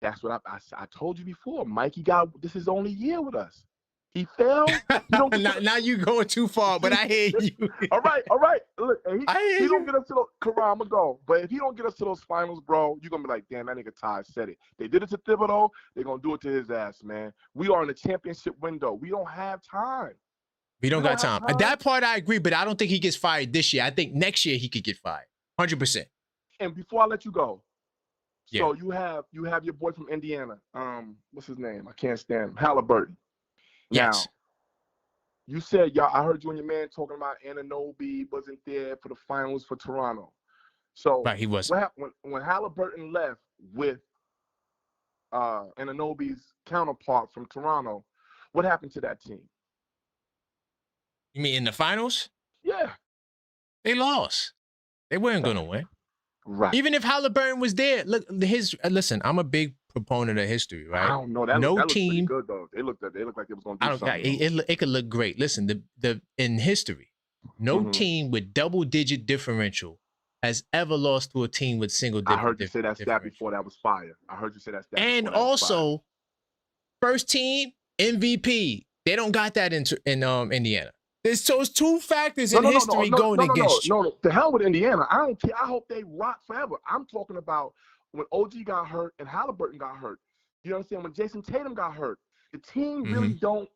that's what I told you before. Mikey this is only year with us. He failed. Now you going too far, but I hear you. All right. Look, he don't get us to the I'ma go. But if he don't get us to those finals, bro, you're gonna be like, damn, that nigga Ty said it. They did it to Thibodeau, they're gonna do it to his ass, man. We are in the championship window. We don't have time. We don't got time. That part I agree, but I don't think he gets fired this year. I think next year he could get fired. 100%. And before I let you go, so you have your boy from Indiana. What's his name? I can't stand him. Halliburton. Yes. Now, you said I heard you and your man talking about Anunoby wasn't there for the finals for Toronto. So he wasn't. When Halliburton left with Anunoby's counterpart from Toronto, what happened to that team? You mean in the finals? Yeah. They lost. They weren't going to win. Right. Even if Halliburton was there, listen, I'm a big proponent of history, right? I don't know. That looked pretty good, though. They looked like they was going to do something. It could look great. Listen, in history, no team with double-digit differential has ever lost to a team with single-digit. I heard you say that stat before. That was fire. I heard you say that stat. And also, first team MVP. They don't got that in Indiana. So it's two factors in history going against you. No, the hell with Indiana. I don't care. I hope they rock forever. I'm talking about when OG got hurt and Halliburton got hurt. You understand? When Jason Tatum got hurt, the team really don't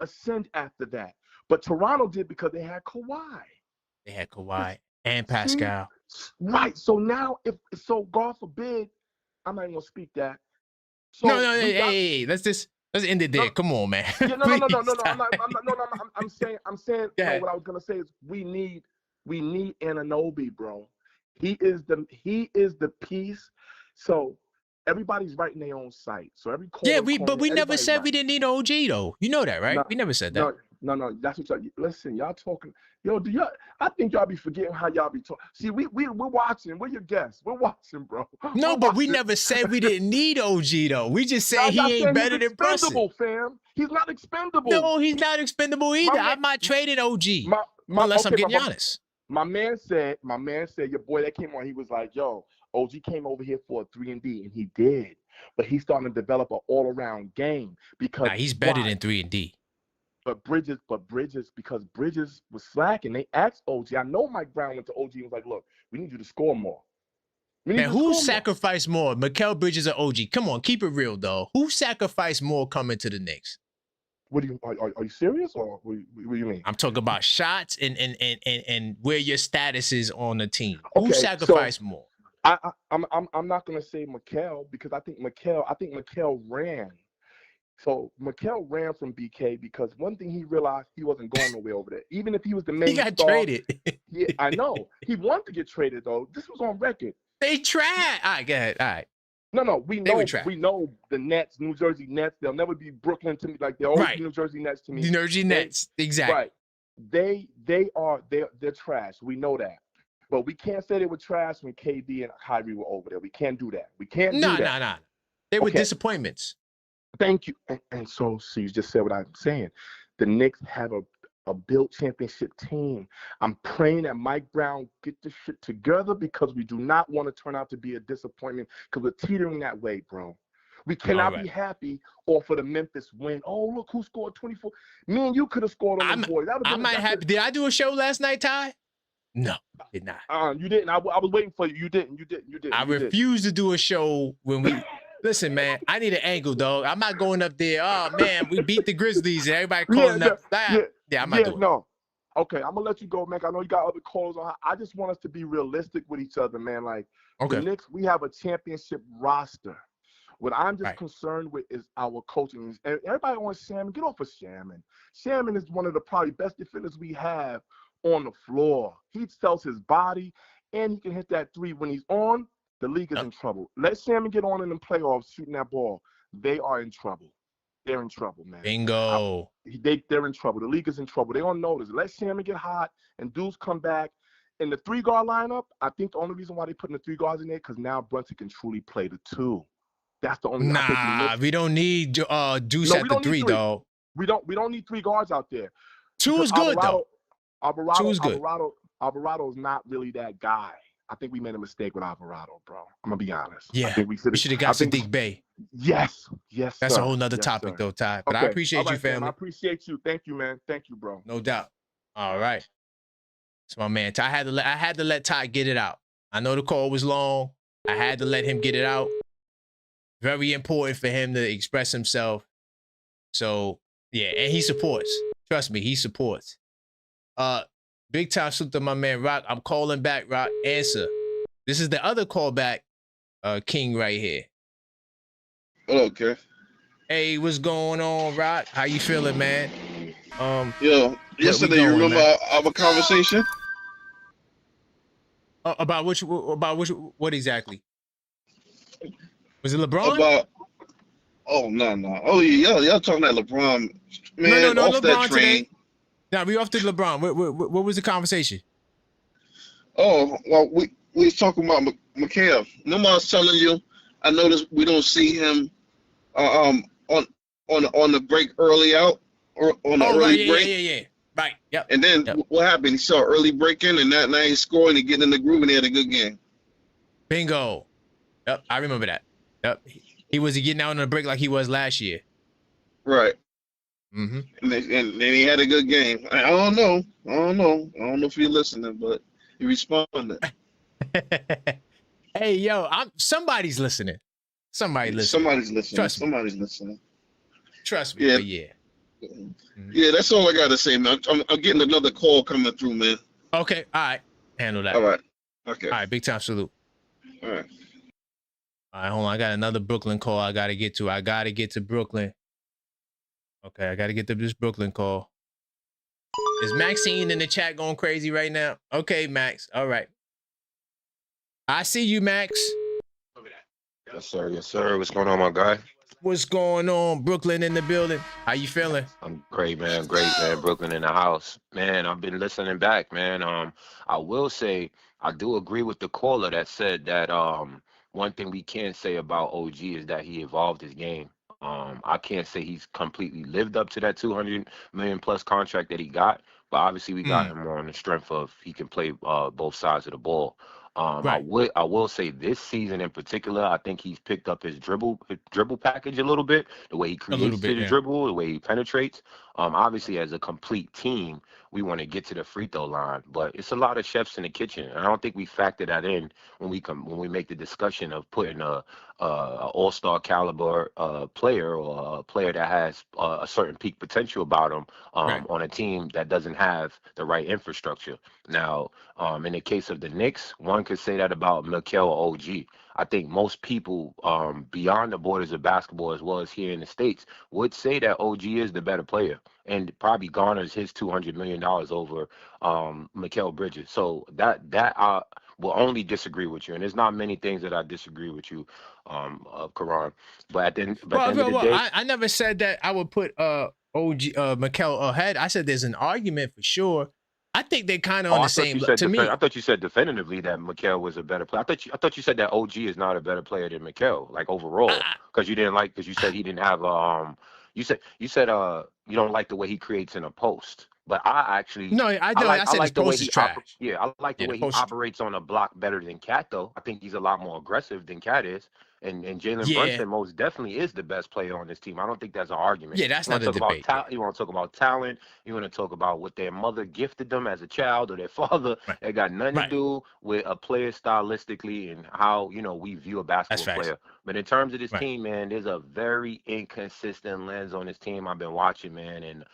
ascend after that. But Toronto did because they had Kawhi. They had Kawhi and Pascal. Right. So now, God forbid, I'm not even gonna speak that. So hey, let's end it there. Come on, man. Yeah, no. I'm saying. What I was gonna say is we need Anunoby, bro. He is the piece. So everybody's writing their own site. So every but we never said we didn't need OG though. You know that, right? We never said that. No. That's what y'all talking. Yo, I think y'all be forgetting how y'all be talking. See, we're watching. We're your guests. We're watching, bro. No, but we never said we didn't need OG though. We just said he ain't better than Brunson. Fam. He's not expendable. No, he's not expendable either. I'm not trading OG unless I'm getting honest. My man said, your boy that came on, he was like, yo, OG came over here for a 3-and-D, and he did. But he's starting to develop an all-around game because he's better than 3-and-D. But Bridges, because Bridges was slacking, they asked OG. I know Mike Brown went to OG and was like, look, we need you to score more. Man, who sacrificed more, Mikal Bridges or OG? Come on, keep it real, though. Who sacrificed more coming to the Knicks? What do you are you serious, or what do you mean? I'm talking about shots and where your status is on the team. Who sacrificed more? I'm not gonna say Mikal because I think Mikal ran. So Mikal ran from BK because one thing he realized, he wasn't going nowhere over there. Even if he was the main star. He got traded. Yeah, I know. He wanted to get traded though. This was on record. They tried. All right, go ahead. All right. No, we know the Nets, New Jersey Nets. They'll never be Brooklyn to me. Like they're always New Jersey Nets to me. New Jersey Nets, exactly. Right. They're trash. We know that. But we can't say they were trash when KD and Kyrie were over there. We can't do that. We can't do that. No. They were disappointments. Thank you. And so you just said what I'm saying. The Knicks have a built championship team. I'm praying that Mike Brown get this shit together because we do not want to turn out to be a disappointment because we're teetering that way, bro. We cannot be happy off of the Memphis win. Oh, look who scored 24. Me and you could have scored on the board. I might have. Did I do a show last night, Ty? No, did not. You didn't. I was waiting for you. You didn't. I refuse to do a show when we. Listen, man, I need an angle, dog. I'm not going up there. Oh man, we beat the Grizzlies and everybody calling up. Yeah, I'm not doing it. Okay, I'm gonna let you go, man. I know you got other calls on. I just want us to be realistic with each other, man. Like the Knicks, we have a championship roster. What I'm just concerned with is our coaching. And everybody wants Shaman. Get off of Shaman. Shaman is one of the probably best defenders we have on the floor. He sells his body, and he can hit that three when he's on. The league is in trouble. Let Shaman get on in the playoffs shooting that ball. They are in trouble. They're in trouble, man. Bingo. They're in trouble. The league is in trouble. They don't notice. Let Shaman get hot and dudes come back. In the three-guard lineup, I think the only reason why they're putting the three guards in there because now Brunson can truly play the two. That's the only. We don't need Deuce at the three, dog. We don't need three guards out there. Two is good though. Alvarado is not really that guy. I think we made a mistake with Alvarado, bro. I'm gonna be honest. Yeah, I think we should have got Sadiq Bey. Yes. That's a whole nother topic though, Ty. But I appreciate you, family. Man, I appreciate you. Thank you, man. Thank you, bro. No doubt. All right. It's my man. I had to let Ty get it out. I know the call was long. I had to let him get it out. Very important for him to express himself. So yeah, and he supports. Trust me, he supports. Big time salute to my man Rock. I'm calling back, Rock. Answer. This is the other callback, King right here. Okay. Hey, what's going on, Rock? How you feeling, man? Yesterday, you remember our conversation? About which? What exactly? Was it LeBron? No. Oh yeah, y'all talking about LeBron? Man, no, off LeBron that train. Today. Now we off to LeBron. What was the conversation? Oh well, we was talking about Mikhail. Remember I was telling you, I noticed we don't see him on the break early out or on the early break. Yeah. Right. Yep. And then what happened? He saw early break-in, and now he's scoring and getting in the groove, and he had a good game. Bingo. Yep, I remember that. Yep. He was getting out on the break like he was last year. Right. Mm-hmm. And then he had a good game. I don't know if you're listening, but he responded. Hey, yo, somebody's listening. Somebody's listening. Somebody's listening. Trust me. Yeah. Yeah, that's all I gotta say, man. I'm getting another call coming through, man. Okay, all right. Handle that. All right. Okay. All right, big time salute. All right. All right, hold on. I got another Brooklyn call I gotta get to. I gotta get to Brooklyn. Okay, I gotta get to this Brooklyn call. Is Maxine in the chat going crazy right now? Okay, Max. All right. I see you, Max. Yes, sir. Yes, sir. What's going on, my guy? What's going on? Brooklyn in the building. How you feeling? I'm great, man. Great, man. Brooklyn in the house. Man, I've been listening back, man. I will say I do agree with the caller that said that one thing we can say about OG is that he evolved his game. I can't say he's completely lived up to that 200 million plus contract that he got, but obviously we got him more on the strength of he can play both sides of the ball. Right. I will say this season in particular, I think he's picked up his dribble package a little bit, the way he creates his dribble, the way he penetrates. Obviously, as a complete team, we want to get to the free throw line, but it's a lot of chefs in the kitchen. I don't think we factor that in when we make the discussion of putting a all-star caliber player or a player that has a certain peak potential about him on a team that doesn't have the right infrastructure. Now, in the case of the Knicks, one could say that about Mikal or OG. I think most people beyond the borders of basketball, as well as here in the States, would say that OG is the better player and probably garners his $200 million over Mikal Bridges. So that I will only disagree with you. And there's not many things that I disagree with you, Karan. But at the end of the day, I never said that I would put Mikal ahead. I said there's an argument for sure. I think they're kind of on the same. To me, I thought you said definitively that Mikal was a better player. I thought you said that OG is not a better player than Mikal, like overall, because you said he didn't have you said you don't like the way he creates in a post. But I actually, No, I know. I said his like the way post is he trash. I like the Yeah, the way he post. operates on a block better than Cat though. I think he's a lot more aggressive than Cat is. And Jalen Yeah, Brunson most definitely is the best player on this team. I don't think that's an argument. yeah, that's You want not to a talk about debate. Yeah, talent? You want to talk about talent? You want to talk about what their mother gifted them as a child or their father? right, It got nothing to right. do with a player stylistically and how we view a That's basketball facts. player. But in terms of this Right. team, man, there's a very inconsistent lens on this team. I've been watching, man, and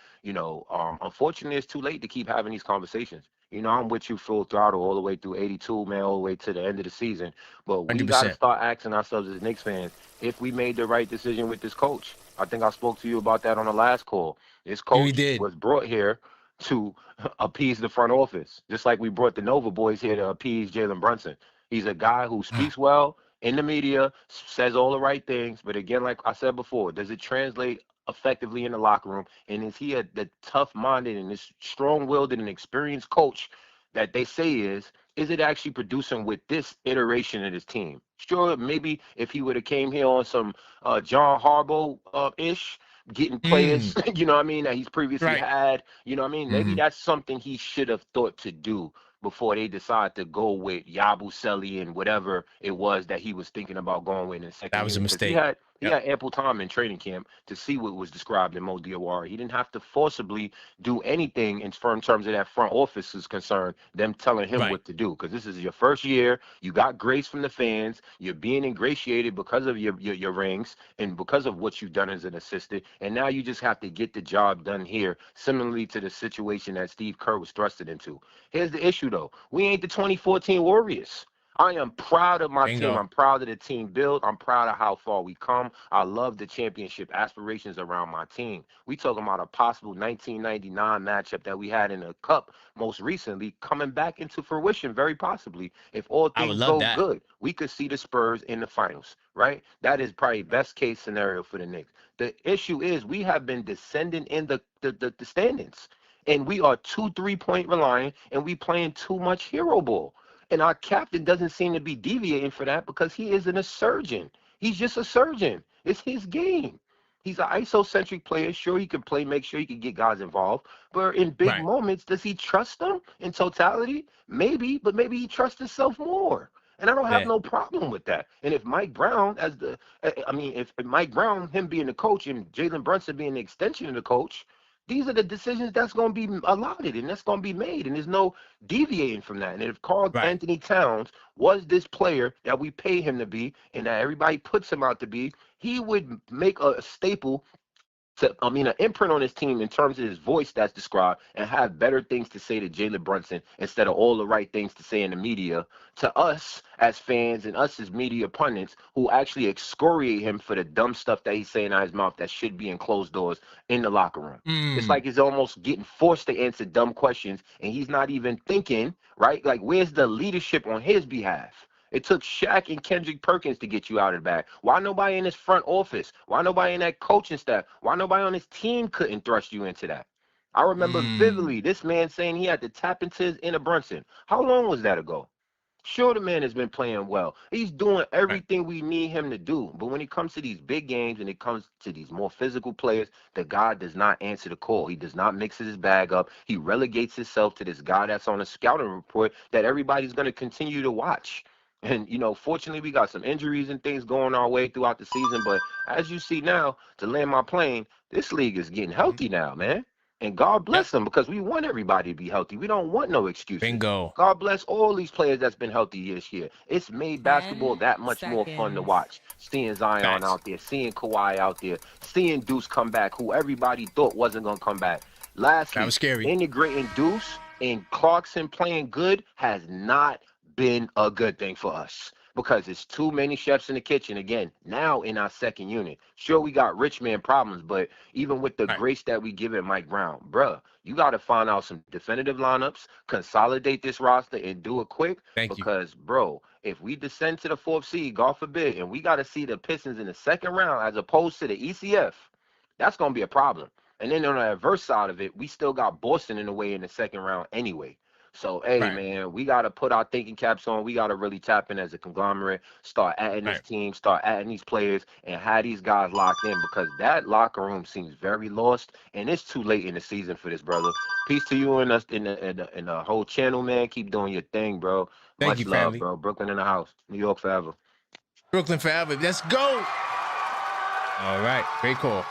unfortunately, it's too late to keep having these conversations. I'm with you full throttle all the way through 82, man, all the way to the end of the season. But we got to 100%. start asking ourselves as Knicks fans if we made the right decision with this coach. I think I spoke to you about that on the last call. This We coach did. was brought here to appease the front office, just like we brought the Nova boys here to appease Jalen Brunson. He's a guy who speaks well in the media, says all the right things, but again, like I said before, does it translate effectively in the locker room? And is he the tough-minded and this strong-willed and experienced coach that they say is it actually producing with this iteration of his team? Sure, maybe if he would have came here on some John Harbaugh ish, getting players, you know what I mean, that he's previously Right. had, you know what I mean? Maybe that's something he should have thought to do before they decide to go with Yabusele and whatever it was that he was thinking about going with in the That second was a unit. Because he mistake. had Yep. ample time in training camp to see what was described in Mo Diawara. He didn't have to forcibly do anything in terms of that front office is concerned, them telling him Right. what to do. Because this is your first year. You got grace from the fans. You're being ingratiated because of your rings and because of what you've done as an assistant. And now you just have to get the job done here, similarly to the situation that Steve Kerr was thrusted into. Here's the issue, though. We ain't the 2014 Warriors. I am proud of my team. Bingo. I'm proud of the team build. I'm proud of how far we come. I love the championship aspirations around my team. We talking about a possible 1999 matchup that we had in the Cup most recently coming back into fruition, very possibly. If all I would things love go that. good, we could see the Spurs in the finals, right? That is probably best case scenario for the Knicks. The issue is we have been descending in the standings. And we are 2 3-point reliant, and we playing too much hero ball. And our captain doesn't seem to be deviating for that because he isn't a surgeon. He's just a surgeon. It's his game. He's an isocentric player. Sure, he can play, make sure he can get guys involved. But in big Right. moments, does he trust them in totality? Maybe, but maybe he trusts himself more. And I don't have Yeah. no problem with that. And if Mike Brown, if Mike Brown, him being the coach, and Jalen Brunson being the extension of the coach, these are the decisions that's going to be allotted and that's going to be made. And there's no deviating from that. And if Carl Right. Anthony Towns was this player that we pay him to be and that everybody puts him out to be, he would make a staple an imprint on his team in terms of his voice that's described and have better things to say to Jalen Brunson instead of all the right things to say in the media to us as fans and us as media pundits who actually excoriate him for the dumb stuff that he's saying out of his mouth that should be in closed doors in the locker room. It's like he's almost getting forced to answer dumb questions and he's not even thinking, right? Like, where's the leadership on his behalf? It took Shaq and Kendrick Perkins to get you out of the bag. Why nobody in his front office? Why nobody in that coaching staff? Why nobody on his team couldn't thrust you into that? I remember vividly this man saying he had to tap into his inner Brunson. How long was that ago? Sure, the man has been playing well. He's doing Right. everything we need him to do. But when it comes to these big games and it comes to these more physical players, the guy does not answer the call. He does not mix his bag up. He relegates himself to this guy that's on a scouting report that everybody's going to continue to watch. And, fortunately, we got some injuries and things going our way throughout the season. But as you see now, to land my plane, this league is getting healthy now, man. And God Yep. bless them because we want everybody to be healthy. We don't want no excuses. Bingo. God bless all these players that's been healthy this year. It's made basketball 10 that much more fun to seconds. watch. Seeing Zion Facts. out there, seeing Kawhi out there, seeing Deuce come back, who everybody thought wasn't going to come back. That Lastly, was scary. integrating Deuce and Clarkson playing good has not been a good thing for us because it's too many chefs in the kitchen again now in our second unit. Sure, we got rich man problems, but even with the Right. grace that we give it Mike Brown, bruh, you got to find out some definitive lineups, consolidate this roster, and do it quick. Thank you. Because, bro, if we descend to the fourth seed, God forbid, and we got to see the Pistons in the second round as opposed to the ECF, that's going to be a problem. And then on the adverse side of it, we still got Boston in the way in the second round anyway. So, hey, man, we got to put our thinking caps on. We got to really tap in as a conglomerate, start adding this team, start adding these players, and have these guys locked in, because that locker room seems very lost, and it's too late in the season for this, brother. Peace to you and us in the whole channel, man. Keep doing your thing, bro. Thank Much you, love, family. bro. Brooklyn in the house. New York forever. Brooklyn forever. Let's go. All right. Great call.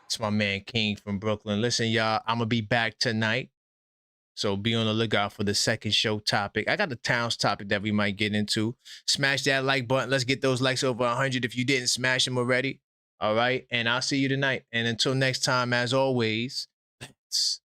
It's my man King from Brooklyn. Listen, y'all, I'm going to be back tonight. So be on the lookout for the second show topic. I got the Towns topic that we might get into. Smash that like button. Let's get those likes over 100 if you didn't smash them already. All right. And I'll see you tonight. And until next time, as always, let's